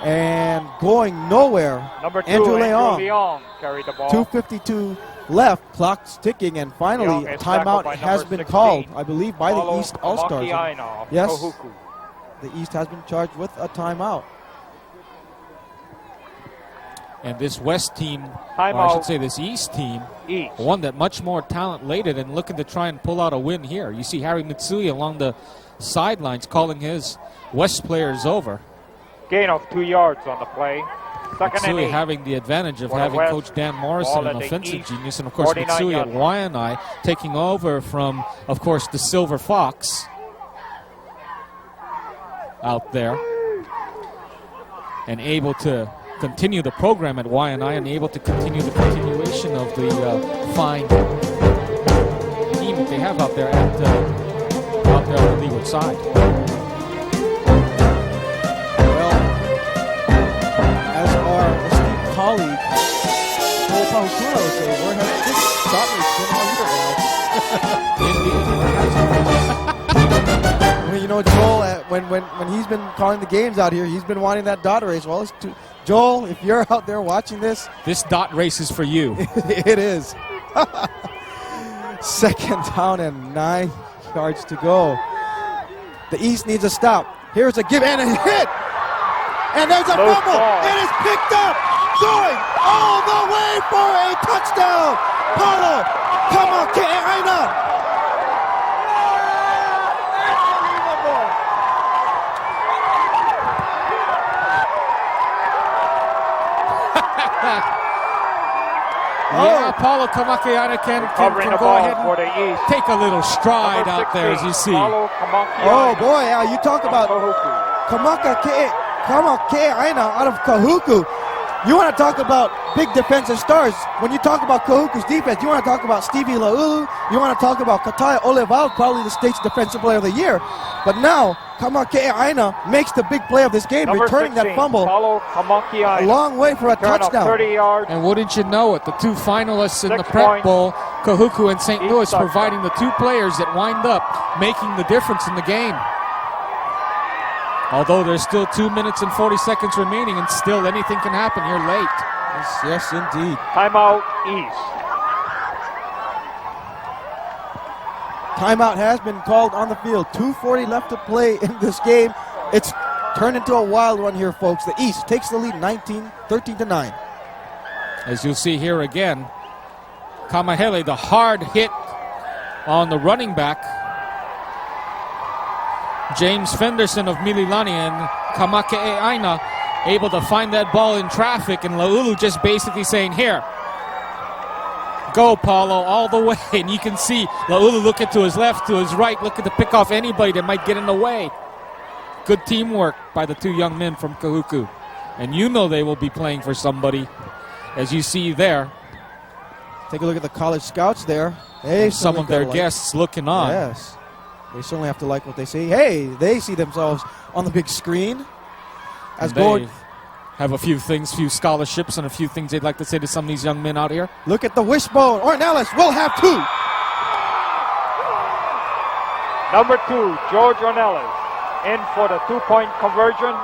and going nowhere. Number 2, Andrew Andrew Leong. Leong carried the ball. 2:52 left, clock's ticking, and finally Leong a is tackled timeout by has number been 16, called, I believe, by the Paulo East All-Stars. Amakiaina of Yes, Kahuku. the East has been charged with a timeout. And this West team, or Timeout. I should say this East team, East. one that much more talent-laden and looking to try and pull out a win here. You see Harry Mitsui along the sidelines calling his West players over. Gain of 2 yards on the play. Second and Mitsui 8. having the advantage of For the having West. Coach Dan Morrison, Ball an at the offensive East. genius, and of course 49 Mitsui yard at line. Waianae taking over from, of course, the Silver Fox out there and able to continue the program at Waianae and able to continue the continuation of the fine team that they have out there on the leeward side. Well, as our esteemed colleague, Joel Pahukuna would say, where has this dot race been all year, Al? Well, you know, Joel, when he's been calling the games out here, he's been wanting that dot race. Well, Joel, if you're out there watching this, dot race is for you. It is. Second down and 9 yards to go. The East needs a stop. Here's a give and a hit. And there's a Low fumble. ball. It is picked up. Going all the way for a touchdown. Paulo Kamahele. Yeah, Paulo Kamahele can Covering the go ball ahead for and the East. take a little stride Number out there, as you 16, see. Paulo Kamahele Oh, boy, Al, you talk of about Kahuku. Kamahele out of Kahuku. You want to talk about big defensive stars. When you talk about Kahuku's defense, you want to talk about Stevie Laulu. You want to talk about Kataya Olival, probably the state's defensive player of the year. But now, Kamahele makes the big play of this game, Number returning 16, that fumble Paulo Kamahele. a long way for a Return of touchdown. 30 yards. And wouldn't you know it, the two finalists in the 6 Prep points. Bowl, Kahuku and St. Each Louis, touchdown. providing the two players that wind up making the difference in the game. Although there's still 2 minutes and 40 seconds remaining, and still anything can happen here late. Yes, indeed. Timeout East. Timeout has been called on the field. 2:40 left to play in this game. It's turned into a wild one here, folks. The East takes the lead 13-9. As you'll see here again, Kamahele, the hard hit on the running back. James Fenderson of Mililani and Kamahele able to find that ball in traffic, and Laulu just basically saying, here, go, Paulo, all the way. And you can see Laulu looking to his left, to his right, looking to pick off anybody that might get in the way. Good teamwork by the two young men from Kahuku. And you know they will be playing for somebody, as you see there. Take a look at the college scouts there. Some of their guests looking on. Yes. They certainly have to like what they see. Hey, they see themselves on the big screen. As They have a few things, few scholarships, and a few things they'd like to say to some of these young men out here. Look at the wishbone. Ornelas will have 2. Number 2, George Ornelas, in for the 2-point conversion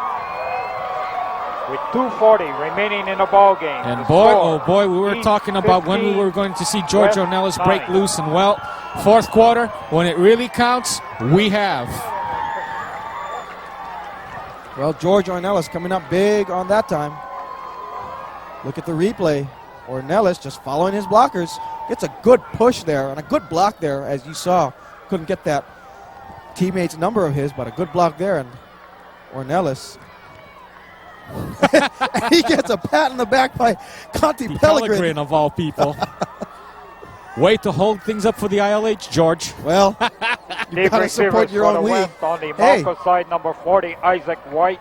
with 2:40 remaining in the ball game. And The boy, score, oh boy, we were East talking about when we 15, were going to see George West Ornelas break 9. loose, and well, fourth quarter, when it really counts, we have. Well, George Ornelas coming up big on that time. Look at the replay. Ornelas just following his blockers. Gets a good push there and a good block there, as you saw. Couldn't get that teammate's number of his, but a good block there. And Ornelas, he gets a pat in the back by Conti Pellegrin. Pellegrin of all people. Way to hold things up for the ILH, George. Well, you got to Deep support receivers your for the own league. West on the Hey. Marcos side, number 40, Isaac White.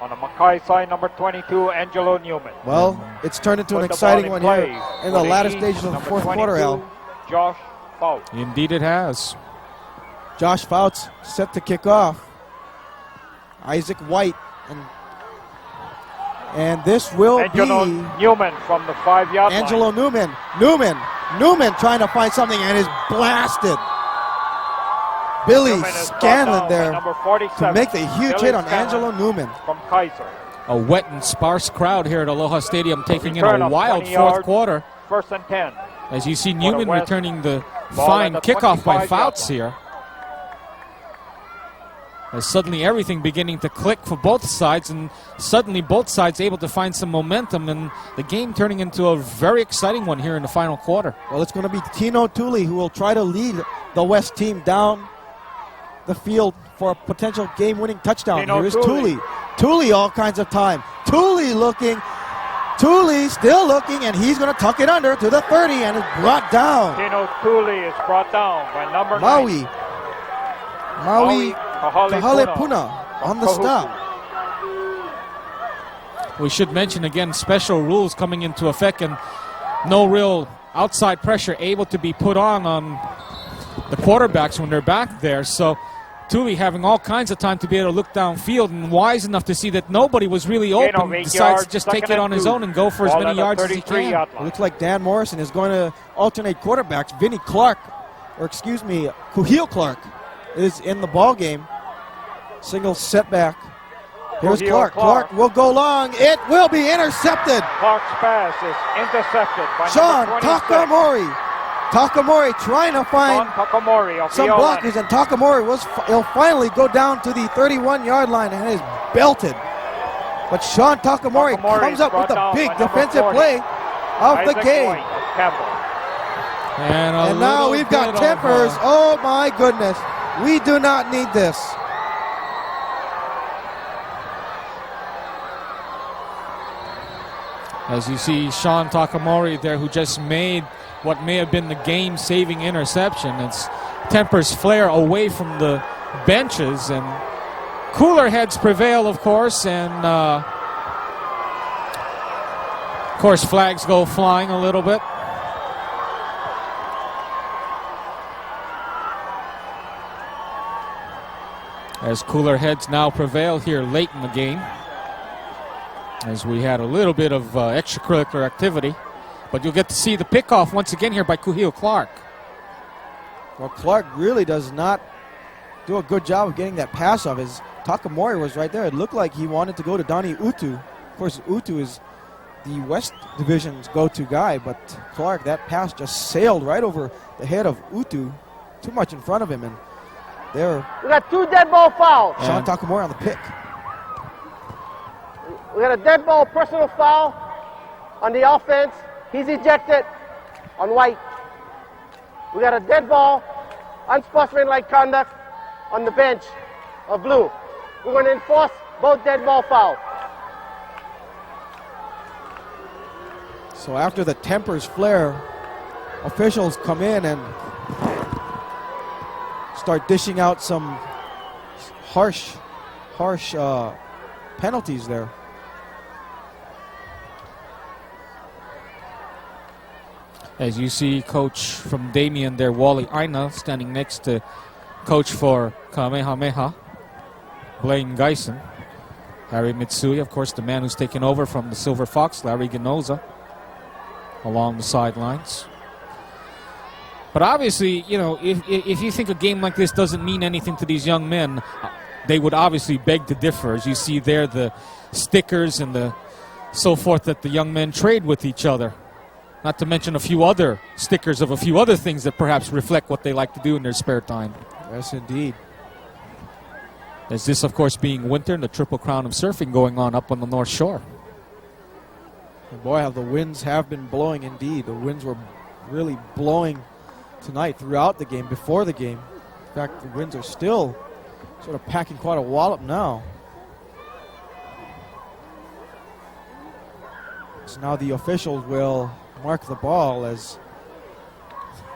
On the Mackay side, number 22, Angelo Newman. Well, it's turned into an Put the exciting ball one here play in for the latter East, stages of the number fourth quarter, 22, Al. Josh Fout. Indeed it has. Josh Fouts set to kick off. Isaac White and And this will Angelo be Newman from the 5-yard line. Angelo Newman. Newman trying to find something and is blasted. Billy Newman is brought Scanlon down there by number 47, to make the huge Billy hit on Scanlon Angelo Newman. from Kaiser. A wet and sparse crowd here at Aloha Stadium taking in Return a of wild 20 fourth yards. quarter. 1st and 10. As you see the Newman West. returning the Ball fine at the kickoff by 25-yard Fouts line. here. As suddenly everything beginning to click for both sides, and suddenly both sides able to find some momentum, and the game turning into a very exciting one here in the final quarter. Well, it's going to be Tino Tooley who will try to lead the West team down the field for a potential game-winning touchdown. Tino Here is Tooley. Tooley. Tooley all kinds of time. Tooley looking. Tooley still looking, and he's going to tuck it under to the 30 and is brought down. Tino Tooley is brought down by number 9. Maui Kahalepuna Puna on the Kahuku. stop. We should mention again special rules coming into effect, and no real outside pressure able to be put on the quarterbacks when they're back there. So Tooley having all kinds of time to be able to look downfield and wise enough to see that nobody was really Gain of open, 8 decides yards, to just second take it and on his 2. own and go for as Ball many at the yards as he can. 33-yard line. Looks like Dan Morrison is going to alternate quarterbacks. Kuhil Clark is in the ball game. Single setback. Here's Kuhil Clark. Clark. Clark will go long. It will be intercepted. Clark's pass is intercepted by Sean number 26. Takamori. Takamori trying to find Sean Takamori of some the O-line. blockers, and Takamori he'll finally go down to the 31-yard line and is belted. But Sean Takamori comes up with a big defensive play of the Isaac game. White of Campbell. And now we've got tempers. Oh my goodness. We do not need this. As you see Sean Takamori there, who just made what may have been the game-saving interception. It's tempers flare away from the benches, and cooler heads prevail, of course, and of course flags go flying a little bit. As cooler heads now prevail here late in the game, as we had a little bit of extracurricular activity. But you'll get to see the pickoff once again here by Kuhil Clark. Well, Clark really does not do a good job of getting that pass off. His Takamori was right there. It looked like he wanted to go to Donnie Utu. Of course, Utu is the West Division's go-to guy, but Clark, that pass just sailed right over the head of Utu, too much in front of him, and there. We got 2 dead ball fouls. Sean Takamori on the pick. We got a dead ball personal foul on the offense. He's ejected on White. We got a dead ball, unsportsmanlike conduct on the bench of Blue. We're going to enforce both dead ball fouls. So after the tempers flare, officials come in and start dishing out some harsh penalties there. As you see coach from Damien there, Wally Aina, standing next to coach for Kamehameha, Blaine Geisen. Harry Mitsui, of course, the man who's taken over from the Silver Fox, Larry Ginoza, along the sidelines. But obviously, you know, if you think a game like this doesn't mean anything to these young men, they would obviously beg to differ. As you see there, the stickers and the so forth that the young men trade with each other. Not to mention a few other stickers of a few other things that perhaps reflect what they like to do in their spare time. Yes, indeed. As this, of course, being winter and the Triple Crown of surfing going on up on the North Shore. And boy, how the winds have been blowing indeed. The winds were really blowing tonight throughout the game, before the game. In fact, the winds are still sort of packing quite a wallop now. So now the officials will mark the ball, as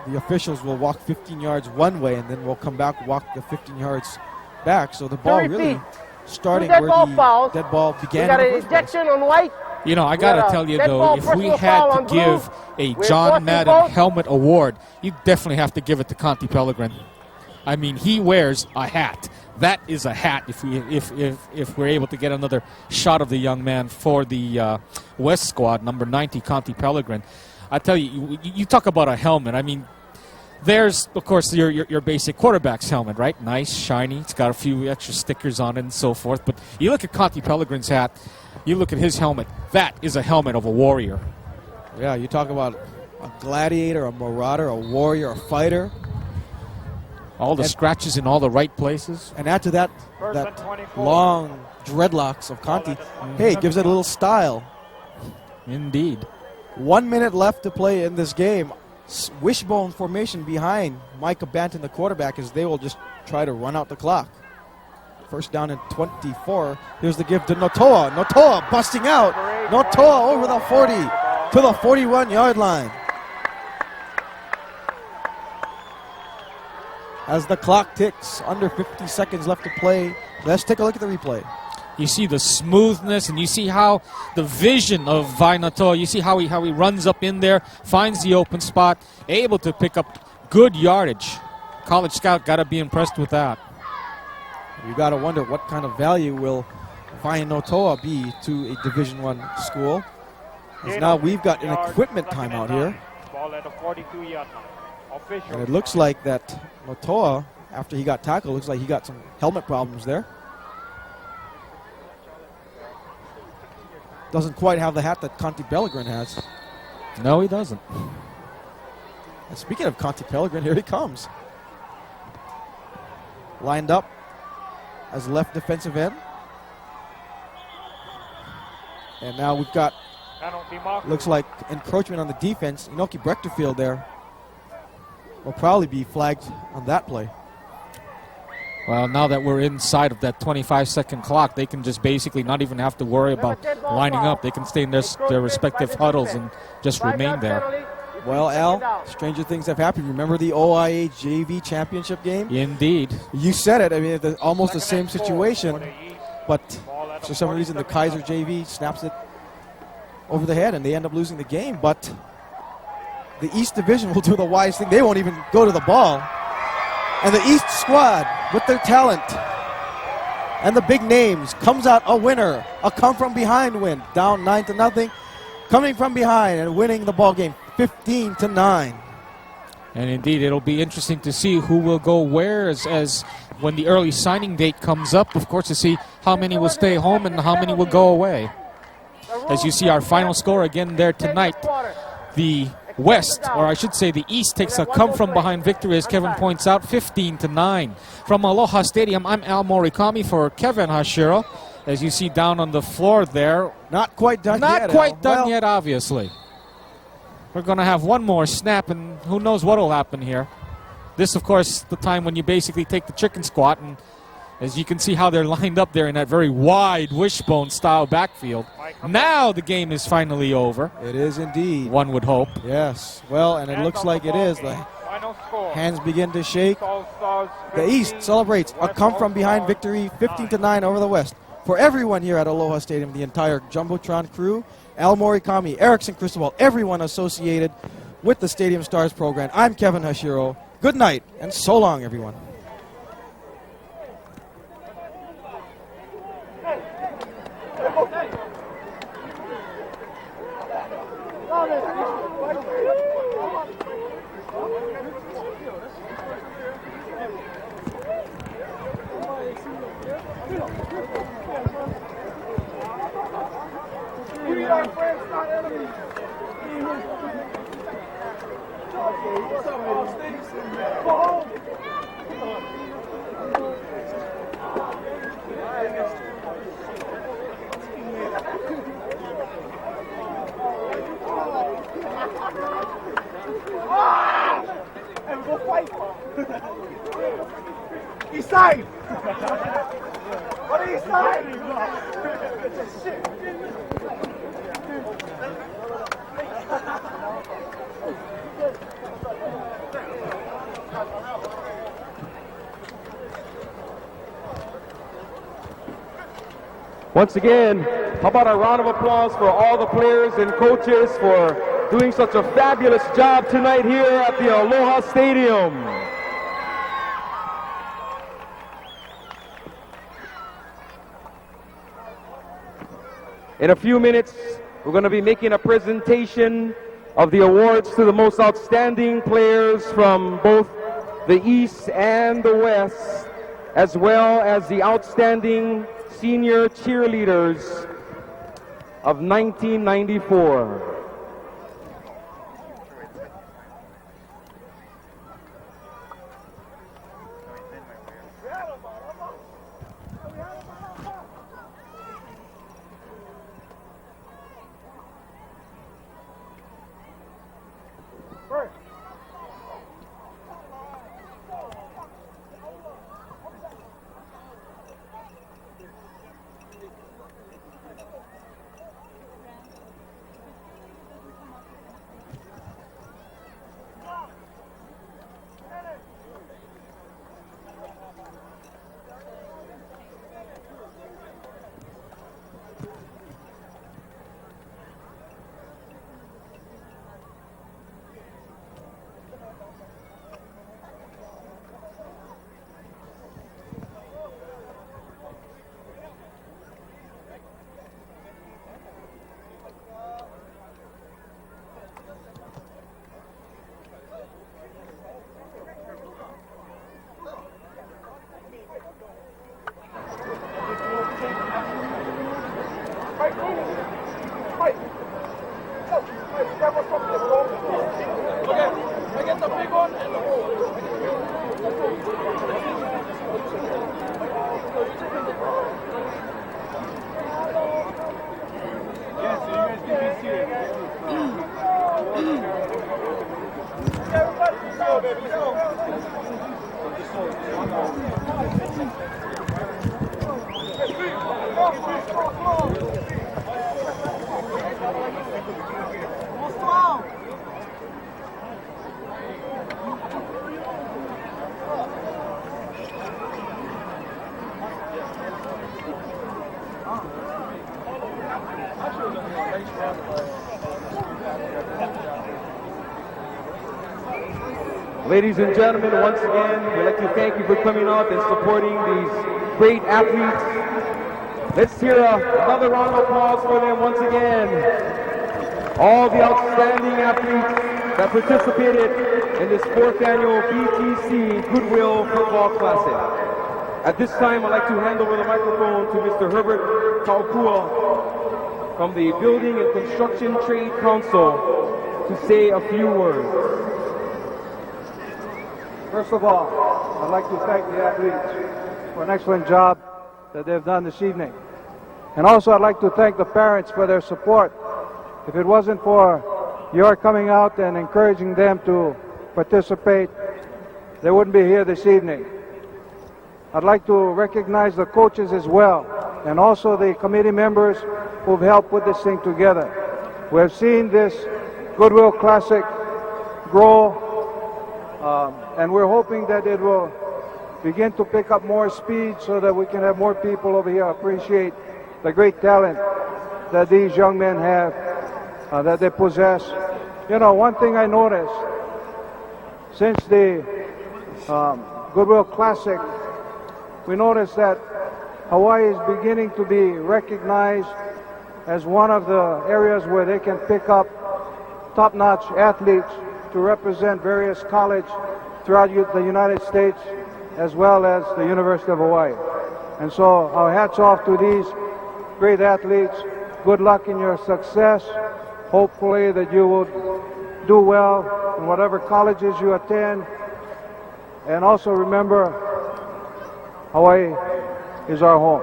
the officials will walk 15 yards one way and then will come back, walk the 15 yards back. So the ball really starting where the dead ball began. We got in an the first place. ejection on White. You know, I got to tell you, though, if we had to give a John Madden helmet award, you definitely have to give it to Conti Pellegrin. I mean, he wears a hat. that is a hat. If we're able to get another shot of the young man for the West squad, number 90, Conti Pellegrin. I tell you, you talk about a helmet. I mean, there's, of course, your basic quarterback's helmet, right? Nice, shiny. It's got a few extra stickers on it and so forth. But you look at Conti Pellegrin's hat, you look at his helmet. That is a helmet of a warrior. Yeah, you talk about a gladiator, a marauder, a warrior, a fighter. All the scratches in all the right places. And add to that, that long dreadlocks of Conti. Hey, gives it a little style. Indeed. 1 minute left to play in this game. Wishbone formation behind Micah Banton, the quarterback, as they will just try to run out the clock. First down and 24. Here's the give to Notoa. Notoa busting out. Notoa over the 40 to the 41-yard line. As the clock ticks, under 50 seconds left to play. Let's take a look at the replay. You see the smoothness, and you see how the vision of Vainotoa, you see how he runs up in there, finds the open spot, able to pick up good yardage. College scout got to be impressed with that. You got to wonder what kind of value will Vainotoa be to a Division I school. As now we've got an equipment timeout here. Ball at the 42-yard line. And it looks like that Notoa, after he got tackled, looks like he got some helmet problems there. Doesn't quite have the hat that Conti Pellegrin has. No, he doesn't. And speaking of Conti Pellegrin, here he comes. Lined up as left defensive end. And now we've got, looks like, encroachment on the defense. Inoki Brechterfield there will probably be flagged on that play. Well, now that we're inside of that 25-second clock, they can just basically not even have to worry about lining up. They can stay in their respective huddles and just remain there. Well, Al, stranger things have happened. Remember the OIA JV championship game? Indeed. You said it. I mean, almost the same situation, but for some reason the Kaiser JV snaps it over the head and they end up losing the game. But the East Division will do the wise thing. They won't even go to the ball. And the East squad, with their talent and the big names, comes out a winner. A come-from-behind win, down 9-0, coming from behind and winning the ball game 15-9. And indeed, it'll be interesting to see who will go where as when the early signing date comes up, of course, to see how many will stay home and how many will go away. As you see our final score again there tonight, the West, or I should say the East, takes a come-from-behind victory, as Kevin points out, 15-9. From Aloha Stadium, I'm Al Morikami for Kevin Hashiro. As you see down on the floor there. Not quite done yet. Not quite done yet, obviously. We're going to have one more snap, and who knows what will happen here. This, of course, the time when you basically take the chicken squat, and as you can see how they're lined up there in that very wide wishbone-style backfield. Now the game is finally over. It is indeed. One would hope. Yes. Well, and it looks like it is. The hands begin to shake. The East celebrates a come-from-behind victory, 15-9 over the West. For everyone here at Aloha Stadium, the entire Jumbotron crew, Al Morikami, Erickson Cristobal, everyone associated with the Stadium Stars program, I'm Kevin Hashiro. Good night, and so long, everyone. We are friends, not enemies. What's up, all Sticks? Go home. And go fight. East side. What are you saying? Shit. Once again, how about a round of applause for all the players and coaches for doing such a fabulous job tonight here at the Aloha Stadium. In a few minutes, we're going to be making a presentation of the awards to the most outstanding players from both the East and the West, as well as the outstanding senior cheerleaders of 1994. Ladies and gentlemen, once again, we'd like to thank you for coming out and supporting these great athletes. Let's hear another round of applause for them once again. All the outstanding athletes that participated in this 4th annual BTC Goodwill Football Classic. At this time, I'd like to hand over the microphone to Mr. Herbert Kaukua from the Building and Construction Trade Council to say a few words. First of all, I'd like to thank the athletes for an excellent job that they've done this evening. And also I'd like to thank the parents for their support. If it wasn't for your coming out and encouraging them to participate, they wouldn't be here this evening. I'd like to recognize the coaches as well, and also the committee members who've helped put this thing together. We have seen this Goodwill Classic grow, and we're hoping that it will begin to pick up more speed so that we can have more people over here appreciate the great talent that these young men have, that they possess. You know, one thing I noticed since the Goodwill Classic, we noticed that Hawaii is beginning to be recognized as one of the areas where they can pick up top-notch athletes to represent various colleges throughout the United States as well as the University of Hawaii. And so our hats off to these great athletes. Good luck in your success. Hopefully that you will do well in whatever colleges you attend. And also remember, Hawaii is our home.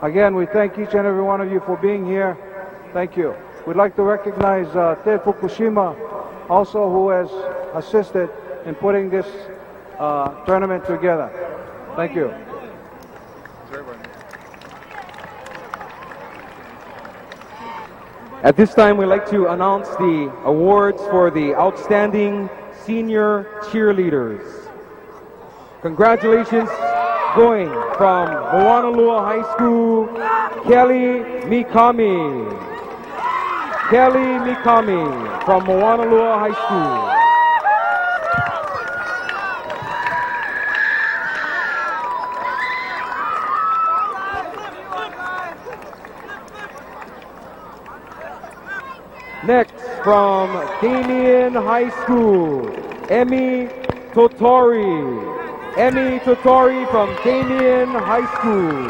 Again, we thank each and every one of you for being here. Thank you. We'd like to recognize Ted Fukushima, also who has assisted in putting this tournament together. Thank you. At this time, we'd like to announce the awards for the outstanding senior cheerleaders. Congratulations going from Moanalua High School, Kelly Mikami. Kelly Mikami from Moanalua High School. Next, from Damien High School, Emmy Totori. Emmy Totori from Damien High School.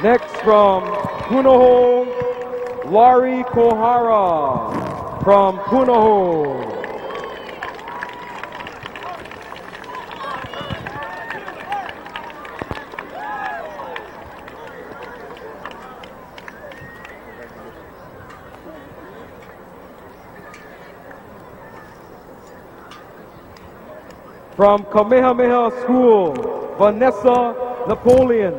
Next, from Punahou, Laurie Kohara from Punahou. From Kamehameha School, Vanessa Napoleon.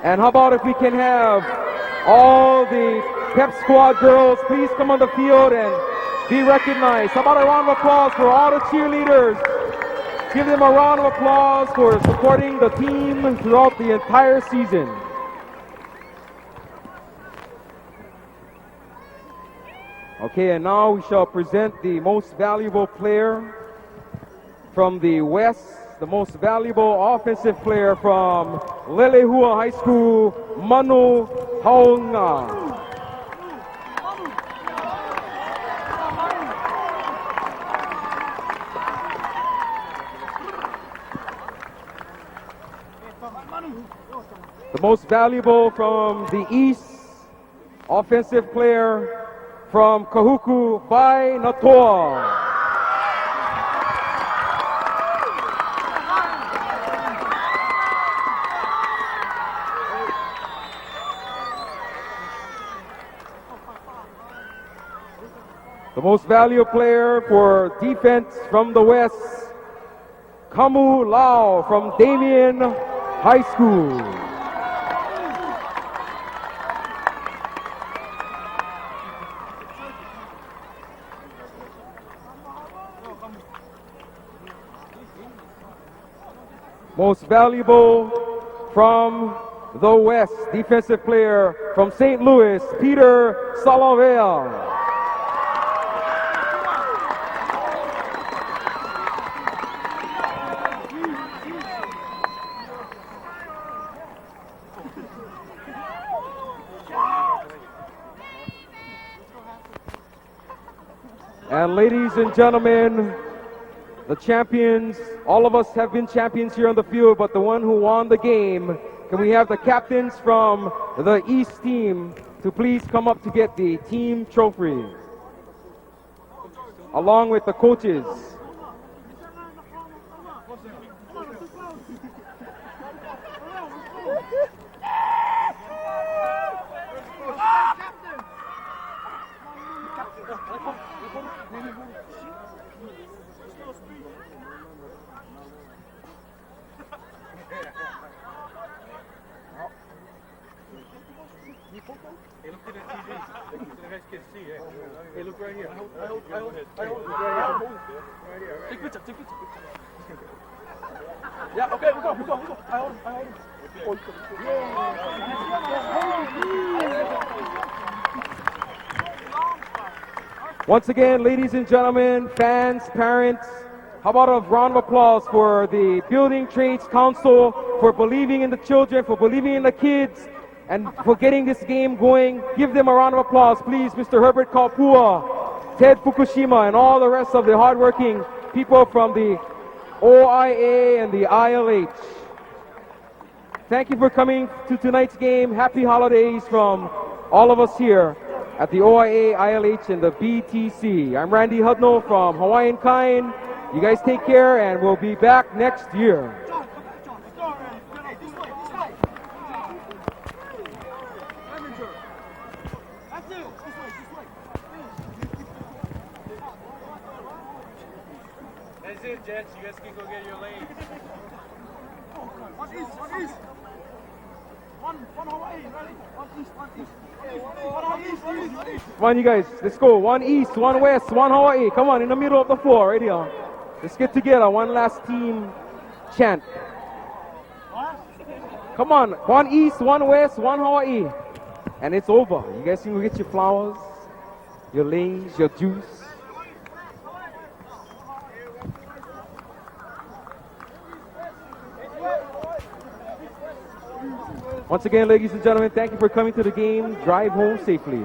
And how about if we can have all the Pep Squad girls please come on the field and be recognized. How about a round of applause for all the cheerleaders? Give them a round of applause for supporting the team throughout the entire season. Okay, and now we shall present the most valuable player from the West, the most valuable offensive player from Lelehua High School, Manu Haunga. The most valuable from the East, offensive player from Kahuku, Bai Natoa. The most valuable player for defense from the West, Kamu Lau from Damien High School. Most valuable from the West, defensive player from St. Louis, Peter Salavea. And ladies and gentlemen, the champions, all of us have been champions here on the field, but the one who won the game, can we have the captains from the East team to please come up to get the team trophy, along with the coaches. Hey, look at the TV. So the guys can see, eh? Hey, look right here. I hold right here. Take picture. Yeah, okay, we go. I hold Once again, ladies and gentlemen, fans, parents, how about a round of applause for the Building Trades Council for believing in the children, for believing in the kids, and for getting this game going. Give them a round of applause, please, Mr. Herbert Kaupua, Ted Fukushima, and all the rest of the hardworking people from the OIA and the ILH. Thank you for coming to tonight's game. Happy holidays from all of us here at the OIA, ILH, and the BTC. I'm Randy Hudnall from Hawaiian Kind. You guys take care, and we'll be back next year. That's it, Jets. You guys can go get your lanes. One Hawaii. Come on, you guys. Let's go. One east, one west, one Hawaii. Come on, in the middle of the floor, right here. Let's get together. One last team chant. Come on. One east, one west, one Hawaii. And it's over. You guys can go get your flowers, your lays, your juice. Once again, ladies and gentlemen, thank you for coming to the game. Drive home safely.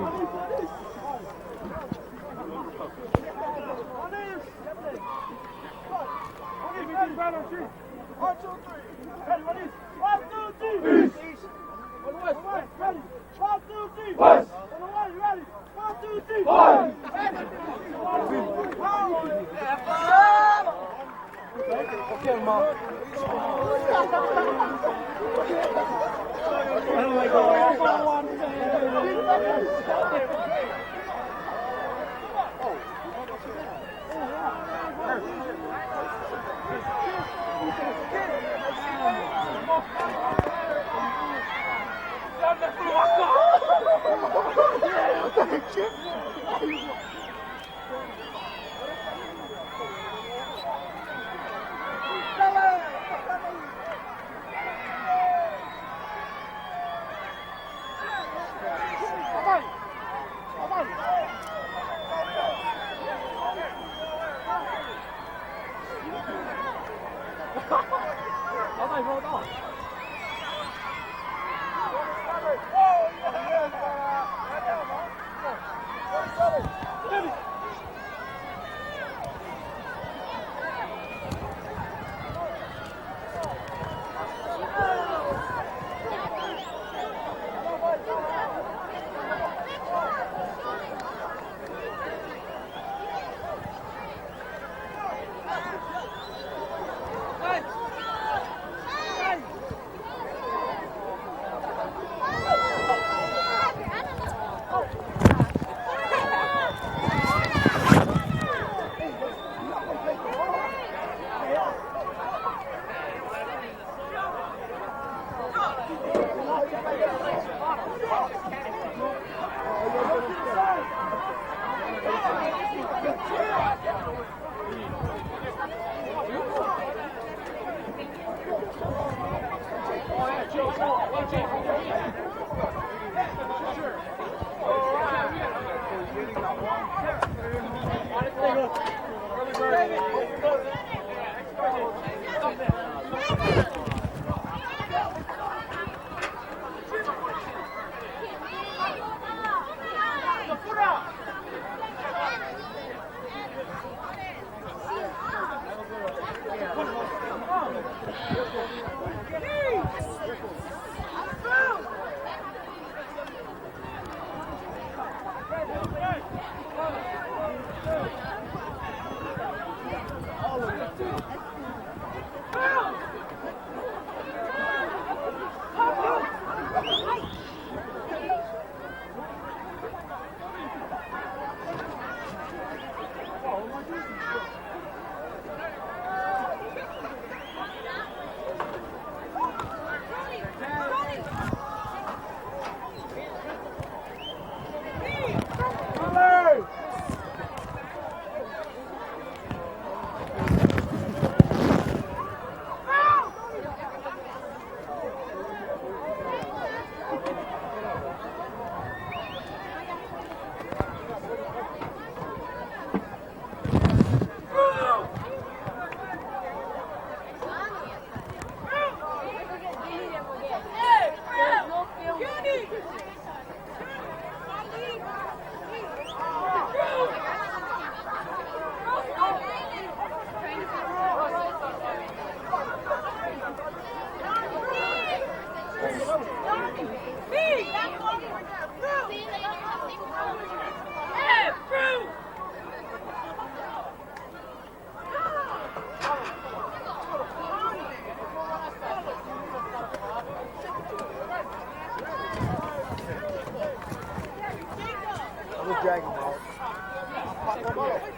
Dragon Ball.